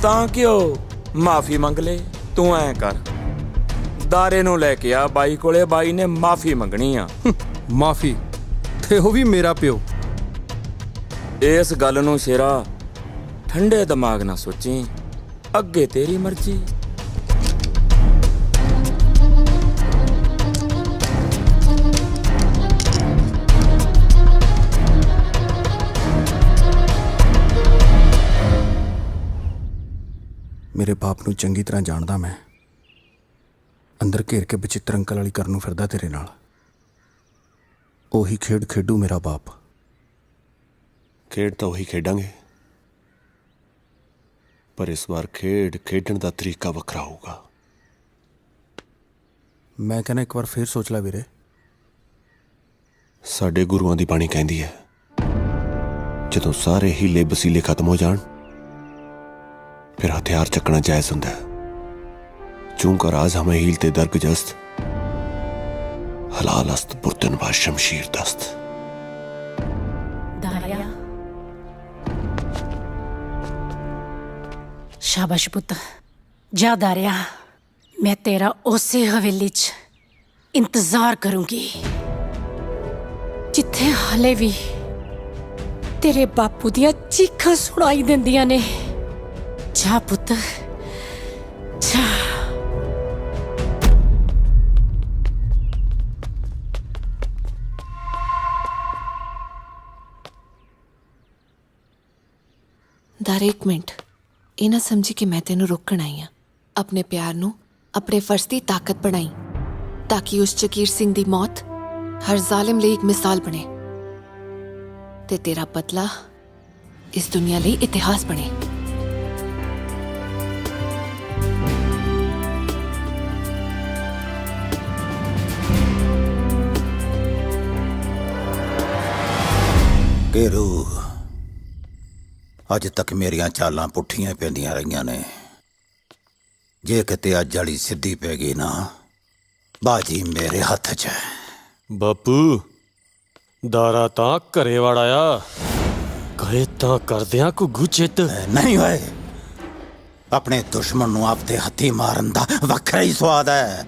ਤਾਂ ਕਿ ਉਹ ਮਾਫੀ ਮੰਗ ਲੈ। ਤੂੰ ਐਂ ਕਰ, ਦਾਰੇ ਨੂੰ ਲੈ ਕੇ ਆ ਬਾਈ ਕੋਲੇ, ਬਾਈ ਨੇ ਮਾਫੀ ਮੰਗਣੀ ਆ। ਮਾਫੀ? ਤੇ ਉਹ ਵੀ ਮੇਰਾ ਪਿਓ। ਇਸ ਗੱਲ ਨੂੰ ਸ਼ੇਰਾ ਠੰਡੇ ਦਿਮਾਗ ਨਾਲ ਸੋਚੀ, ਅੱਗੇ ਤੇਰੀ ਮਰਜ਼ੀ। ਮੇਰੇ ਬਾਪ ਨੂੰ ਚੰਗੀ ਤਰ੍ਹਾਂ ਜਾਣਦਾ ਮੈਂ। ਅੰਦਰ ਘੇਰ ਕੇ ਬਚਿੱਤਰ ਅੰਕਲ ਵਾਲੀ ਕਰਨ ਨੂੰ ਫਿਰਦਾ ਤੇਰੇ ਨਾਲ। ਉਹੀ ਖੇਡ ਖੇਡੂ ਮੇਰਾ ਬਾਪ। ਖੇਡ ਤਾਂ ਉਹੀ ਖੇਡਾਂਗੇ, ਪਰ ਇਸ ਵਾਰ ਖੇਡ ਖੇਡਣ ਦਾ ਤਰੀਕਾ ਵੱਖਰਾ ਹੋਊਗਾ। ਮੈਂ ਕਹਿੰਦਾ ਇੱਕ ਵਾਰ ਫੇਰ ਸੋਚ ਲੈ ਵੀਰੇ। ਸਾਡੇ ਗੁਰੂਆਂ ਦੀ ਬਾਣੀ ਕਹਿੰਦੀ ਹੈ, ਜਦੋਂ ਸਾਰੇ ਹੀਲੇ ਵਸੀਲੇ ਖਤਮ ਹੋ ਜਾਣ ਫਿਰ ਹਥਿਆਰ ਚੱਕਣਾ ਜਾਇਜ਼ ਹੁੰਦਾ ਹੈ। चूंकि राज हमें हीलते दरगजस्त, हलाल अस्त बुर्तन व शमशीर दस्त। दारिया शाबाश पुत्त, जा दारिया, मैं तेरा उसे हवेली च इंतजार करूंगी जिथे हाले भी तेरे बापू दियां चीखां सुनाई देंदियां ने। जा पुत्त जा। ਦਾਰੇ ਇੱਕ ਮਿੰਟ, ਇਹ ਨਾ ਸਮਝੀ ਕਿ ਮੈਂ ਤੈਨੂੰ ਰੋਕਣ ਆਈ ਹਾਂ। ਆਪਣੇ ਪਿਆਰ ਨੂੰ ਆਪਣੇ ਫਰਜ਼ ਦੀ ਤਾਕਤ ਬਣਾਈ ਤਾਂ ਕਿ ਉਸ ਜਗੀਰ ਸਿੰਘ ਦੀ ਮੌਤ ਹਰ ਜ਼ਾਲਿਮ ਲਈ ਇੱਕ ਮਿਸਾਲ ਬਣੇ ਤੇ ਤੇਰਾ ਬਦਲਾ ਇਸ ਦੁਨੀਆ ਲਈ ਇਤਿਹਾਸ ਬਣੇ। केरू, अज तक मेरियां चालां पुठियां पैंदियां रहियां ने। ਜੇ ਕਿਤੇ ਅੱਜ ਵਾਲੀ ਸਿੱਧੀ ਪੈ ਗਈ ਨਾ, ਬਾਜੀ ਮੇਰੇ ਹੱਥ 'ਚ ਹੈ। ਬਾਪੂ ਦਾਰਾ ਤਾਂ ਘਰੇ ਵੜ ਆਇਆ, ਕਹੇ ਤਾਂ ਕਰਦਿਆਂ ਘੁੱਗੂ ਚਿੱਤ ਨਹੀਂ ਹੋਏ। ਆਪਣੇ ਦੁਸ਼ਮਣ ਨੂੰ ਆਪਦੇ ਹੱਥੀ ਮਾਰਨ ਦਾ ਵੱਖਰਾ ਹੀ ਸਵਾਦ ਹੈ।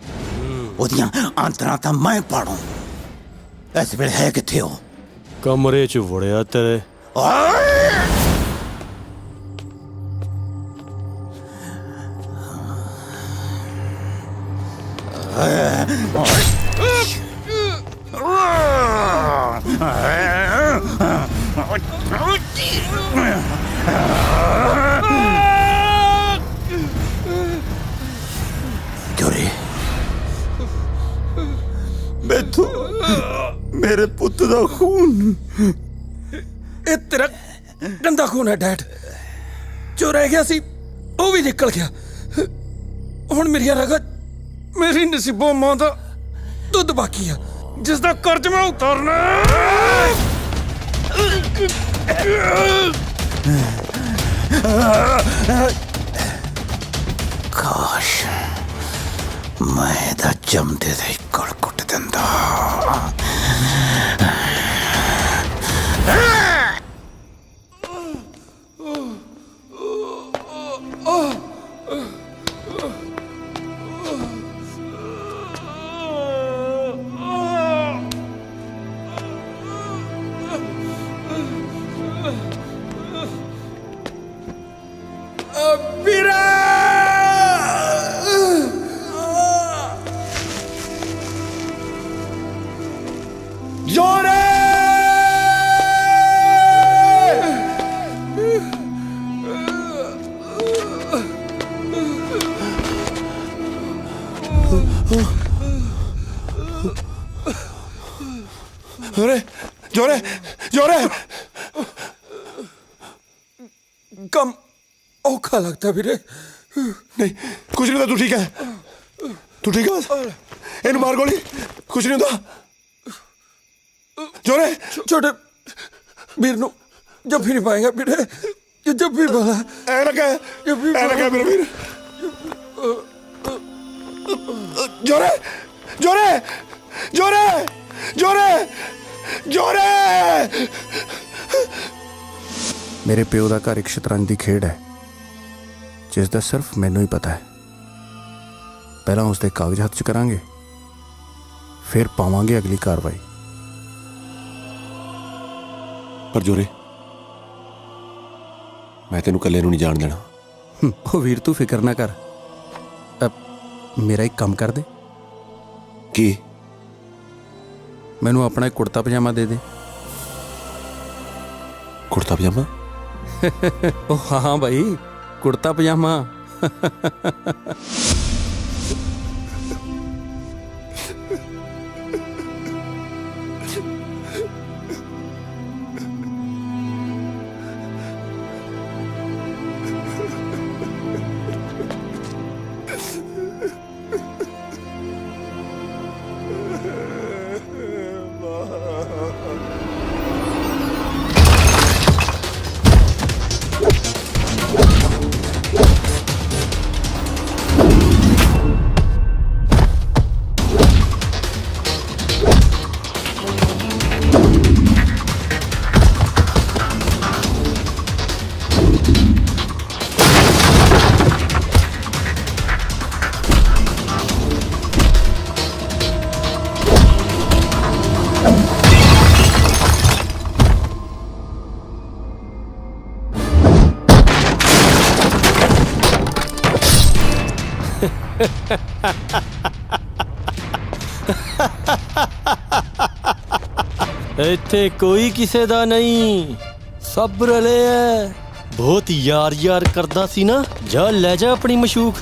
ਉਹਦੀਆਂ ਆਂਤਰਾਂ ਤਾਂ ਮੈਂ ਪਾੜੂ। ਇਸ ਵੇਲੇ ਹੈ ਕਿੱਥੇ ਹੋ? ਕਮਰੇ 'ਚ ਵੜਿਆ ਤੇਰੇ। ਜੋਰੇ, ਮੈਥੋਂ ਮੇਰੇ ਪੁੱਤ ਦਾ ਖੂਨ, ਇਹ ਤੇਰਾ ਗੰਦਾ ਖੂਨ ਹੈ ਡੈਡ। ਜੋ ਰਹਿ ਗਿਆ ਸੀ ਉਹ ਵੀ ਨਿਕਲ ਗਿਆ। ਹੁਣ ਮੇਰੀਆਂ ਰਗਾਂ, ਮੇਰੀ ਨਸੀਬੋਂ ਮਾਂ ਦਾ ਦੁੱਧ ਬਾਕੀ ਆ, ਜਿਸ ਦਾ ਕਰਜ਼ ਮੈਂ ਉਤਾਰਨਾ। ਕਾਸ਼ ਮੈਂ ਇਹਦਾ ਜੰਮਦੇ ਦਾ ਹੀ ਗਲ ਕੁੱਟ ਦਿੰਦਾ। ਜੋਰੇ ਜੋਰੇ ਜੋਰੇ, ਕੰਮ ਔਖਾ ਲੱਗਦਾ ਵੀਰੇ। ਨਹੀਂ ਕੁਝ ਨਹੀਂ ਹੁੰਦਾ, ਤੂੰ ਠੀਕ ਹੈ? ਤੂੰ ਠੀਕ ਹੈ? ਇਹਨੂੰ ਮਾਰ ਗੋਲੀ, ਕੁਝ ਨਹੀਂ ਹੁੰਦਾ। ਜੋਰੇ ਛੋਟੇ ਵੀਰ ਨੂੰ ਜੱਫੀ ਨਹੀਂ ਪਾਏਗਾ ਵੀਰੇ, ਜੱਫੀ ਵਾਲਾ ਐ ਲੱਗਾ, ਐ ਲੱਗਾ ਮੇਰਾ ਵੀਰ। ਜੋਰੇ ਜੋਰੇ ਜੋਰੇ ਜੋਰੇ ਜੋਰੇ। ਮੇਰੇ ਪਿਓ ਦਾ ਘਰ ਇੱਕ ਸ਼ਤਰੰਜ ਦੀ ਖੇਡ ਹੈ, ਜਿਸ ਦਾ ਸਿਰਫ ਮੈਨੂੰ ਹੀ ਪਤਾ ਹੈ। ਪਹਿਲਾਂ ਉਸ ਦੇ ਕਾਗਜ਼ ਹੱਥ 'ਚ ਕਰਾਂਗੇ, ਫਿਰ ਪਾਵਾਂਗੇ ਅਗਲੀ ਕਾਰਵਾਈ। ਪਰ ਜੋਰੇ, ਮੈਂ ਤੈਨੂੰ ਇਕੱਲੇ ਨੂੰ ਨਹੀਂ ਜਾਣ ਦੇਣਾ। ਉਹ ਵੀਰ ਤੂੰ ਫਿਕਰ ਨਾ ਕਰ। ਮੇਰਾ ਇੱਕ ਕੰਮ ਕਰ ਦੇ। ਕੀ? ਮੈਨੂੰ ਆਪਣਾ ਇੱਕ ਕੁੜਤਾ ਪਜਾਮਾ ਦੇ ਦੇ। ਕੁੜਤਾ ਪਜਾਮਾ? ਉਹ ਹਾਂ ਭਾਈ, ਕੁੜਤਾ ਪਜਾਮਾ। ਇੱਥੇ ਕੋਈ ਕਿਸੇ ਦਾ ਨਹੀਂ, ਸਭ ਰਲੇ ਐ। ਬਹੁਤ ਯਾਰ ਯਾਰ ਕਰਦਾ ਸੀ ਨਾ, ਜਾ ਲੈ ਜਾ ਆਪਣੀ ਮਸ਼ੂਕ।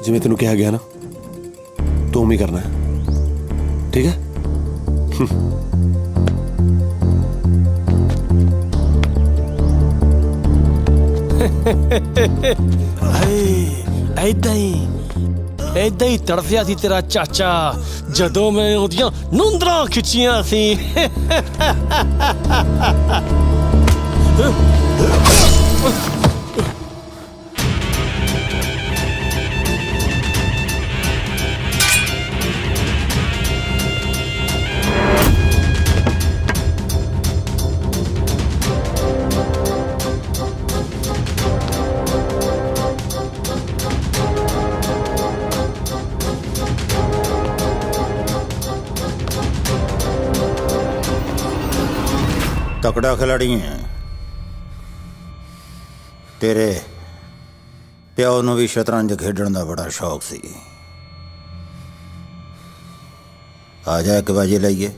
ਜਿਵੇਂ ਤੈਨੂੰ ਕਿਹਾ ਗਿਆ ਨਾ, ਤੂੰ ਵੀ ਕਰਨਾ ਹੈ, ਠੀਕ ਹੈ? ਏਦਾਂ ਹੀ ਤੜਫਿਆ ਸੀ ਤੇਰਾ ਚਾਚਾ ਜਦੋਂ ਮੈਂ ਉਹਦੀਆਂ ਨੁੰਦਰਾਂ ਖਿੱਚੀਆਂ ਸੀ। तकड़ा खिलाड़ी है तेरे प्यो ਨੂੰ ਵੀ ਸ਼ਤਰੰਜ ਖੇਡਣ ਦਾ ਬੜਾ ਸ਼ੌਕ ਸੀ। ਆ ਜਾ ਇੱਕ ਬਾਜੀ ਲਈਏ।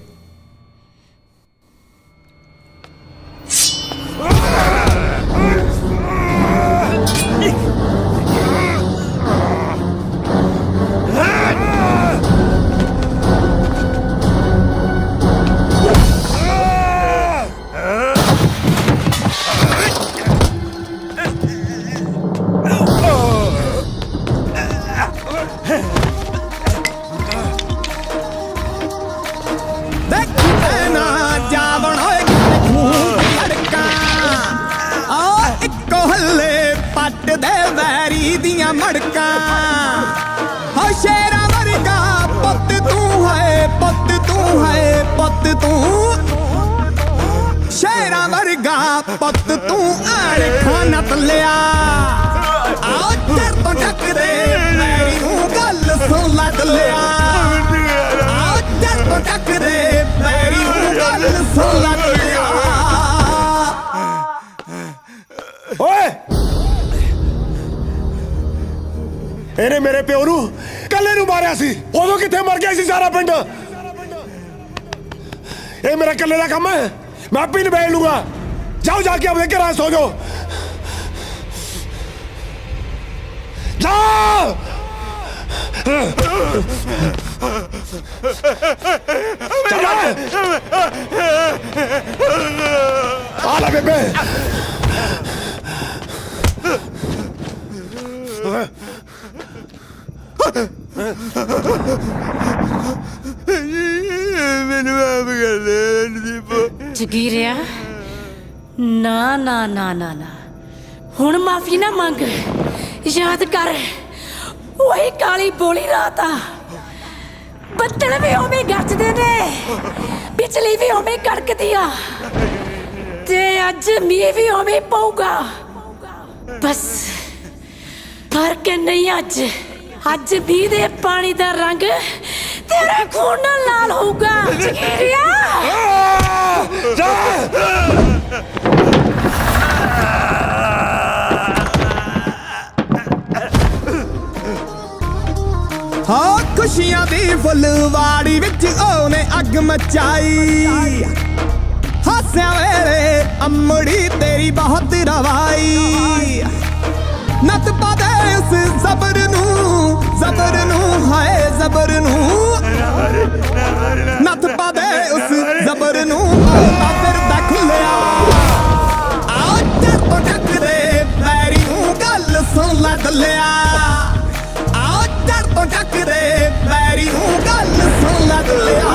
ਮੜਕਾਂ ਹੋ ਸ਼ੇਰਾਂ ਵਰਗਾ ਪੁੱਤ ਤੂੰ ਹੈ ਪੁੱਤ ਤੂੰ ਹੈ ਪੁੱਤ ਤੂੰ ਸ਼ੇਰਾਂ ਵਰਗਾ ਪੁੱਤ ਤੂੰ ਆੜ ਖਾਨਾ ਤਲਿਆ ਆਓ ਤੇਰ ਤੋਂ ਟੱਕਦੇ ਮੇਰੀ ਨੂੰ ਗੱਲ ਸੁਣ ਲੈ ਤਲਿਆ ਆਓ ਤੇਰ ਤੋਂ ਟੱਕਦੇ ਮੇਰੀ ਨੂੰ ਗੱਲ ਸੁਣ ਲੈ ਤਲਿਆ ਓਏ ਇਹਨੇ ਮੇਰੇ ਪਿਓ ਨੂੰ ਕੱਲੇ ਨੂੰ ਮਾਰਿਆ ਸੀ। ਉਦੋਂ ਕਿੱਥੇ ਮਰ ਗਿਆ ਸੀ ਸਾਰਾ ਪਿੰਡ। ਇਹ ਮੇਰਾ ਕੱਲੇ ਦਾ ਕੰਮ ਹੈ, ਮੈਂ ਆਪੇ ਨਿਬੇੜ ਲੂੰਗਾ। ਜਾਓ ਜਾ ਕੇ ਆਪਣੇ ਘਰਾਂ ਸੋ ਜਾਓ। ਜਾ ਆ ਲੈ ਬੇਬੇ। ਮੈਨੂੰ ਆਪ ਕਰਦੇ ਜਗੀਰਿਆ ਨਾ ਨਾ ਨਾ ਨਾ ਨਾ ਹੁਣ ਮਾਫੀ ਨਾ ਮੰਗ। ਯਾਦ ਕਰ ਉਹੀ ਕਾਲੀ ਬੋਲੀ ਰਾਤ ਆ। ਬੱਦਲ ਵੀ ਉਵੇਂ ਗਰਜਦੇ ਨੇ, ਬਿਜਲੀ ਵੀ ਉਵੇਂ ਕੜਕਦੀ ਆ ਤੇ ਅੱਜ ਮੀਂਹ ਵੀ ਉਵੇਂ ਪਊਗਾ। ਬਸ ਫਰਕ ਨਹੀਂ ਅੱਜ ਅੱਜ ਮੀਂਹ ਦੇ ਪਾਣੀ ਦਾ ਰੰਗ ਤੇਰੇ ਖੂਨ ਨਾਲ ਲਾਲ ਹੋਊਗਾ। ਜਗੀਰਿਆ ਹਾਂ ਖੁਸ਼ੀਆਂ ਦੀ ਫੁੱਲਵਾੜੀ ਵਿੱਚ ਉਹਨੇ ਅੱਗ ਮਚਾਈ। ਹਾਸਿਆਂ ਵੇਲੇ ਅੰਮੜੀ ਤੇਰੀ ਬਹੁਤ ਰਵਾਈ। ਨੱਤ ਪਾ ਦੇ ਉਸ ਜ਼ਬਰ ਨੂੰ ਹਾਏ ਜ਼ਬਰ ਨੂੰ ਨੱਤ ਪਾ ਦੇ ਉਸ ਜ਼ਬਰ ਨੂੰ ਤਾਂ ਫਿਰ ਦੇਖ ਲਿਆ। ਆਓ ਤੇਰੇ ਤੋਂ ਟੱਕਦੇ ਮੇਰੀ ਨੂੰ ਗੱਲ ਸੁਣ ਲੈ ਦਲਿਆ। ਆਓ ਤੇਰੇ ਤੋਂ ਟੱਕਦੇ ਮੇਰੀ ਨੂੰ ਗੱਲ ਸੁਣ ਲੈ ਦਲਿਆ।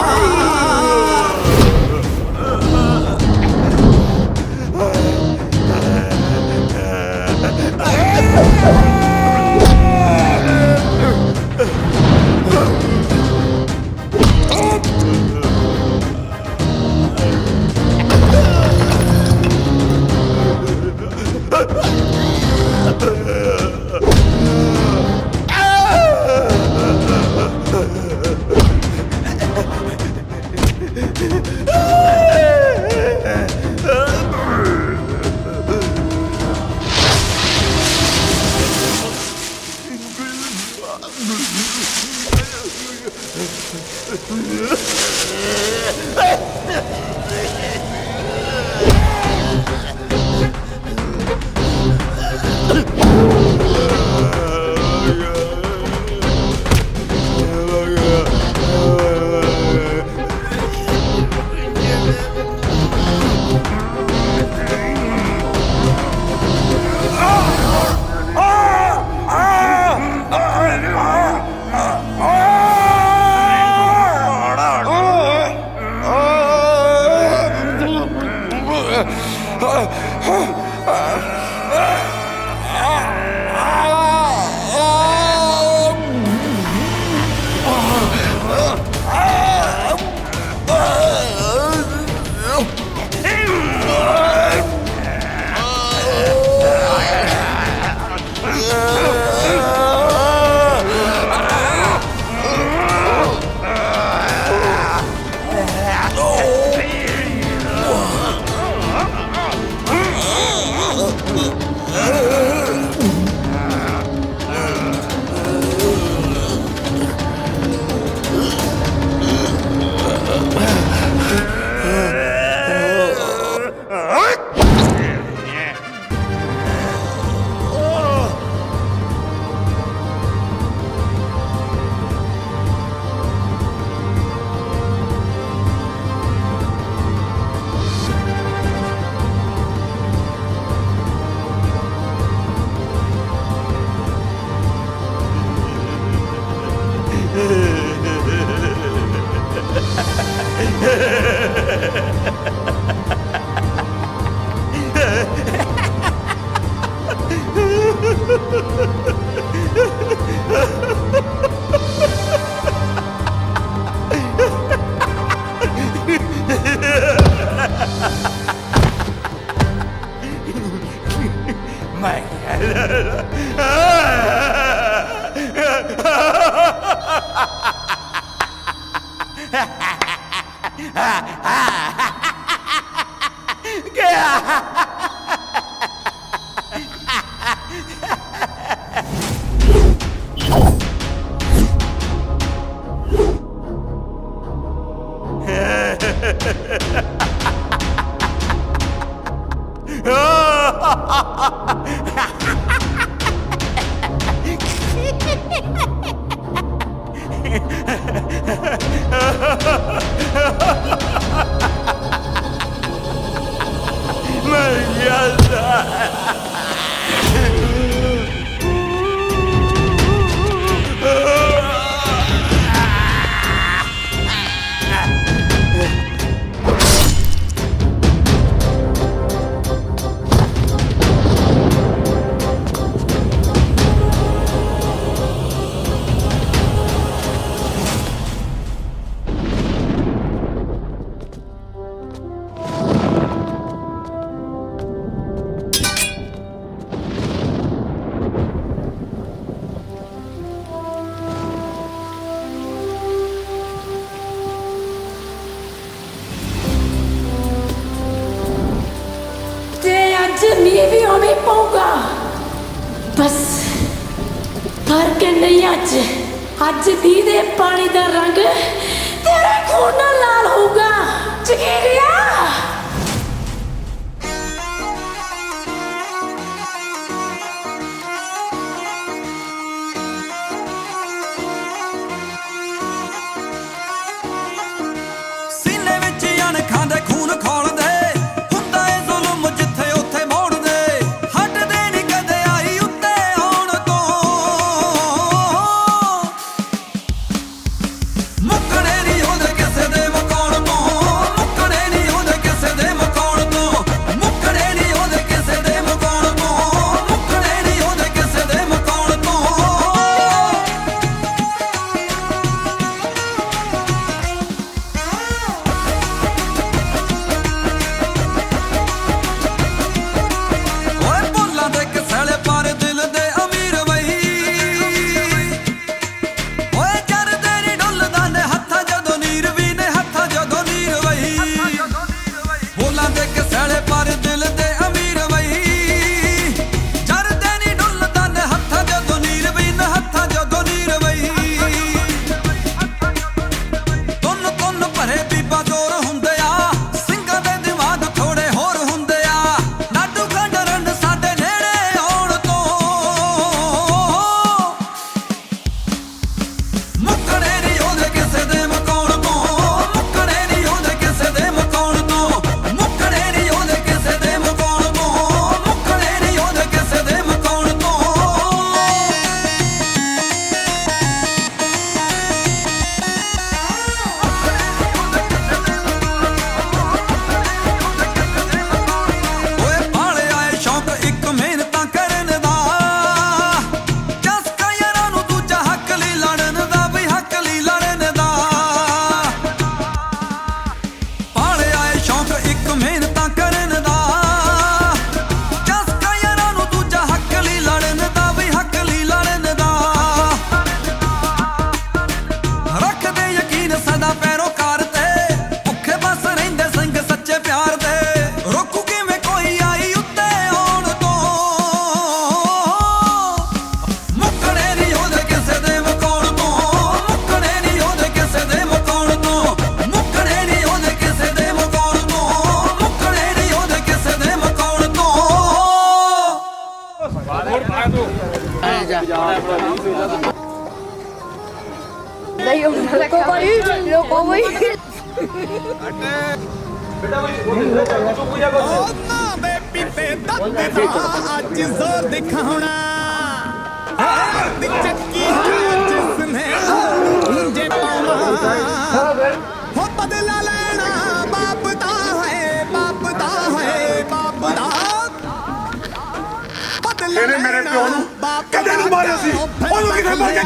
ਅੱਜ ਮੀਂਹ ਵੀ ਉਵੇਂ ਪਊਗਾ ਬਸ ਫਰਕ ਨਹੀਂ ਅੱਜ ਮੀਂਹ ਦੇ ਪਾਣੀ ਦਾ ਰੰਗ ਤੇਰੇ ਖੂਨ ਨਾਲ ਲਾਲ ਹੋਊਗਾ ਜਗੀਰਿਆ ਸੀਨੇ ਵਿੱਚ ਅਣਖਾਂ ਦੇ ਖੂਨ ਖੋਲਦੇ देखो भाई देखो भाई ਅੱਜ ਜ਼ੋਰ ਦਿਖਾਉਣਾ ਚੱਕੀ ਜਿਸਨੇ ਜੇ ਪਾਉਣਾ ਹੋ ਬਦਲਾ ਲੈਣਾ ਬਾਪ ਦਾ ਹੈ ਬਾਪ ਦਾ ਹੈ ਬਾਪ ਦਾ ਇਹਨੇ ਮੇਰੇ ਪਿਓ ਨੂੰ ਕਦੇ ਨੂੰ ਮਾਰਿਆ ਸੀ ਉਹਨੂੰ ਕਿਥੇ ਮਾਰ ਗਿਆ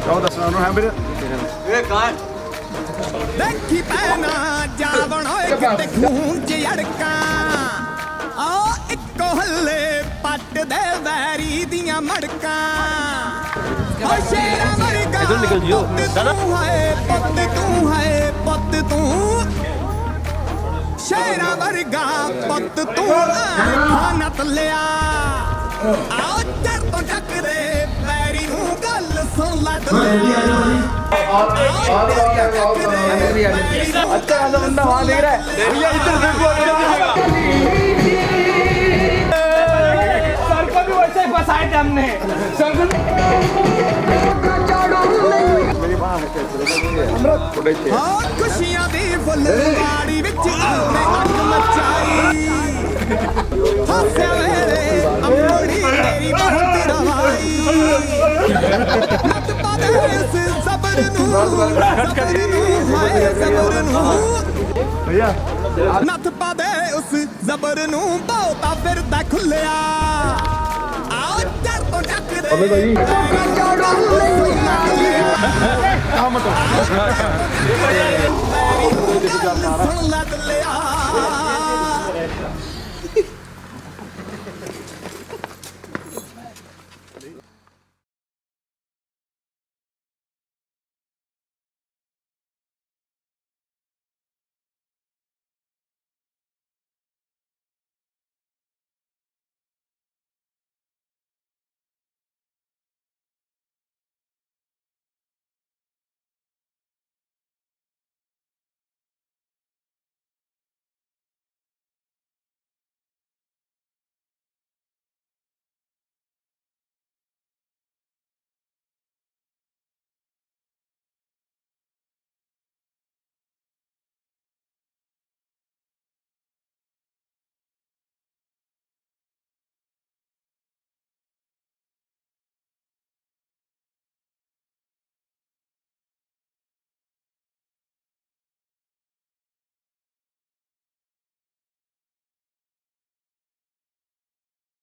ਜਾਓ ਦੱਸਣਾ ਉਹਨੂੰ ਹੈ ਵੀਰੇ ਇਹ ਕਾਂ ਦੇਖੀ ਪੈਣਾ ਜਾਵਣ ਹੋਏ ਕਿਤੇ ਖੂਨ ਚ ਅੜਕਾਂ ਆ ਇੱਕੋ ਹੱਲੇ ਪੱਟ ਦੇ ਵੈਰੀ ਦੀਆਂ ਮੜਕਾਂ ਓ ਸ਼ੇਰਾਂ ਵਰਗਾ ਇਧਰ ਨਿਕਲ ਜਿਓ ਤੂੰ ਹੈ ਪੁੱਤ ਤੂੰ ਸ਼ੇਰਾਂ ਵਰਗਾ ਪੁੱਤ ਤੂੰ ਖਾਨਾ ਤਲਿਆ ਆਓ ਚਰ ਤੋਂ ਟੱਕਰੇ ਵੈਰੀ ਨੂੰ ਗੱਲ ਸੁਣ ਲੈ अच्छा वाला बंदा वहां देख रहा है भैया इधर देखो सर को भी वैसे ही फंसाए थे हमने खुशियां दी फुलवाड़ी विच आने अग मचाई हासे वेले अम्बड़ी तेरी बहुत रवाई नत पादे इस सबर भैया नथ पादे उस जबर नू बहुता फिरदा खुलिया आओ चर तो टक दे